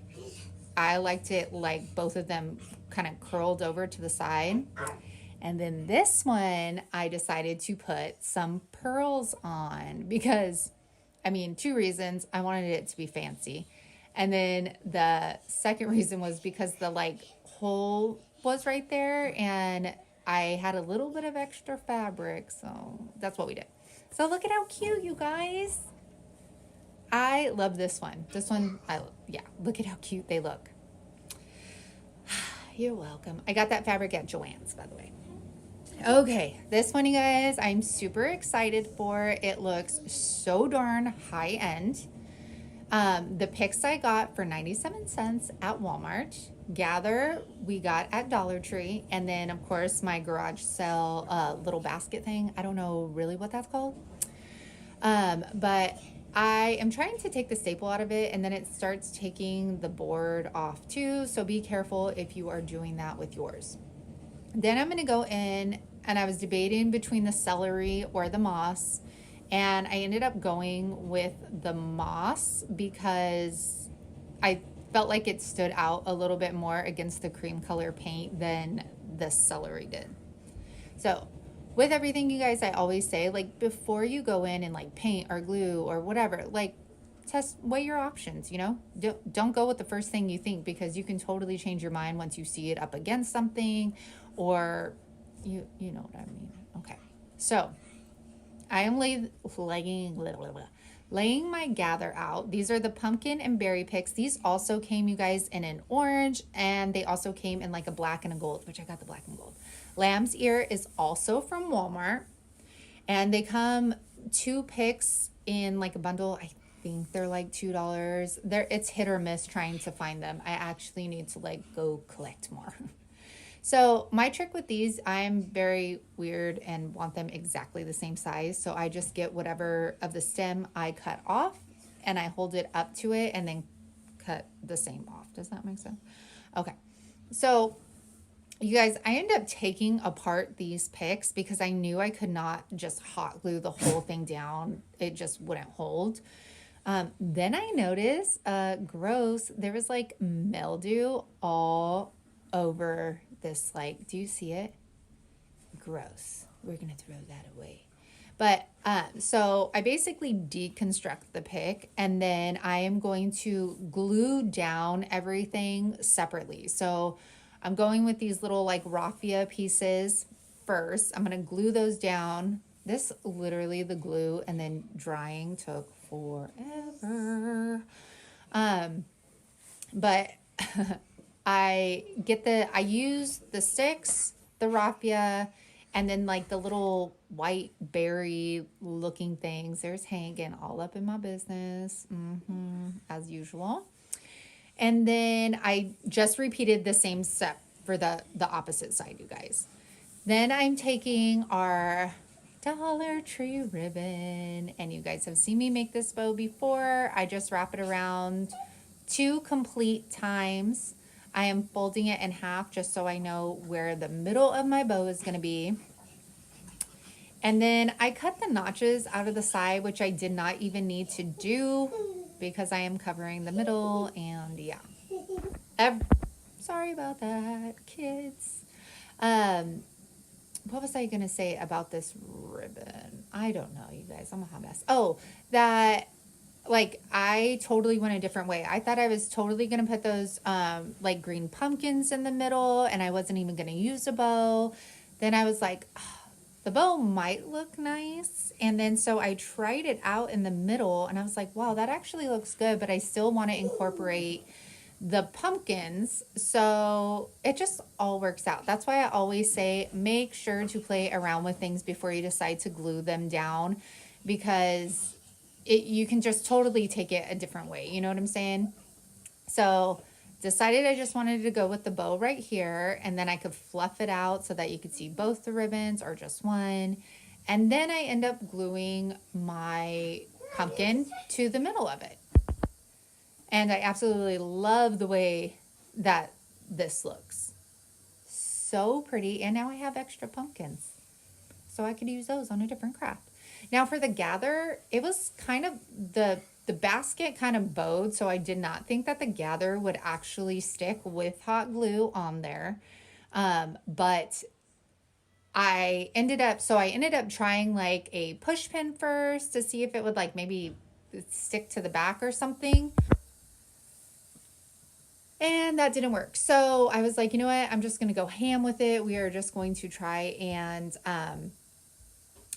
I liked it like both of them kind of curled over to the side. And then this one, I decided to put some pearls on because, I mean, two reasons. I wanted it to be fancy. And then the second reason was because the like hole was right there, and I had a little bit of extra fabric, so that's what we did. So look at how cute, you guys. I love this one. This one, yeah, look at how cute they look. You're welcome. I got that fabric at Joann's, by the way. Okay, this one, you guys, I'm super excited for. It looks so darn high end. The picks I got for 97 cents at Walmart. Gather we got at Dollar Tree. And then, of course, my garage sale little basket thing. I don't know really what that's called. But I am trying to take the staple out of it, and then it starts taking the board off too. So be careful if you are doing that with yours. Then I'm going to go in, and I was debating between the celery or the moss. And I ended up going with the moss because I felt like it stood out a little bit more against the cream color paint than the celery did. So with everything, you guys, I always say, like, before you go in and like paint or glue or whatever, like, weigh your options, you know. Don't go with the first thing you think, because you can totally change your mind once you see it up against something, or you know what I mean. Okay, so I am laying my gather out. These are the pumpkin and berry picks. These also came, you guys, in an orange, and they also came in like a black and a gold, which I got the black and gold. Lamb's ear is also from Walmart, and they come 2 picks in like a bundle. I think they're like $2. It's hit or miss trying to find them. I actually need to like go collect more. So my trick with these, I'm very weird and want them exactly the same size. So I just get whatever of the stem I cut off, and I hold it up to it and then cut the same off. Does that make sense? Okay. So you guys, I ended up taking apart these picks because I knew I could not just hot glue the whole thing down. It just wouldn't hold. Then I noticed, gross, there was like mildew all over this. Like, do you see it? Gross. We're gonna throw that away. But so I basically deconstruct the pick, and then I am going to glue down everything separately. So I'm going with these little like raffia pieces first. I'm gonna glue those down. This literally, the glue and then drying took forever. But I use the sticks, the raffia, and then like the little white berry looking things. There's Hank getting all up in my business, as usual. And then I just repeated the same step for the opposite side, you guys. Then I'm taking our Dollar Tree ribbon, and you guys have seen me make this bow before. I just wrap it around 2 complete times. I am folding it in half just so I know where the middle of my bow is going to be. And then I cut the notches out of the side, which I did not even need to do because I am covering the middle. And yeah, sorry about that, kids. What was I going to say about this ribbon? I don't know, you guys. I'm a hot mess. Oh, that, like, I totally went a different way. I thought I was totally going to put those, like, green pumpkins in the middle, and I wasn't even going to use a bow. Then I was like, oh, the bow might look nice. And then so I tried it out in the middle, and I was like, wow, that actually looks good, but I still want to incorporate the pumpkins. So it just all works out. That's why I always say make sure to play around with things before you decide to glue them down, because you can just totally take it a different way. You know what I'm saying? So decided I just wanted to go with the bow right here, and then I could fluff it out so that you could see both the ribbons or just one. And then I end up gluing my pumpkin to the middle of it. And I absolutely love the way that this looks. So pretty. And now I have extra pumpkins, so I could use those on a different craft. Now for the gather, it was kind of the basket kind of bowed, so I did not think that the gather would actually stick with hot glue on there. But I ended up trying like a push pin first to see if it would like maybe stick to the back or something. And that didn't work. So I was like, you know what? I'm just going to go ham with it. We are just going to try and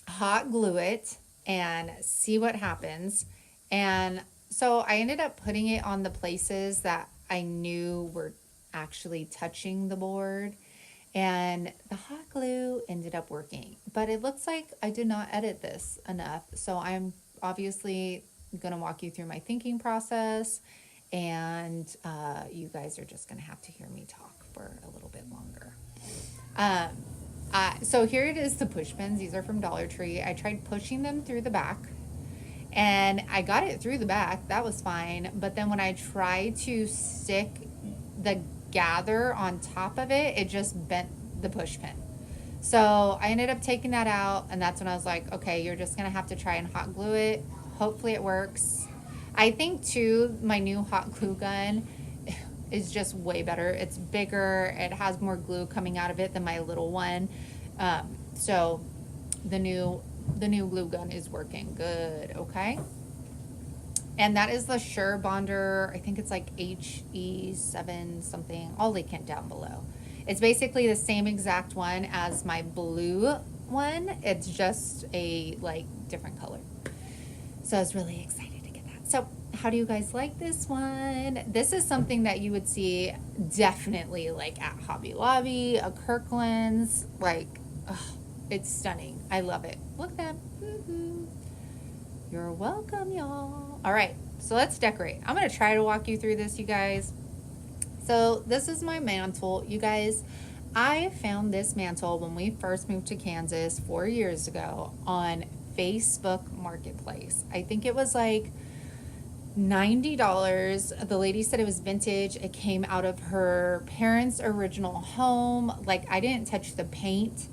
hot glue it and see what happens. And so I ended up putting it on the places that I knew were actually touching the board. And the hot glue ended up working. But it looks like I did not edit this enough. So I'm obviously going to walk you through my thinking process. And you guys are just going to have to hear me talk for a little bit longer. So here it is, the push pins. These are from Dollar Tree. I tried pushing them through the back, and I got it through the back. That was fine. But then when I tried to stick the gather on top of it, it just bent the push pin. So I ended up taking that out, and that's when I was like, okay, you're just going to have to try and hot glue it. Hopefully it works. I think too, my new hot glue gun, is just way better. It's bigger. It has more glue coming out of it than my little one. So the new glue gun is working good. Okay. And that is the Sure Bonder. I think it's like HE7 something. I'll link it down below. It's basically the same exact one as my blue one. It's just a like different color. So I was really excited to get that. So how do you guys like this one? This is something that you would see definitely like at Hobby Lobby, a Kirkland's. Like, oh, it's stunning. I love it. Look at that. You're welcome, y'all. All right, so let's decorate. I'm gonna try to walk you through this, you guys. So this is my mantle. You guys, I found this mantle when we first moved to Kansas 4 years ago on Facebook Marketplace. I think it was like $90. The lady said it was vintage. It came out of her parents' original home. Like, I didn't touch the paint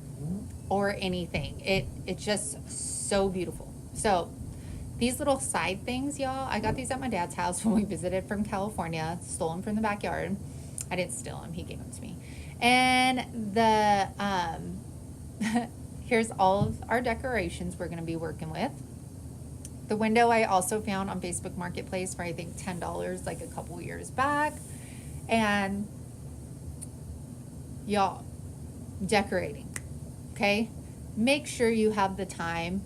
or anything. It's just so beautiful. So these little side things, y'all, I got these at my dad's house when we visited from California. Stole them from the backyard. I didn't steal them. He gave them to me. And the here's all of our decorations we're going to be working with. The window I also found on Facebook Marketplace for I think $10 like a couple years back. And y'all, decorating, okay? Make sure you have the time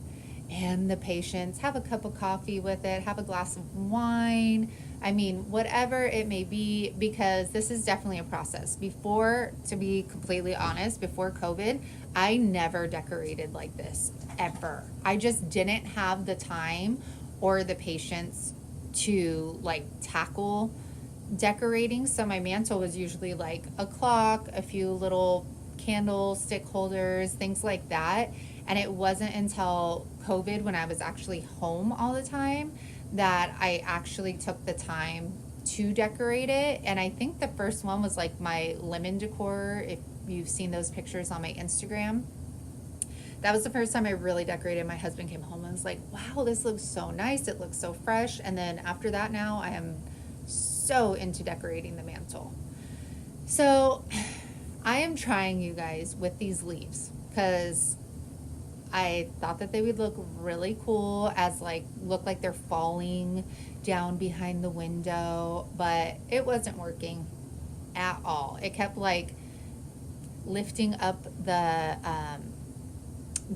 and the patience. Have a cup of coffee with it, have a glass of wine. I mean, whatever it may be, because this is definitely a process. Before, to be completely honest, before COVID, I never decorated like this, ever. I just didn't have the time or the patience to like tackle decorating. So my mantle was usually like a clock, a few little candlestick holders, things like that. And it wasn't until COVID, when I was actually home all the time, that I actually took the time to decorate it. And I think the first one was like my lemon decor, if you've seen those pictures on my Instagram. That was the first time I really decorated. My husband came home and was like, wow, this looks so nice. It looks so fresh. And then after that, now I am so into decorating the mantle. So I am trying, you guys, with these leaves, because I thought that they would look really cool as like, look like they're falling down behind the window, but it wasn't working at all. It kept like lifting up the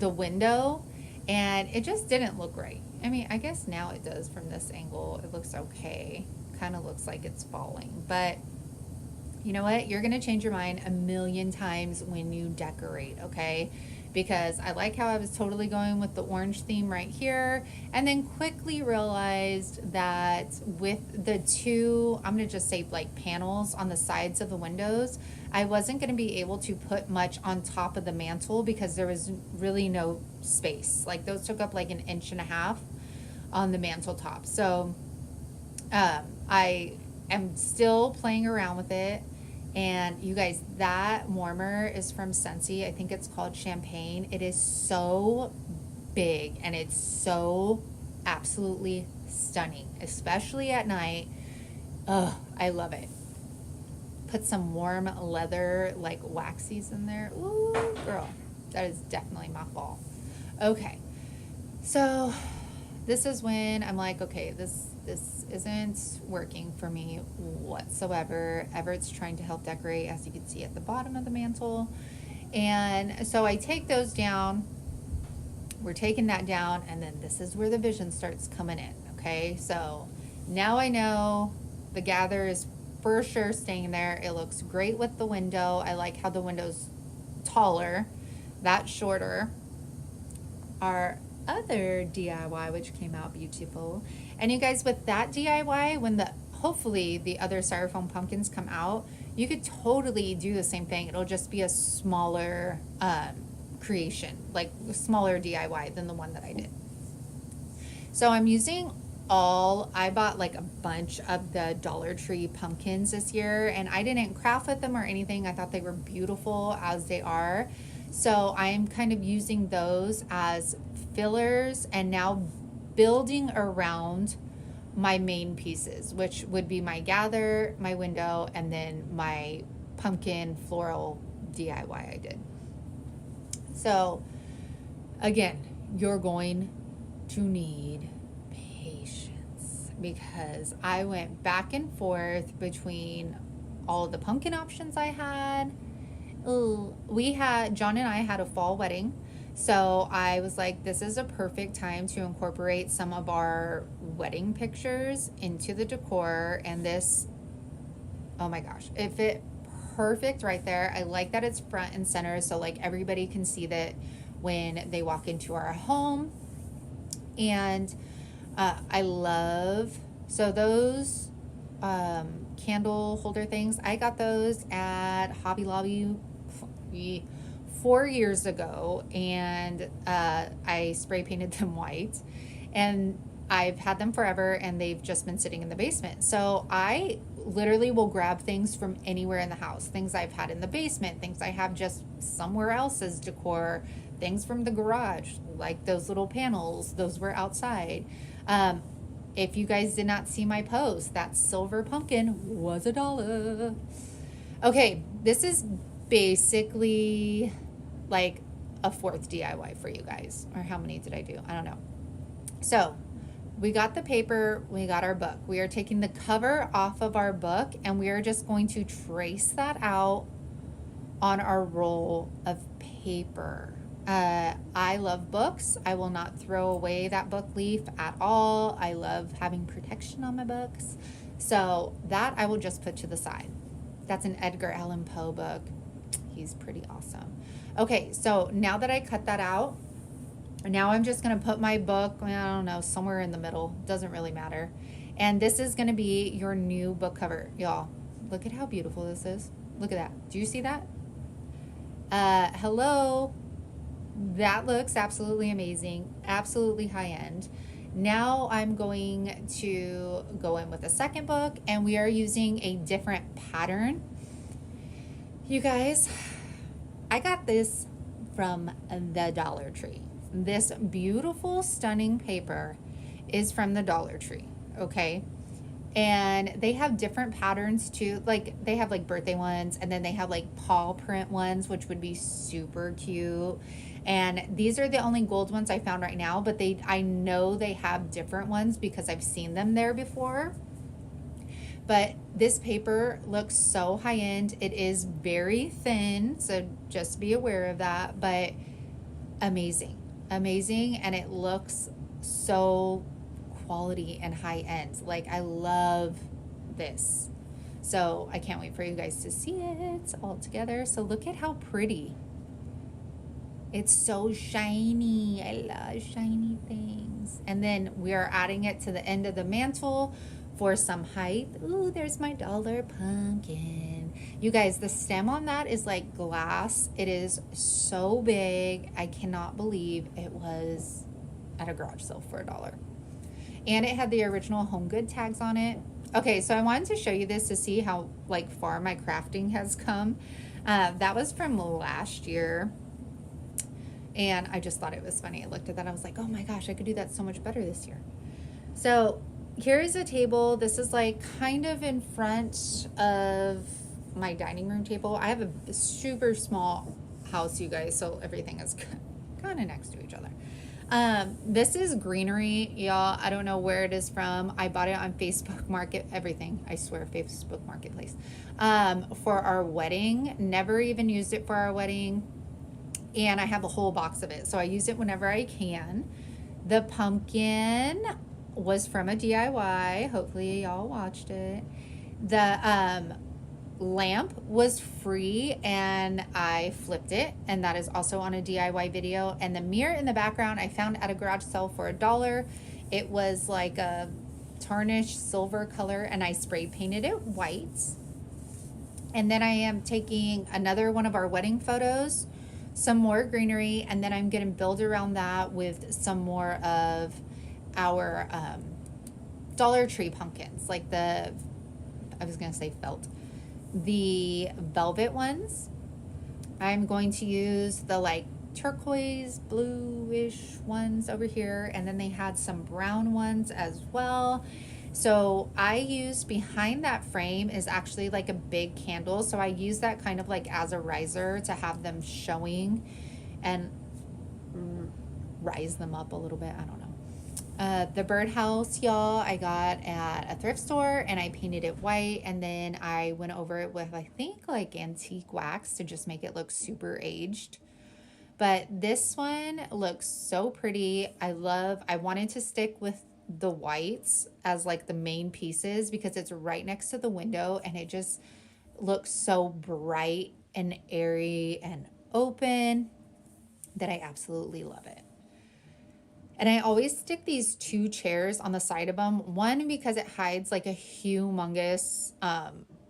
window, and it just didn't look right. I mean, I guess now it does from this angle. It looks okay. Kind of looks like it's falling, but you know what? You're going to change your mind a million times when you decorate, okay? Because I like how I was totally going with the orange theme right here, and then quickly realized that with the two, I'm going to just say like panels on the sides of the windows, I wasn't going to be able to put much on top of the mantle because there was really no space. Like those took up like 1.5 inches on the mantle top. So I am still playing around with it. And you guys, that warmer is from Scentsy. I think it's called Champagne. It is so big and it's so absolutely stunning, especially at night. Oh, I love it. Put some warm leather like waxies in there. Ooh, girl, that is definitely my fall. Okay, so this is when I'm like, okay, this isn't working for me whatsoever. Everett's trying to help decorate, as you can see at the bottom of the mantle. And so I take those down. We're taking that down, and then this is where the vision starts coming in, okay? So now I know the gather is for sure staying there. It looks great with the window. I like how the window's taller, that's shorter. Our other DIY, which came out beautiful. And you guys, with that DIY, when hopefully the other styrofoam pumpkins come out, you could totally do the same thing. It'll just be a smaller creation, like a smaller DIY than the one that I did. So I'm using I bought like a bunch of the Dollar Tree pumpkins this year, and I didn't craft with them or anything. I thought they were beautiful as they are. So I'm kind of using those as fillers and now building around my main pieces, which would be my gather, my window, and then my pumpkin floral DIY I did. So again, you're going to need patience because I went back and forth between all the pumpkin options I had. John and I had a fall wedding. So I was like, this is a perfect time to incorporate some of our wedding pictures into the decor. And this, oh my gosh, it fit perfect right there. I like that it's front and center. So like everybody can see that when they walk into our home. And I love, so those candle holder things, I got those at Hobby Lobby 4 years ago, and I spray painted them white, and I've had them forever, and they've just been sitting in the basement. So I literally will grab things from anywhere in the house, things I've had in the basement, things I have just somewhere else as decor, things from the garage, like those little panels, those were outside. If you guys did not see my post, that silver pumpkin was $1. Okay, this is basically like a fourth DIY for you guys. Or how many did I do? I don't know. So we got the paper, we got our book. We are taking the cover off of our book, and we are just going to trace that out on our roll of paper. I love books. I will not throw away that book leaf at all. I love having protection on my books. So that I will just put to the side. That's an Edgar Allan Poe book. He's pretty awesome. Okay, so now that I cut that out, now I'm just going to put my book, I don't know, somewhere in the middle. Doesn't really matter. And this is going to be your new book cover. Y'all, look at how beautiful this is. Look at that. Do you see that? Hello. That looks absolutely amazing. Absolutely high end. Now I'm going to go in with a second book, and we are using a different pattern. You guys, I got this from the Dollar Tree. This beautiful, stunning paper is from the Dollar Tree, okay? And they have different patterns too. Like they have like birthday ones, and then they have like paw print ones, which would be super cute. And these are the only gold ones I found right now, but I know they have different ones because I've seen them there before. But this paper looks so high end. It is very thin, so just be aware of that, but amazing, amazing. And it looks so quality and high end. Like I love this. So I can't wait for you guys to see it all together. So look at how pretty. It's so shiny. I love shiny things. And then we are adding it to the end of the mantle for some height. Ooh, there's my dollar pumpkin. You guys, the stem on that is like glass. It is so big. I cannot believe it was at a garage sale for $1. And it had the original Home Good tags on it. Okay, so I wanted to show you this to see how like far my crafting has come. That was from last year. And I just thought it was funny. I looked at that. I was like, oh my gosh, I could do that so much better this year. So here is a table. This is like kind of in front of my dining room table. I have a super small house, you guys, so everything is kind of next to each other. This is greenery, y'all. I don't know where it is from. I bought it on Facebook Market, everything. I swear, Facebook Marketplace. For our wedding. Never even used it for our wedding. And I have a whole box of it, so I use it whenever I can. The pumpkin was from a DIY. Hopefully y'all watched it. The lamp was free, and I flipped it, and that is also on a DIY video. And the mirror in the background I found at a garage sale for $1. It was like a tarnished silver color, and I spray painted it white. And then I am taking another one of our wedding photos, some more greenery, and then I'm going to build around that with some more of our Dollar Tree pumpkins, like I was going to say felt, the velvet ones. I'm going to use the like turquoise bluish ones over here, and then they had some brown ones as well. So I used, behind that frame is actually like a big candle. So I use that kind of like as a riser to have them showing and rise them up a little bit. I don't know. The birdhouse, y'all, I got at a thrift store and I painted it white, and then I went over it with, I think, like antique wax to just make it look super aged. But this one looks so pretty. I wanted to stick with the whites as like the main pieces because it's right next to the window and it just looks so bright and airy and open that I absolutely love it. And I always stick these two chairs on the side of them. One, because it hides like a humongous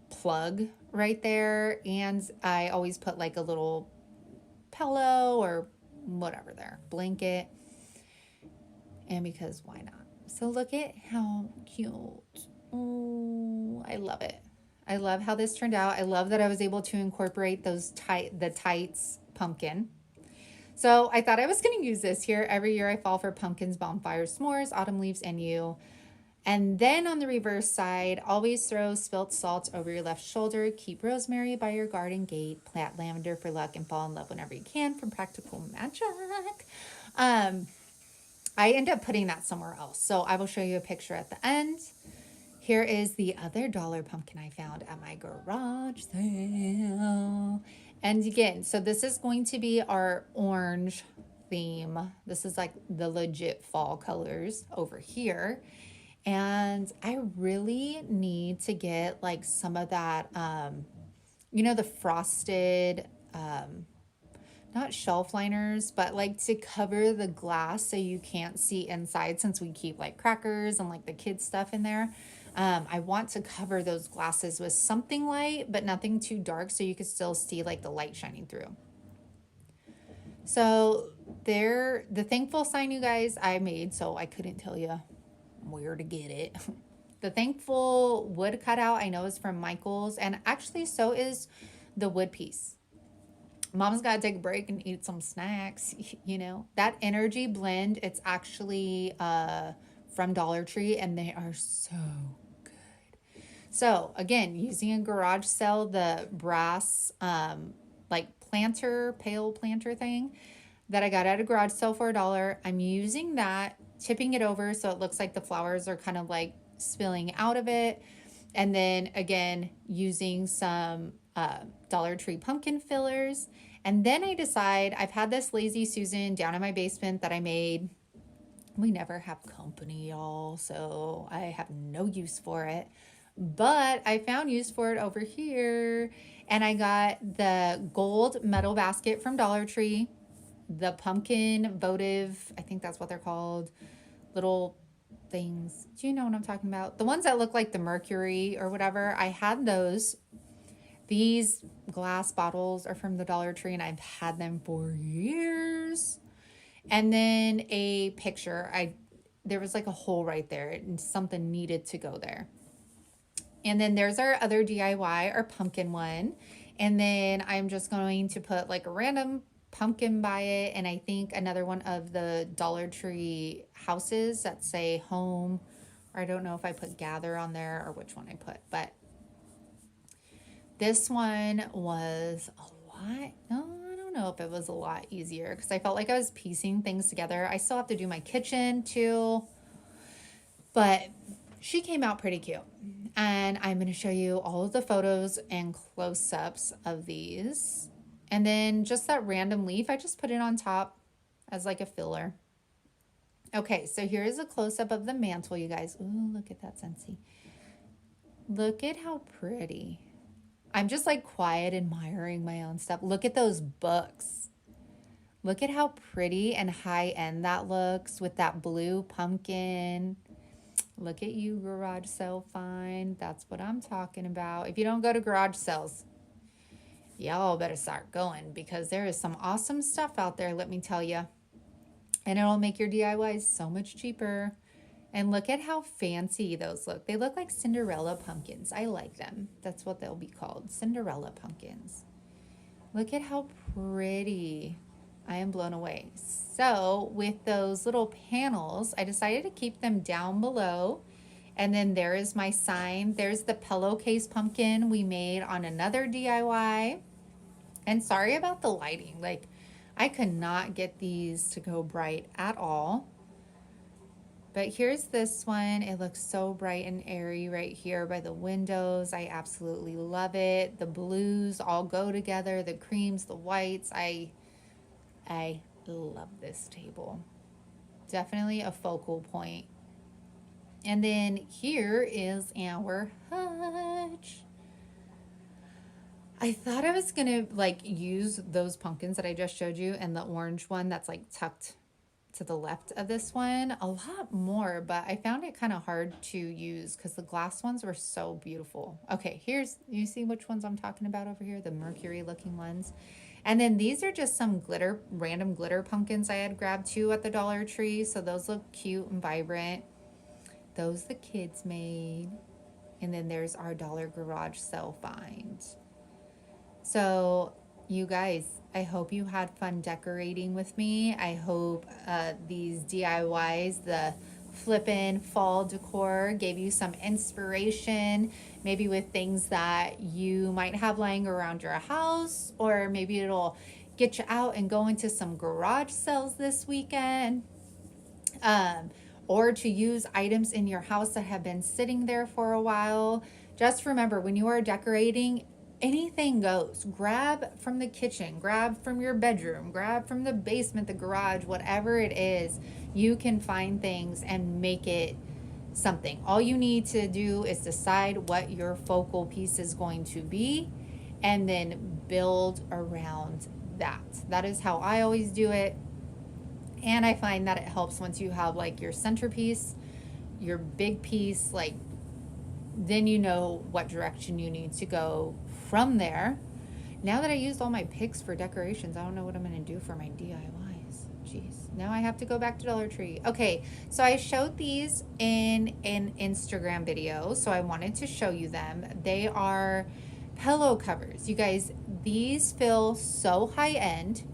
plug right there. And I always put like a little pillow or whatever there, blanket. And because why not? So look at how cute. Oh, I love it. I love how this turned out. I love that I was able to incorporate the tights pumpkin. So I thought I was going to use this here. Every year I fall for pumpkins, bonfires, s'mores, autumn leaves, and you. And then on the reverse side, always throw spilt salt over your left shoulder. Keep rosemary by your garden gate. Plant lavender for luck and fall in love whenever you can from Practical Magic. I end up putting that somewhere else. So I will show you a picture at the end. Here is the other dollar pumpkin I found at my garage sale. And again, so this is going to be our orange theme. This is like the legit fall colors over here. And I really need to get like some of that, you know, the frosted, not shelf liners, but like to cover the glass so you can't see inside, since we keep like crackers and like the kids stuff in there. I want to cover those glasses with something light, but nothing too dark so you can still see like the light shining through. So there, the thankful sign, you guys, I made, so I couldn't tell you where to get it. The thankful wood cutout I know is from Michael's, and actually so is the wood piece. Mom's got to take a break and eat some snacks, you know. That energy blend, it's actually from Dollar Tree, and they are so good. So again, using a garage sale, the brass like planter, pail planter thing that I got at a garage sale for $1. I'm using that, tipping it over so it looks like the flowers are kind of like spilling out of it. And then again, using some Dollar Tree pumpkin fillers. And then I decide, I've had this Lazy Susan down in my basement that I made. We never have company, y'all, so I have no use for it. But I found use for it over here. And I got the gold metal basket from Dollar Tree. The pumpkin votive, I think that's what they're called. Little things. Do you know what I'm talking about? The ones that look like the Mercury or whatever. I had those. These glass bottles are from the Dollar Tree and I've had them for years. And then a picture. There was like a hole right there and something needed to go there. And then there's our other DIY, our pumpkin one. And then I'm just going to put like a random pumpkin by it, and I think another one of the Dollar Tree houses that say home, or I don't know if I put gather on there or which one I put, but this one was a lot. No, I don't know if it was a lot easier because I felt like I was piecing things together. I still have to do my kitchen too, but she came out pretty cute. And I'm going to show you all of the photos and close-ups of these. And then just that random leaf, I just put it on top as like a filler. Okay, so here's a close-up of the mantle, you guys. Ooh, look at that, Scentsy. Look at how pretty. I'm just like quiet admiring my own stuff. Look at those books. Look at how pretty and high-end that looks with that blue pumpkin. Look at you, garage sale find. That's what I'm talking about. If you don't go to garage sales, y'all better start going because there is some awesome stuff out there, let me tell you. And it'll make your DIYs so much cheaper. And look at how fancy those look. They look like Cinderella pumpkins. I like them. That's what they'll be called, Cinderella pumpkins. Look at how pretty. I am blown away. So with those little panels, I decided to keep them down below And then there is my sign. There's the pillowcase pumpkin we made on another DIY. And sorry about the lighting. Like, I could not get these to go bright at all. But here's this one. It looks so bright and airy right here by the windows. I absolutely love it. The blues all go together, the creams, the whites. I love this table. Definitely a focal point. And then here is our hutch. I thought I was gonna like use those pumpkins that I just showed you and the orange one that's like tucked to the left of this one a lot more, but I found it kind of hard to use because the glass ones were so beautiful. Okay, here's, you see which ones I'm talking about over here, the Mercury looking ones. And then these are just some glitter, random glitter pumpkins I had grabbed too at the Dollar Tree. So those look cute and vibrant. Those the kids made. And then there's our Dollar Garage sale find. So you guys, I hope you had fun decorating with me. I hope these DIYs, the flippin' fall decor, gave you some inspiration, maybe with things that you might have lying around your house, or maybe it'll get you out and go into some garage sales this weekend. Or to use items in your house that have been sitting there for a while. Just remember, when you are decorating, anything goes. Grab from the kitchen, grab from your bedroom, grab from the basement, the garage, whatever it is, you can find things and make it something. All you need to do is decide what your focal piece is going to be and then build around that. That is how I always do it. And I find that it helps once you have like your centerpiece, your big piece, like then you know what direction you need to go from there. Now that I used all my picks for decorations, I don't know what I'm going to do for my DIYs. Jeez, now I have to go back to Dollar Tree. Okay, so I showed these in an Instagram video, so I wanted to show you them. They are pillow covers. You guys, these feel so high end.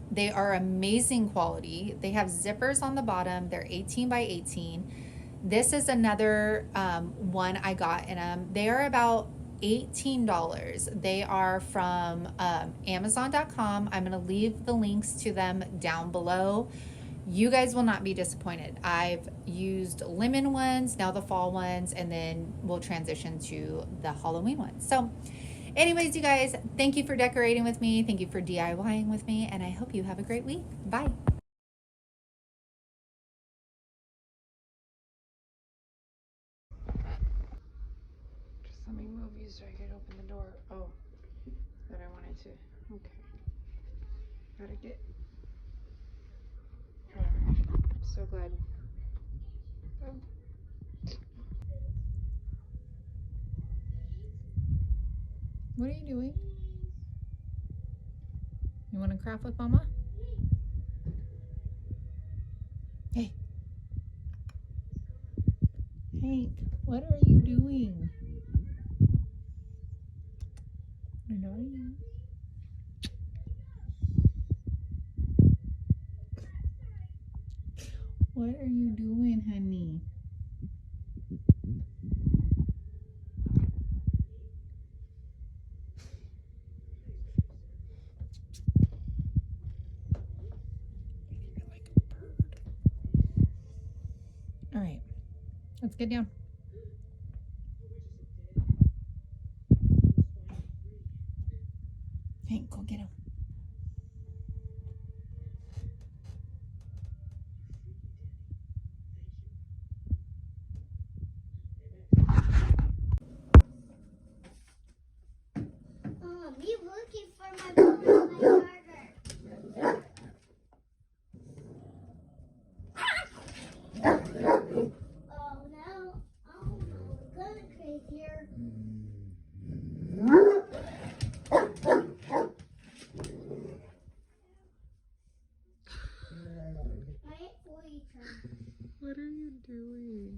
They are amazing quality. They have zippers on the bottom. They're 18 by 18. This is another one I got in them. They are about $18. They are from Amazon.com. I'm going to leave the links to them down below. You guys will not be disappointed. I've used lemon ones, now the fall ones, and then we'll transition to the Halloween ones. So anyways, you guys, thank you for decorating with me. Thank you for DIYing with me, and I hope you have a great week. Bye. Just let me move you so I can open the door. Oh, but I wanted to. Okay. Gotta get. Oh, I'm so glad. Oh. What are you doing? You want to craft with Mama? Hey. Hank, what are you doing? Where are you? What are you doing, honey? You're like a bird. All right, let's get down. Hank, go get him. Me looking for my phone and my charger. Oh no. Oh no. We're gonna crazy here. What are you doing?